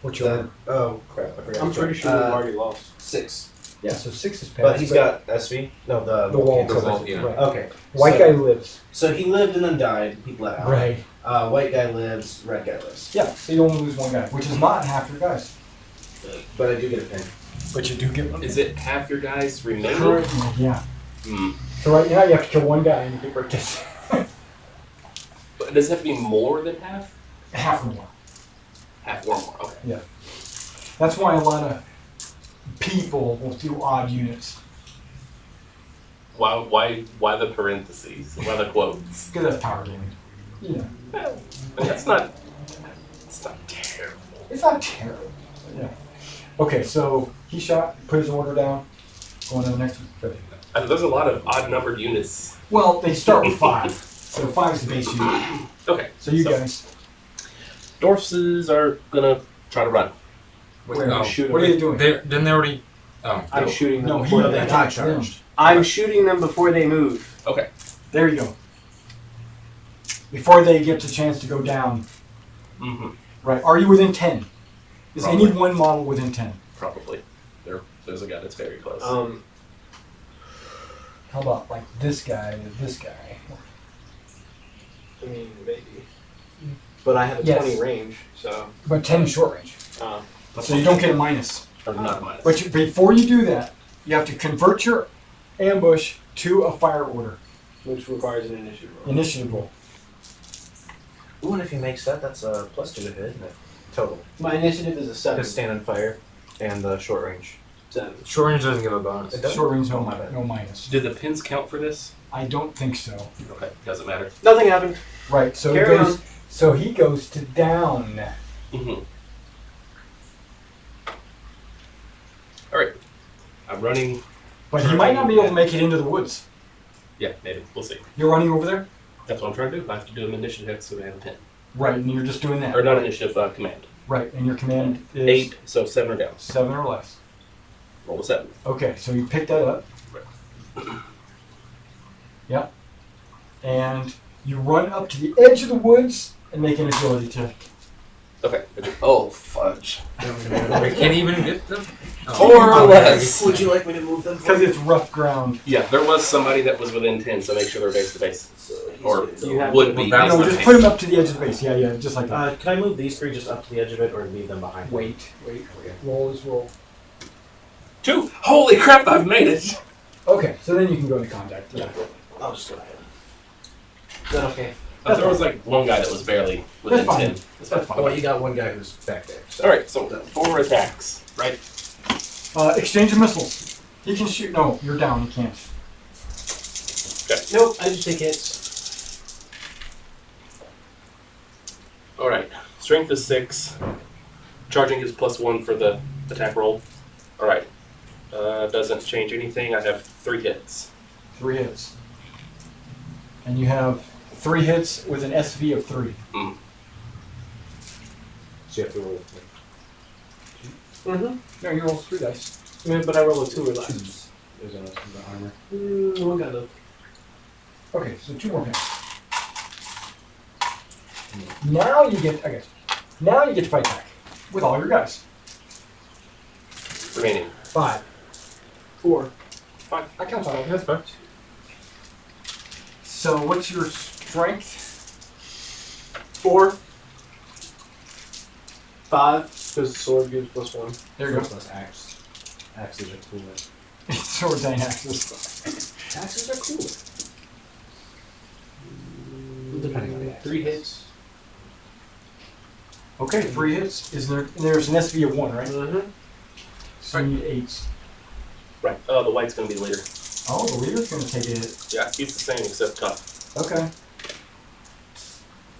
Which That, oh crap! I forgot. I'm pretty sure we've already lost. 6. yeah, so 6 is passed. But he's got SV. No, the the wall cancer. covers it, yeah. right. Okay. White so, guy lives. So he lived and then died. He bled out. Right. White guy lives. Red guy lives. Yeah, so you only lose 1 guy, which is not half your guys. But I do get a pin. But you do get 1. Is it half your guys remaining? Currently, yeah. Hmm. So right now you have to kill 1 guy and you get break this. But does it have to be more than half? Half or more. Half or more. Okay. That's why a lot of people will do odd units. Why the parentheses? Why the quotes? Because that's power gaming. Yeah. Well, it's not terrible. It's not terrible. Yeah. Okay, so he shot, put his order down, going to the next one. Good. There's a lot of odd numbered units. Well, they start with 5. So 5 is the base unit. Okay. So you guys, Dorfs are gonna try to run. where? Oh, shoot What are you doing? Didn't they already? Oh, I'm shooting them No, he before they attacked charge. them. I'm shooting them before they move. Okay. There you go. Before they get the chance to go down. Mm-hmm. Right. Are you within 10? Is Probably. any one model within 10? Probably. There's a guy that's very close. How about like this guy and this guy? I mean, maybe. But I have a Yes. 20 range, so. But 10 is short range. So you don't get a minus. Or not minus. But before you do that, you have to convert your ambush to a fire order. Which requires an initiative roll. Initiative roll. Ooh, and if he makes that, that's a +2 to hit, isn't it? Total. My initiative is a 7. His stand and fire and the short range. 7. short range doesn't give a bonus. It doesn't? Short range, no, Oh, my bad. no minus. Did the pins count for this? I don't think so. Okay, doesn't matter. Nothing happened. Right. So Carry it goes. So he goes to down. Mm-hmm. All right. I'm running. But he might not be able to make it into the woods. Yeah, maybe. We'll see. You're running over there. That's what I'm trying to do. I have to do an initiative so we have a pin. Right, and you're just doing that. Or not initiative, command. Right, and your command is 8, so 7 or down. 7 or less. Roll a 7. Okay, so you pick that up. Yep. And you run up to the edge of the woods and make an agility check. Okay. Oh, fudge. We can't even get them. More or less. Would you like me to move them? Because it's rough ground. Yeah, there was somebody that was within 10, so make sure they're base to base. Or You have would to- be. Well, No, base to just base. put him up to the edge of the base. Yeah, just like that. Can I move these 3 just up to the edge of it, or leave them behind? Wait. Roll is roll. 2. Holy crap, I've made it. Okay, so then you can go into contact. Yeah. I'll just go ahead. Is that okay? There was like one guy that was barely within That's fine. 10. That's Oh, well, fine. you got one guy who's back there. So. Alright, so 4 attacks, right? Exchange of missiles. He can shoot. No, you're down. You can't. Nope, I just take hits. Alright, strength is 6. Charging is +1 for the attack roll. Alright, doesn't change anything. I have 3 hits. 3 hits. And you have 3 hits with an SV of 3. So you have to roll. Mm-hmm. No, you roll 3 dice. But I roll a 2 or less. There's the armor. One got left. Okay, so 2 more hits. Now you get. Okay. Now you get to fight back with all your guys. Remaining. 5. 4. I count 5. That's fine. So what's your strength? 4. 5, because the sword gives +1. There you go. Plus axe. Axes are cooler. Swords and axes. Axes are cooler. Depending on the axe. 3 hits. Okay, 3 hits. There's an SV of 1, right? Mm-hmm. So you need 8s. Right. Oh, the white's going to be the leader. Oh, the leader's going to take a hit. Yeah, he's the same except tough. Okay.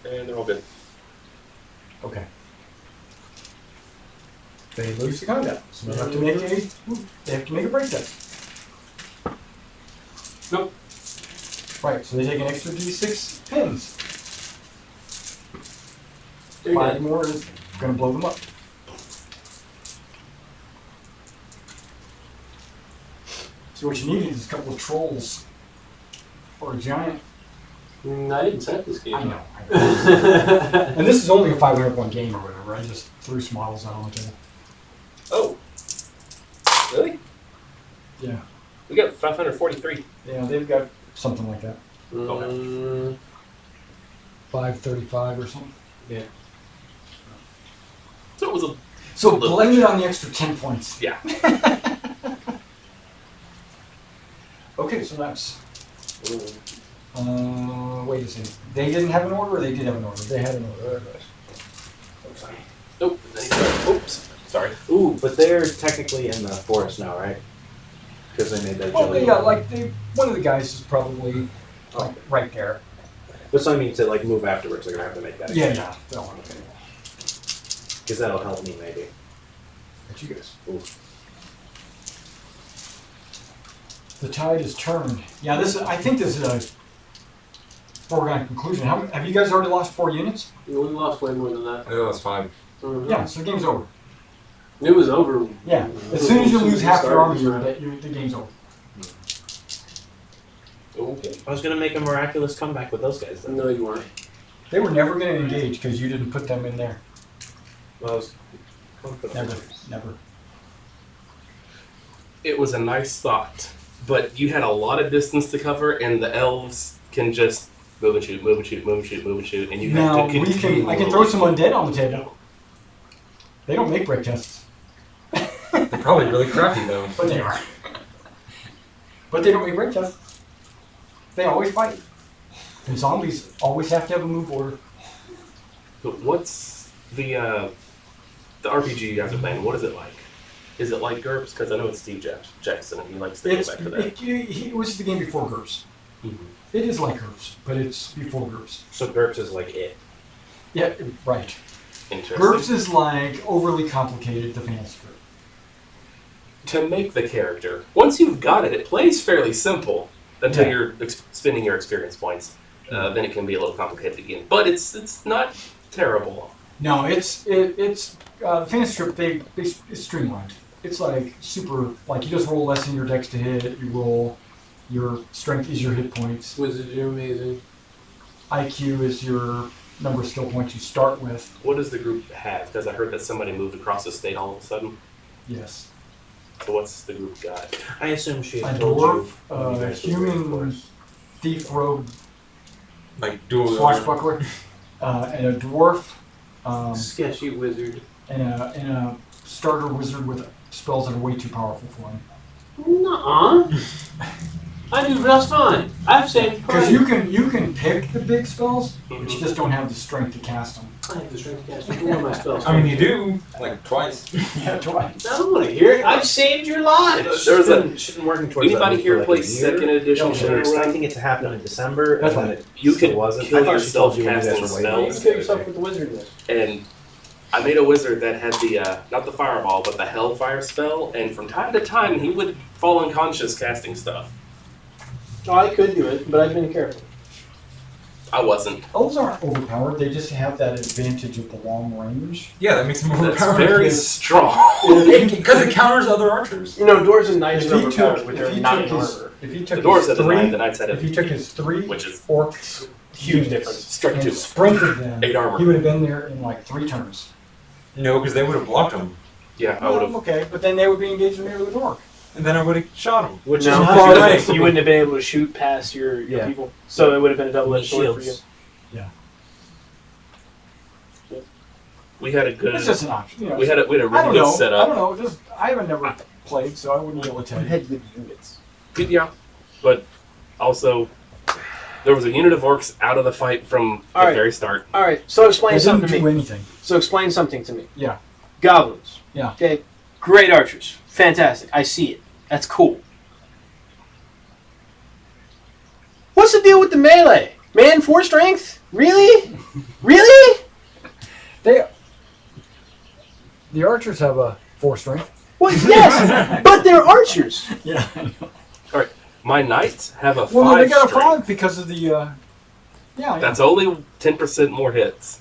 And they're all good. Okay. They lose the combat. So they have to make a break test. Nope. Right, so they take an extra D6 pins. There you 5 go. more is going to blow them up. So what you need is a couple of trolls. Or a giant. I didn't set this game. I know. And this is only a 501 game or whatever. I just threw some models out on the table. Oh. Really? Yeah. We got 543. Yeah, they've got something like that. 535 or something. So it was a... So blame it on the extra 10 points. Yeah. Okay, so that's Wait a second. They didn't have an order, or they did have an order? They had an order. Nope. Oops. Sorry. Ooh, but they're technically in the forest now, right? Because they made that Well, jelly. yeah, like one of the guys is probably like right there. But so I mean to like move afterwards, they're gonna have to make that. Yeah, yeah. No, okay. Because that'll help me maybe. But you guys. Ooh. The tide has turned. Yeah, I think this is a foregone conclusion. Have you guys already lost 4 units? We lost way more than that. I think that's 5. Yeah, so the game's over. It was over. Yeah, as soon as you lose half your army, the game's over. Okay. I was gonna make a miraculous comeback with those guys. Then. No, you weren't. They were never going to engage because you didn't put them in there. Well, I was Never. It was a nice thought, but you had a lot of distance to cover, and the elves can just move and shoot, move and shoot, move and shoot, move and shoot, and you Now, have to continue. I can throw some undead on the table. They don't make break tests. They're probably really crappy though. But they are. But they don't make break tests. They always fight. And zombies always have to have a move order. But what's the RPG you guys are playing? What is it like? Is it like GURPS? Because I know it's Steve Jackson, and he likes to go back to that. It was the game before GURPS. It is like GURPS, but it's before GURPS. So GURPS is like it. Yeah, right. Interesting. GURPS is like overly complicated defense script. To make the character, once you've got it, it plays fairly simple until you're spending your experience points. Then it can be a little complicated again, but it's not terrible. No, it's the fantasy script. It's streamlined. It's like super. Like you just roll less in your dex to hit. You roll. Your strength is your hit points. Wizards are amazing. IQ is your number of skill points you start with. What does the group have? Because I heard that somebody moved across the state all of a sudden. Yes. So what's the group got? I assume she A had told dwarf, you. when you guys were human reinforced. thief rogue Like dual swashbuckler, and a dwarf, Sketchy wizard. and a starter wizard with spells that are way too powerful for him. Nuh-uh. I do just fine. I've saved Because you can pick the big spells, but you just don't have the strength to cast them. I have the strength to cast one of my spells. I mean, you do like twice. Yeah, twice. I don't want to hear it. I've saved your lives. There's a. She's been working towards Anybody that here for play like a year. second edition They were Shadowrun? expecting it to happen in December, That's and then right. it You still can wasn't. kill I thought she yourself told you when you guys casting were spells. waiting. You kill yourself with the wizard then. And I made a wizard that had the, not the fireball, but the hellfire spell, and from time to time he would fall unconscious casting stuff. Oh, I could do it, but I've been careful. I wasn't. Elves aren't overpowered. They just have that advantage of the long range. Yeah, that makes them That's overpowered. very strong. Because it counters other archers. You know, dwarves and knights If are he overpowered, took, but if they're he not took in his, armor. if he The took dwarves his had a 9, the three, knights had if a he took his 3 which is orcs Huge units difference. strike and 2. sprinted them, 8 armor. he would have been there in like 3 turns. No, because they would have blocked him, Yeah, I would have. Okay, but then they would be engaged in the with an orc. and then I would have shot him. Which No, is far you away. wouldn't- you wouldn't have been able to shoot past your Yeah. people. So it would have been a double-edged sword for you. shields. We had a good. It's just an option. You know, We had a I really don't good know. setup. I don't know. Just I haven't never played, so I wouldn't be able to tell you. Had good units. Good, yeah, but also there was a unit of orcs out of the fight from the Alright. very start. All right, so explain They something didn't to do me. anything. So explain something to me. Yeah. Goblins. Yeah. Okay. Great archers. Fantastic. I see it. That's cool. What's the deal with the melee? Man, 4 strength? Really? Really? The archers have a 4 strength. Well, yes, but they're archers. Yeah. My knights have a 5 Well, no, they got a strength. 5 because of the. Yeah. That's only 10% more hits.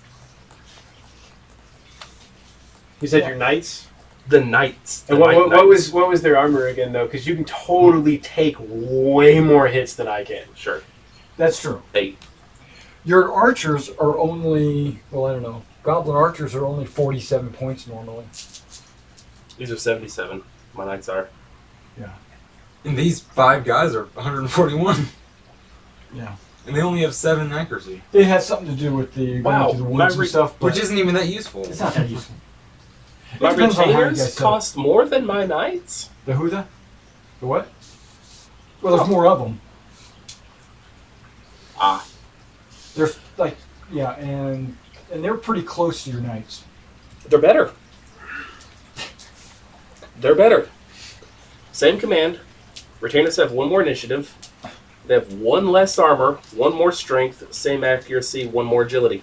You said Yeah. your knights. The knights. The And what knights. was their armor again though? Because you can totally take way more hits than I can. Sure. That's true. 8. Your archers are only. Well, I don't know. Goblin archers are only 47 points normally. These are 77. My knights are. And these 5 guys are 141. Yeah. And they only have 7 accuracy. It has something to do with the Wow, going to the woods and stuff, but Which isn't even that useful. it's not that useful. It My depends on how you guys retainers set it. cost more than my knights. The who the? The what? Well, there's more of them. Ah. There's like, yeah, and they're pretty close to your knights. They're better. They're better. Same command. Retainers have 1 more initiative. They have 1 less armor, 1 more strength, same accuracy, 1 more agility.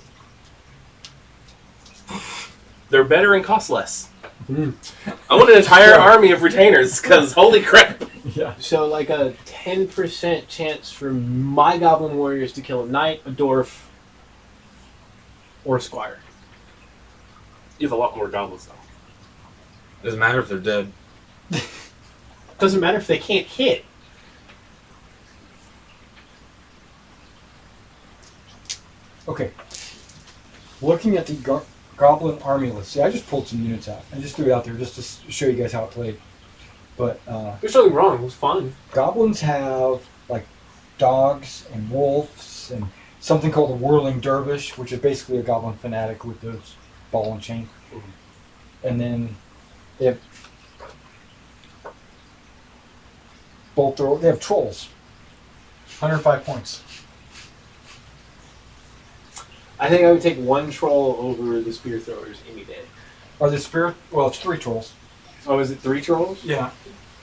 They're better and cost less. I want an entire army of retainers, because holy crap. Yeah. So like a 10% chance for my goblin warriors to kill a knight, a dwarf, or a squire. You have a lot more goblins, though. Doesn't matter if they're dead. Doesn't matter if they can't hit. Okay. Looking at the Goblin army list. See, I just pulled some units out. I just threw it out there just to show you guys how it played. But There's nothing wrong. It was fun. goblins have like dogs and wolves and something called a whirling dervish, which is basically a goblin fanatic with the ball and chain. And then they have they have trolls. 105 points. I think I would take 1 troll over the spear throwers any day. Are the spirit? Well, it's 3 trolls. Oh, is it 3 trolls? Yeah.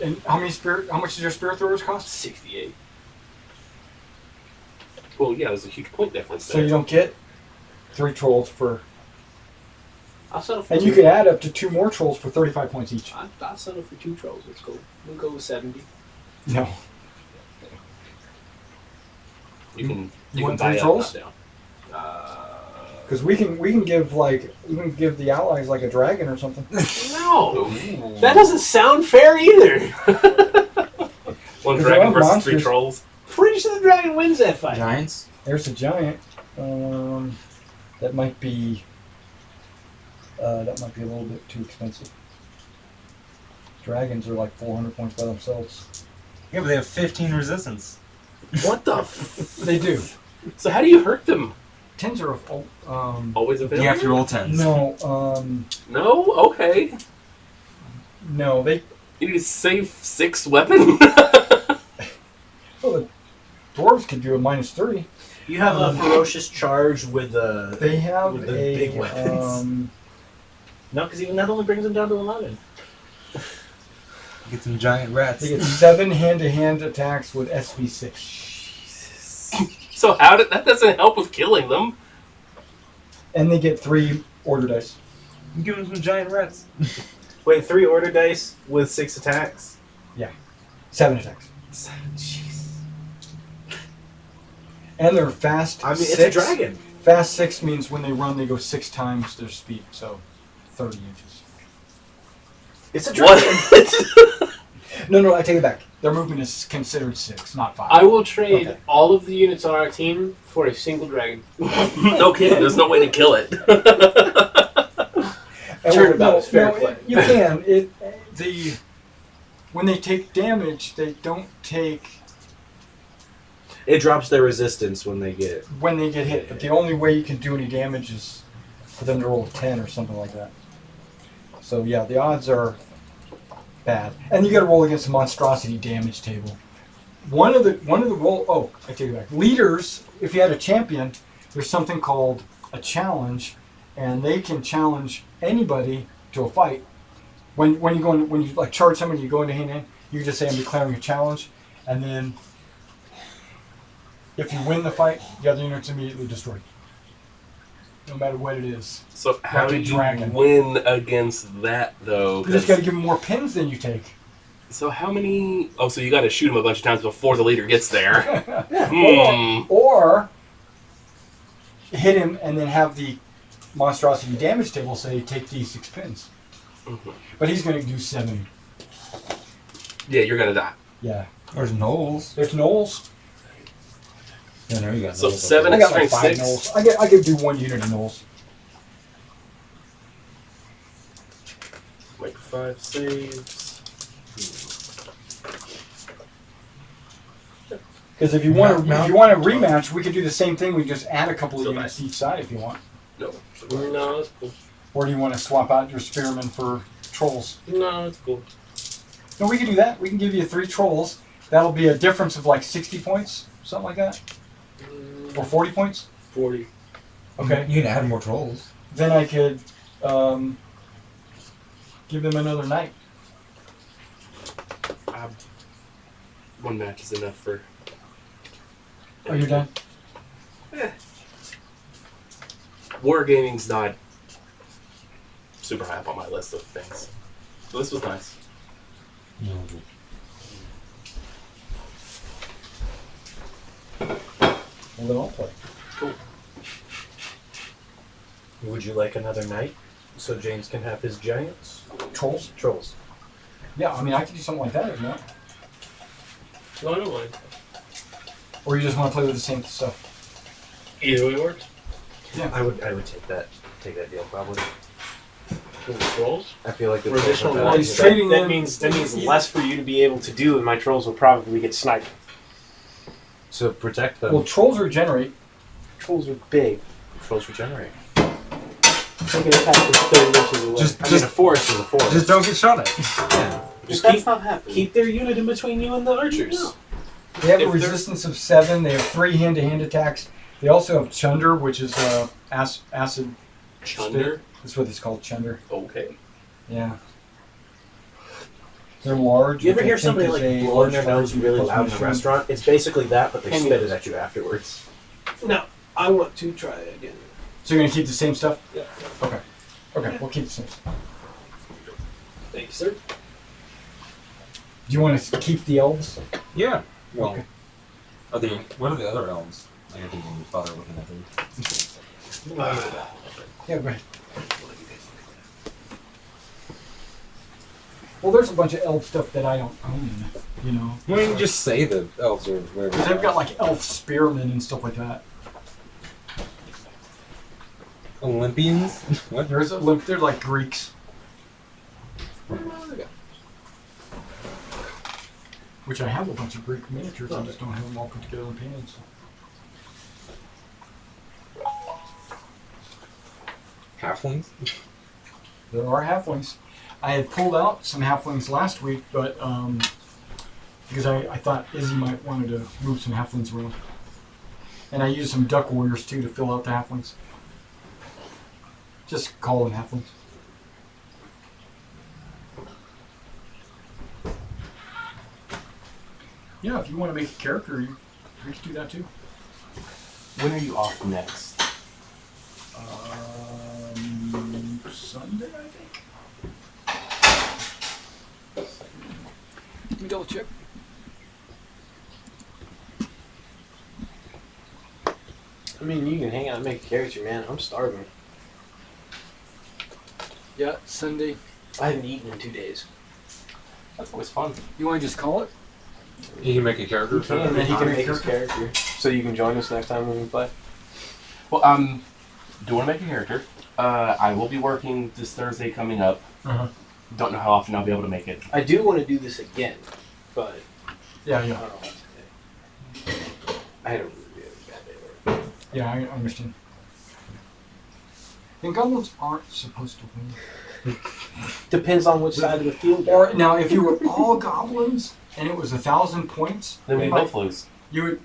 And how much does your spirit throwers cost? 68. Well, yeah, there's a huge point difference So there. you don't get 3 trolls for, I'll settle for and 2. you can add up to 2 more trolls for 35 points each. I'll settle for 2 trolls. Let's go. We'll go with 70. No. You can You want buy 3 up, trolls? not down. Because we can give the allies like a dragon or something. No! That doesn't sound fair either. 1 Because dragon they're versus 3 monsters. trolls. Pretty sure the dragon wins that fight. Giants? There's a giant. That might be a little bit too expensive. Dragons are like 400 points by themselves. Yeah, but they have 15 resistance. What the They do. So how do you hurt them? 10s are Always available? You have to roll 10s. no, No? Okay. no, they You need to save 6 weapon? well, the dwarves can do a -3. You have a ferocious charge with the. They have With the a big weapons. No, because even that only brings them down to 11. Get some giant rats. They get 7 hand-to-hand attacks with SV6. So that doesn't help with killing them. And they get 3 order dice. Give them some giant rats. Wait, 3 order dice with 6 attacks? 7 attacks. Jeez. And they're fast. I mean, 6. it's a dragon. Fast 6 means when they run, they go 6 times their speed, so 30 inches. It's a dragon. What? No, I take it back. Their movement is considered 6, not 5. I will trade Okay. all of the units on our team for a single dragon. No kidding. There's no way to kill it. And Turnabout is fair play. You can. When they take damage, they don't take It drops their resistance when they get. when they get hit. But the only way you can do any damage is for them to roll a 10 or something like that. So yeah, the odds are bad, and you got to roll against a monstrosity damage table. One of the roll. Oh, I take it back. Leaders, if you had a champion, there's something called a challenge, and they can challenge anybody to a fight. When you like charge somebody, you go into hand in. You just say, "I'm declaring a challenge," and then if you win the fight, the other unit's immediately destroyed, no matter what it is. So how Like a do you dragon. win against that, though? You just got to give them more pins than you take. So how many... Oh, so you got to shoot him a bunch of times before the leader gets there. Or hit him and then have the monstrosity damage table say take these 6 pins. Mhm. But he's going to do 7. Yeah, you're going to die. Yeah. There's Knowles. There's Knowles. Yeah, there you go. So 7 I and got like strength 5 6. Knowles. I could do 1 unit of Knowles. Like 5 saves. Because if you want No. a rematch, we could do the same thing. We just add a couple of Still units each side if you want. No. No, it's cool. Or do you want to swap out your spearmen for trolls? No, it's cool. No, we can do that. We can give you 3 trolls. That'll be a difference of like 60 points, something like that. Or 40 points? 40. Okay. You can add more trolls. Then I could give them another night. One match is enough for. Oh, you're done? Wargaming's not super high up on my list of things. So this was nice. Well, then I'll play. Cool. Would you like another night so James can have his giants? Trolls? Trolls. Yeah, I mean, I could do something like that if you want. No, I don't mind. Or you just want to play with the same stuff. Either way works. I would take that deal probably. For the trolls? I feel like the Or trolls additional are better. Well, ones. he's trading That them- means less for you to be able to do, and my trolls will probably get sniped. So protect them. Well, trolls regenerate. Trolls are big. Trolls regenerate. They can attack from 30 inches away. I mean, a forest is a forest. Just don't get shot at. Yeah. Just That's keep, not happening. keep their unit in between you and the archers. They have a If they're- resistance of 7. They have 3 hand-to-hand attacks. They also have Chunder, which is acid. Chunder? That's what it's called, Chunder. Okay. Yeah. They're large. You ever which I hear think somebody is like a blowing their large nose really loud in a machine. restaurant? It's basically that, but they Penguins. spit it at you afterwards. No, I want to try it again. So you're going to keep the same stuff? Yeah. Okay. Okay, we'll keep the same stuff. Thank you, sir. Do you want to keep the elves? Yeah. Well, Okay. what are the other elves? I didn't even bother looking at them. Yeah, go ahead. Well, there's a bunch of elf stuff that I don't own, you know. Why don't you just say the elves or whatever? Because they've got like elf spearmen and stuff like that. Olympians? What? There's they're like Greeks. Which I have a bunch of Greek miniatures, I just don't have them all put together and painted. So. Halflings? There are halflings. I had pulled out some halflings last week, but because I thought Izzy might wanted to move some halflings around. And I used some duck warriors too to fill out the halflings. Just call them halflings. Yeah, if you want to make a character, you can do that too. When are you off next? Sunday, I think. Let me double check. I mean, you can hang out and make a character, man. I'm starving. Yeah, Sunday. I haven't eaten in 2 days. That's always fun. You want to just call it? You can make a character. You can, then and he he can can make make his character. So you can join us next time when we play. Well, do want to make a character. I will be working this Thursday coming up. Uh-huh. Don't know how often I'll be able to make it. I do want to do this again, but Yeah, I yeah. don't know what today. I had a really bad day at work. Yeah, I understand. And goblins aren't supposed to win. Depends on which side of the field. Or now, if you were all goblins and it was 1,000 points, Then we you both lose. you'd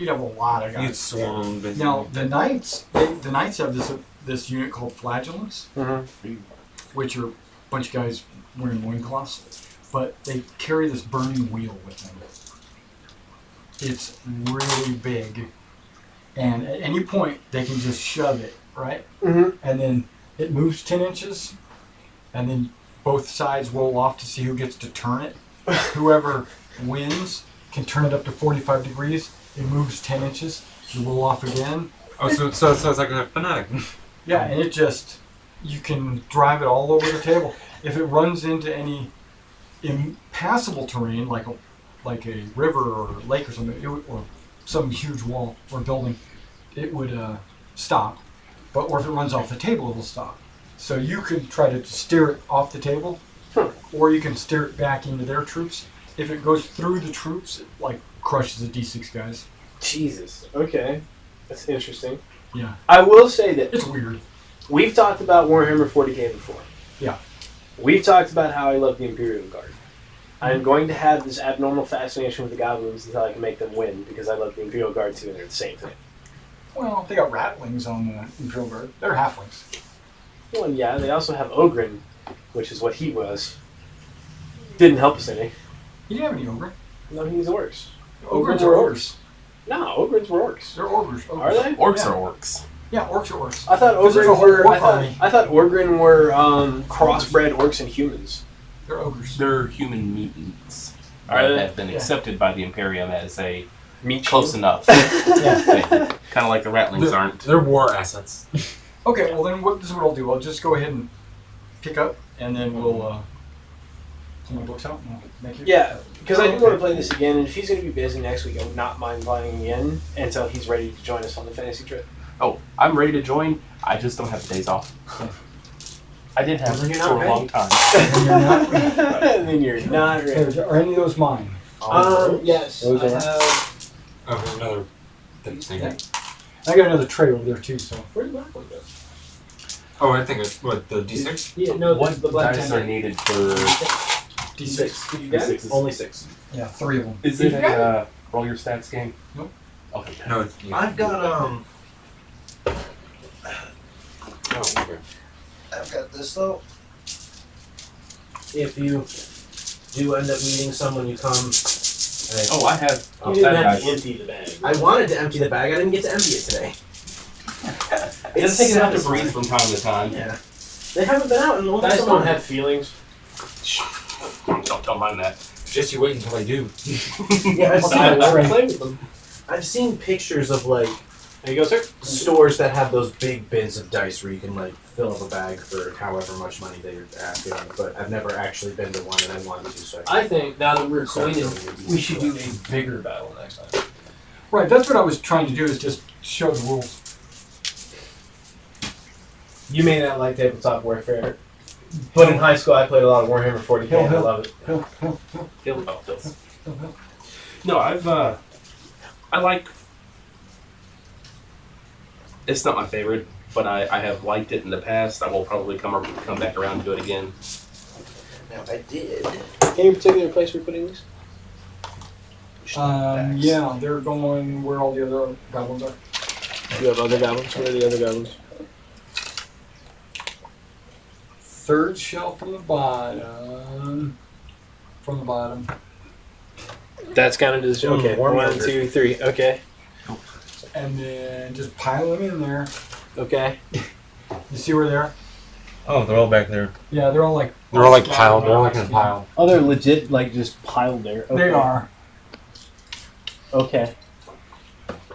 have a lot of You'd guys. swarm, basically. Now the knights, the knights have this unit called flagellants, which are a bunch of guys wearing loincloths, but they carry this burning wheel with them. It's really big, and at any point they can just shove it, right? Mm-hmm. And then it moves 10 inches, and then both sides roll off to see who gets to turn it. Whoever wins can turn it up to 45 degrees. It moves 10 inches, you roll off again. Oh, so it's like a fanatic. Yeah, and it just, you can drive it all over the table. If it runs into any impassable terrain, like a river or lake or something, or some huge wall or building, it would stop. Or if it runs off the table, it will stop. So you could try to steer it off the table, or you can steer it back into their troops. If it goes through the troops, it like crushes the D6 guys. Jesus. Okay. That's interesting. Yeah, I will say that it's weird. we've talked about Warhammer 40k before. Yeah. We've talked about how I love the Imperial Guard. I'm going to have this abnormal fascination with the goblins until I can make them win, because I love the Imperial Guard too, and they're the same thing. Well, they got ratlings on the Imperial Guard. They're halflings. Well, yeah, they also have Ogren, which is what he was. Didn't help us any. You didn't have any ogre. No, he's orcs. Ogres are ogres. No, Ogrens were orcs. They're ogres. Are they? Orcs Yeah. are orcs. Yeah, orcs are orcs. I thought Because there's a Ogren whole were. orc army. I thought Ogren were crossbred orcs and humans. They're ogres. They're human mutants. Are that they? have been accepted by the Imperium as a Meat close shield? enough. Yeah. Kind of like the Ratlings aren't. They're war assets. Okay, well then this is what I'll do. I'll just go ahead and pick up, and then we'll pull my books out and we'll make it. Yeah, because I do want to play this again, and if he's going to be busy next week, I would not mind playing again until he's ready to join us on the fantasy trip. Oh, I'm ready to join. I just don't have the days off. I did have Well, then it you're for not a long time. And you're not- And then you're not ready. Are any of those mine? Yes, Those I are- have. Oh, there's another thing. Yeah. I got another tray over there too. So Where did black one go? Oh, I think it's what the D6. Yeah, no, What the black dice ten. are needed for? D6. Did you get it? D6s. Only 6. Yeah, 3 of them. Is it a roll your stats game? Nope. Okay. No, it's. Yeah. I've got Oh, okay. I've got this though. If you do end up meeting someone, you come. Oh, I have. You didn't that have to dice. empty the bag. I wanted to empty the bag. I didn't get to empty it today. It does take enough to breathe from time to time. Yeah. They haven't been out in a long Dice time. don't have feelings. Don't mind that. Just you wait until I do. Yeah, I've I seen, never played with them. I've seen pictures of like There you go, sir. stores that have those big bins of dice where you can like fill up a bag for however much money they're asking, but I've never actually been to one and I wanted to. So I think now that we're acquainted, Sorry. we should do a bigger battle next time. Right, that's what I was trying to do, is just show the rules. You may not like tabletop warfare, but in high school I played a lot of Warhammer 40k and I love it. No, I like. It's not my favorite, but I have liked it in the past. I will probably come back around and do it again. Now I did. Any particular place we're putting these? Yeah, they're going where all the other goblins are. You have other goblins? Where are the other goblins? Third shelf from the bottom. From the bottom. That's counted as okay. warm 1, yogurt. 2, 3. Okay. And then just pile them in there. Okay. You see where they are? Oh, they're all back there. Yeah, they're all like... They're all like piled. They're all like in a pile. Oh, they're legit, like just piled there. Okay. They are. Okay.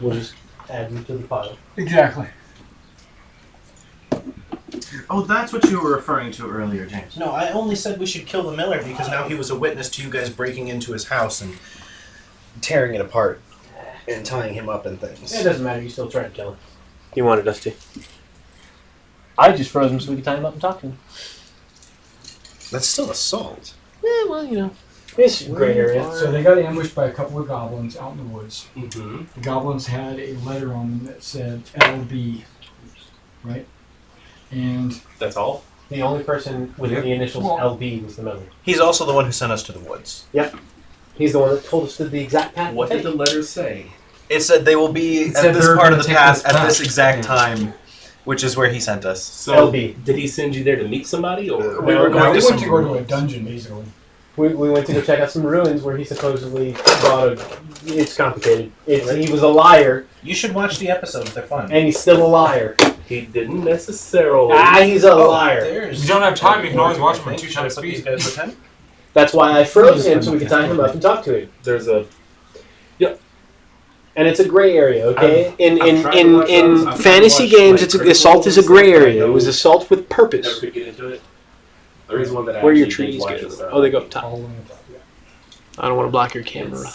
we'll just add them to the pile. Exactly. Oh, that's what you were referring to earlier, James. No, I only said we should kill the miller because now he was a witness to you guys breaking into his house and tearing it apart and tying him up and things. It doesn't matter. You still try to kill him. He wanted us to. I just froze him so we could tie him up and talk to him. That's still assault. Yeah, well, you know. It's a gray area. So they got ambushed by a couple of goblins out in the woods. Mm-hmm. The goblins had a letter on them that said LB. Right? And That's all. The only person with the initials Well- LB was the member. He's also the one who sent us to the woods. He's the one that told us the exact path. What did the letter say? It said they will be It at said this they were part of gonna the take path this at path. this exact Yeah. time, which is where he sent us. So, LB. did he send you there to meet somebody, or We were No, going they to went some to go to a ruins. dungeon, basically. We went to go check out some ruins where he supposedly brought a... It's complicated. He was a liar, You should watch the episodes; they're fun. and he's still a liar. he didn't necessarily? He's a liar. If you don't have time, you can always watch them at 2 times These speed. guys with him? That's why I froze him so we could tie him up and talk to him. There's a. And it's a gray area, okay? I've tried to watch those. I've In tried to fantasy watch, games, like, it's critical assault is a and gray stuff, area. but It was assault with Never purpose. could get into it. There is one that I Where your actually did trees watch go? and stuff. Oh, they go up top. All the way up top, yeah. I don't want to block your camera.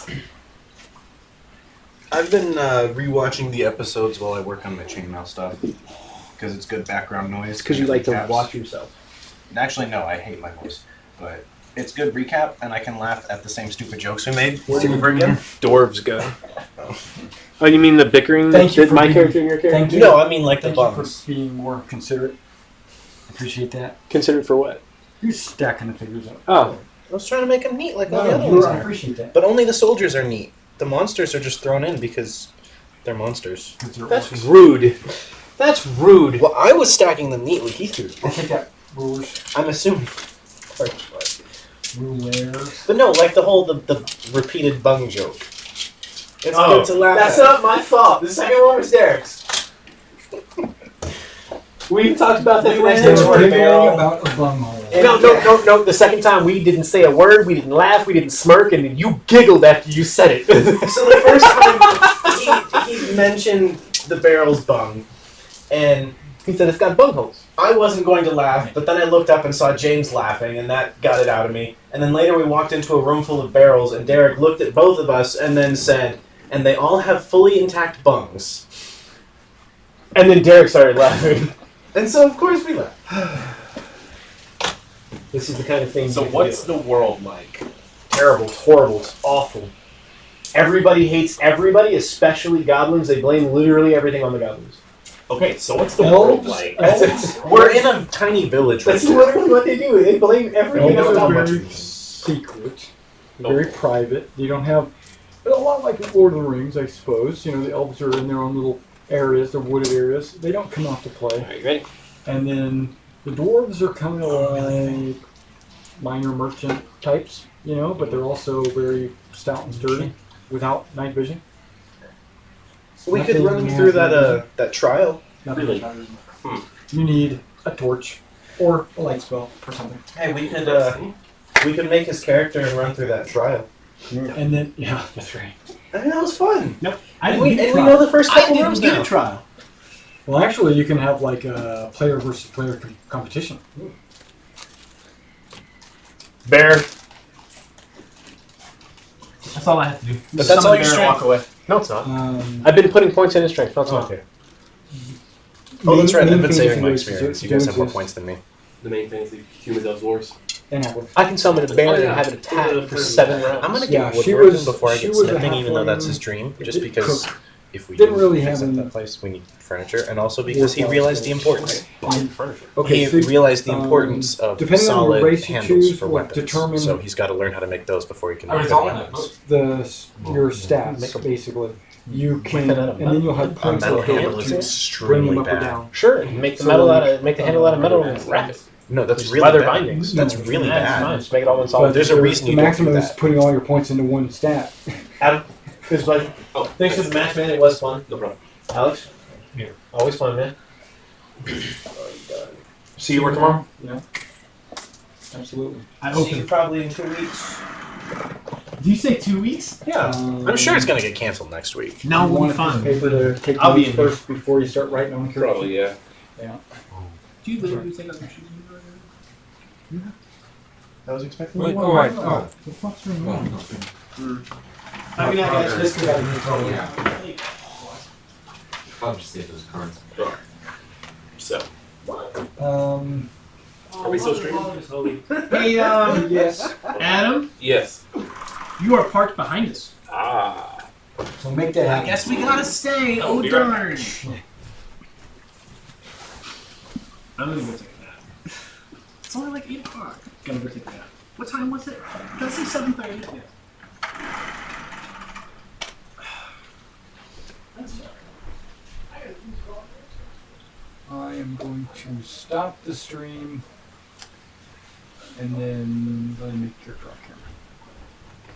I've been rewatching the episodes while I work on my chainmail stuff because it's good background noise. It's because you like to Recaps. watch yourself. Actually, no, I hate my voice, but it's good recap, and I can laugh at the same stupid jokes we made over again. Dwarves go. Oh, you mean the bickering? Thank you for my being- character and your character? Thank you. No, I mean like the Thank you for bums. being more considerate. Appreciate that. Considered for what? You're stacking the figures up. Oh. I was trying to make them neat like all the other No, ones I are. appreciate that. But only the soldiers are neat. The monsters are just thrown in because They're monsters. 'cause they're That's orcs. rude. That's rude. Well, I was stacking them neatly. He threw. I'll take that. Rulers. I'm assuming. Rulers. But no, like the repeated bung joke. It's Oh, good to laugh That's at. not my fault. The second one was Derek's. We talked about that They next were time. giggling about a bunghole. No. The second time we didn't say a word, we didn't laugh, we didn't smirk, and you giggled after you said it. So the first time he mentioned the barrel's bung, and He said it's got bungholes. I wasn't going to laugh, but then I looked up and saw James laughing, and that got it out of me. And then later we walked into a room full of barrels, and Derek looked at both of us and then said, and they all have fully intact bungs. And then Derek started laughing. And so, of course, we laughed. This is the kind of thing. So you can what's do. the world like? Terrible? It's horrible. It's awful. Everybody hates everybody, especially goblins. They blame literally everything on the goblins. Okay, so what's the world Elves, like? elves, We're in a tiny village. That's right now. literally what they do. They blame everything elves on are the very secret, very private. You don't have a lot like Lord of the Rings, I suppose. You know, the elves are in their own little areas, their wooded areas. They don't come out to play. Are you ready? And then the dwarves are kind of like minor merchant types, you know, but they're also very stout and sturdy without night vision. We could Nothing run has through night vision. that trial. Nothing Really? has night vision. You need a torch or a light spell or something. Hey, we could make his character and run through that trial. And then, yeah, that's right. I mean, that was fun. I And didn't we get a know trial. the first I couple didn't rooms get now. a trial. Well, actually, you can have like a player versus player competition. Bear. That's all I have to do. But that's all your Summon a bear and strength. walk away. No, it's not. Um, I've been putting points in his strength. No, it's not. Oh, that's right. main I've been thing saving you my can do is experience. You do guys have more is- points than me. The main thing is the humans, elves, dwarves. And Apple. I can summon a bear Oh, yeah. and have it attack for 7 rounds. I'm gonna Yeah, get she woodworking was- before I she get was a smithing, even though that's halfling. his dream. It Just did because cook. if we Didn't do really fix have up any- that place, we need furniture, and also because he realized the importance. Okay, He so, realized the importance of depending on the solid race you handles choose for will weapons. determine- So he's got to learn how to make those before he can I make was good all in that weapons. your stats basically. You can, Make that out of and then you'll have A points metal that go handle up is to bring extremely them up or bad. down. Sure, make the So, metal out of make the handle out of metal and wrap it. No, that's Just really leather bad. bindings. That's really That's bad. fine. Just make it all one But solid. there's a reason the you don't maximum do is that. putting all your points into one stat. Adam, it was pleasure. Oh, Thanks for the match, man. It was fun. no problem. Alex? Yeah. Always fun, man. See you work tomorrow? Yeah. Absolutely. I See you opened. probably in 2 weeks. Did you say 2 weeks? Yeah. I'm sure it's gonna get canceled next week. No, You we'll want be a piece of fine. paper to take I'll be notes in here. first before you start writing on the curve. Probably, yeah. Yeah. Do you literally take out your shoes? I was expecting Wait, more. oh, right. Oh. The fuck's going on? I mean, I guess This guy is Oh, yeah. I'll just get those cards. So, Are we still streaming? Hey, yes. Adam, yes. you are parked behind us. Ah. So make that I happen. guess we gotta stay. Oh, Oh, be right darn. I'm gonna go take a nap. It's only like 8 o'clock. Gonna go take a nap. What time was it? Did I say 7:30? Yeah. I am going to stop the stream and then let me make your drop camera.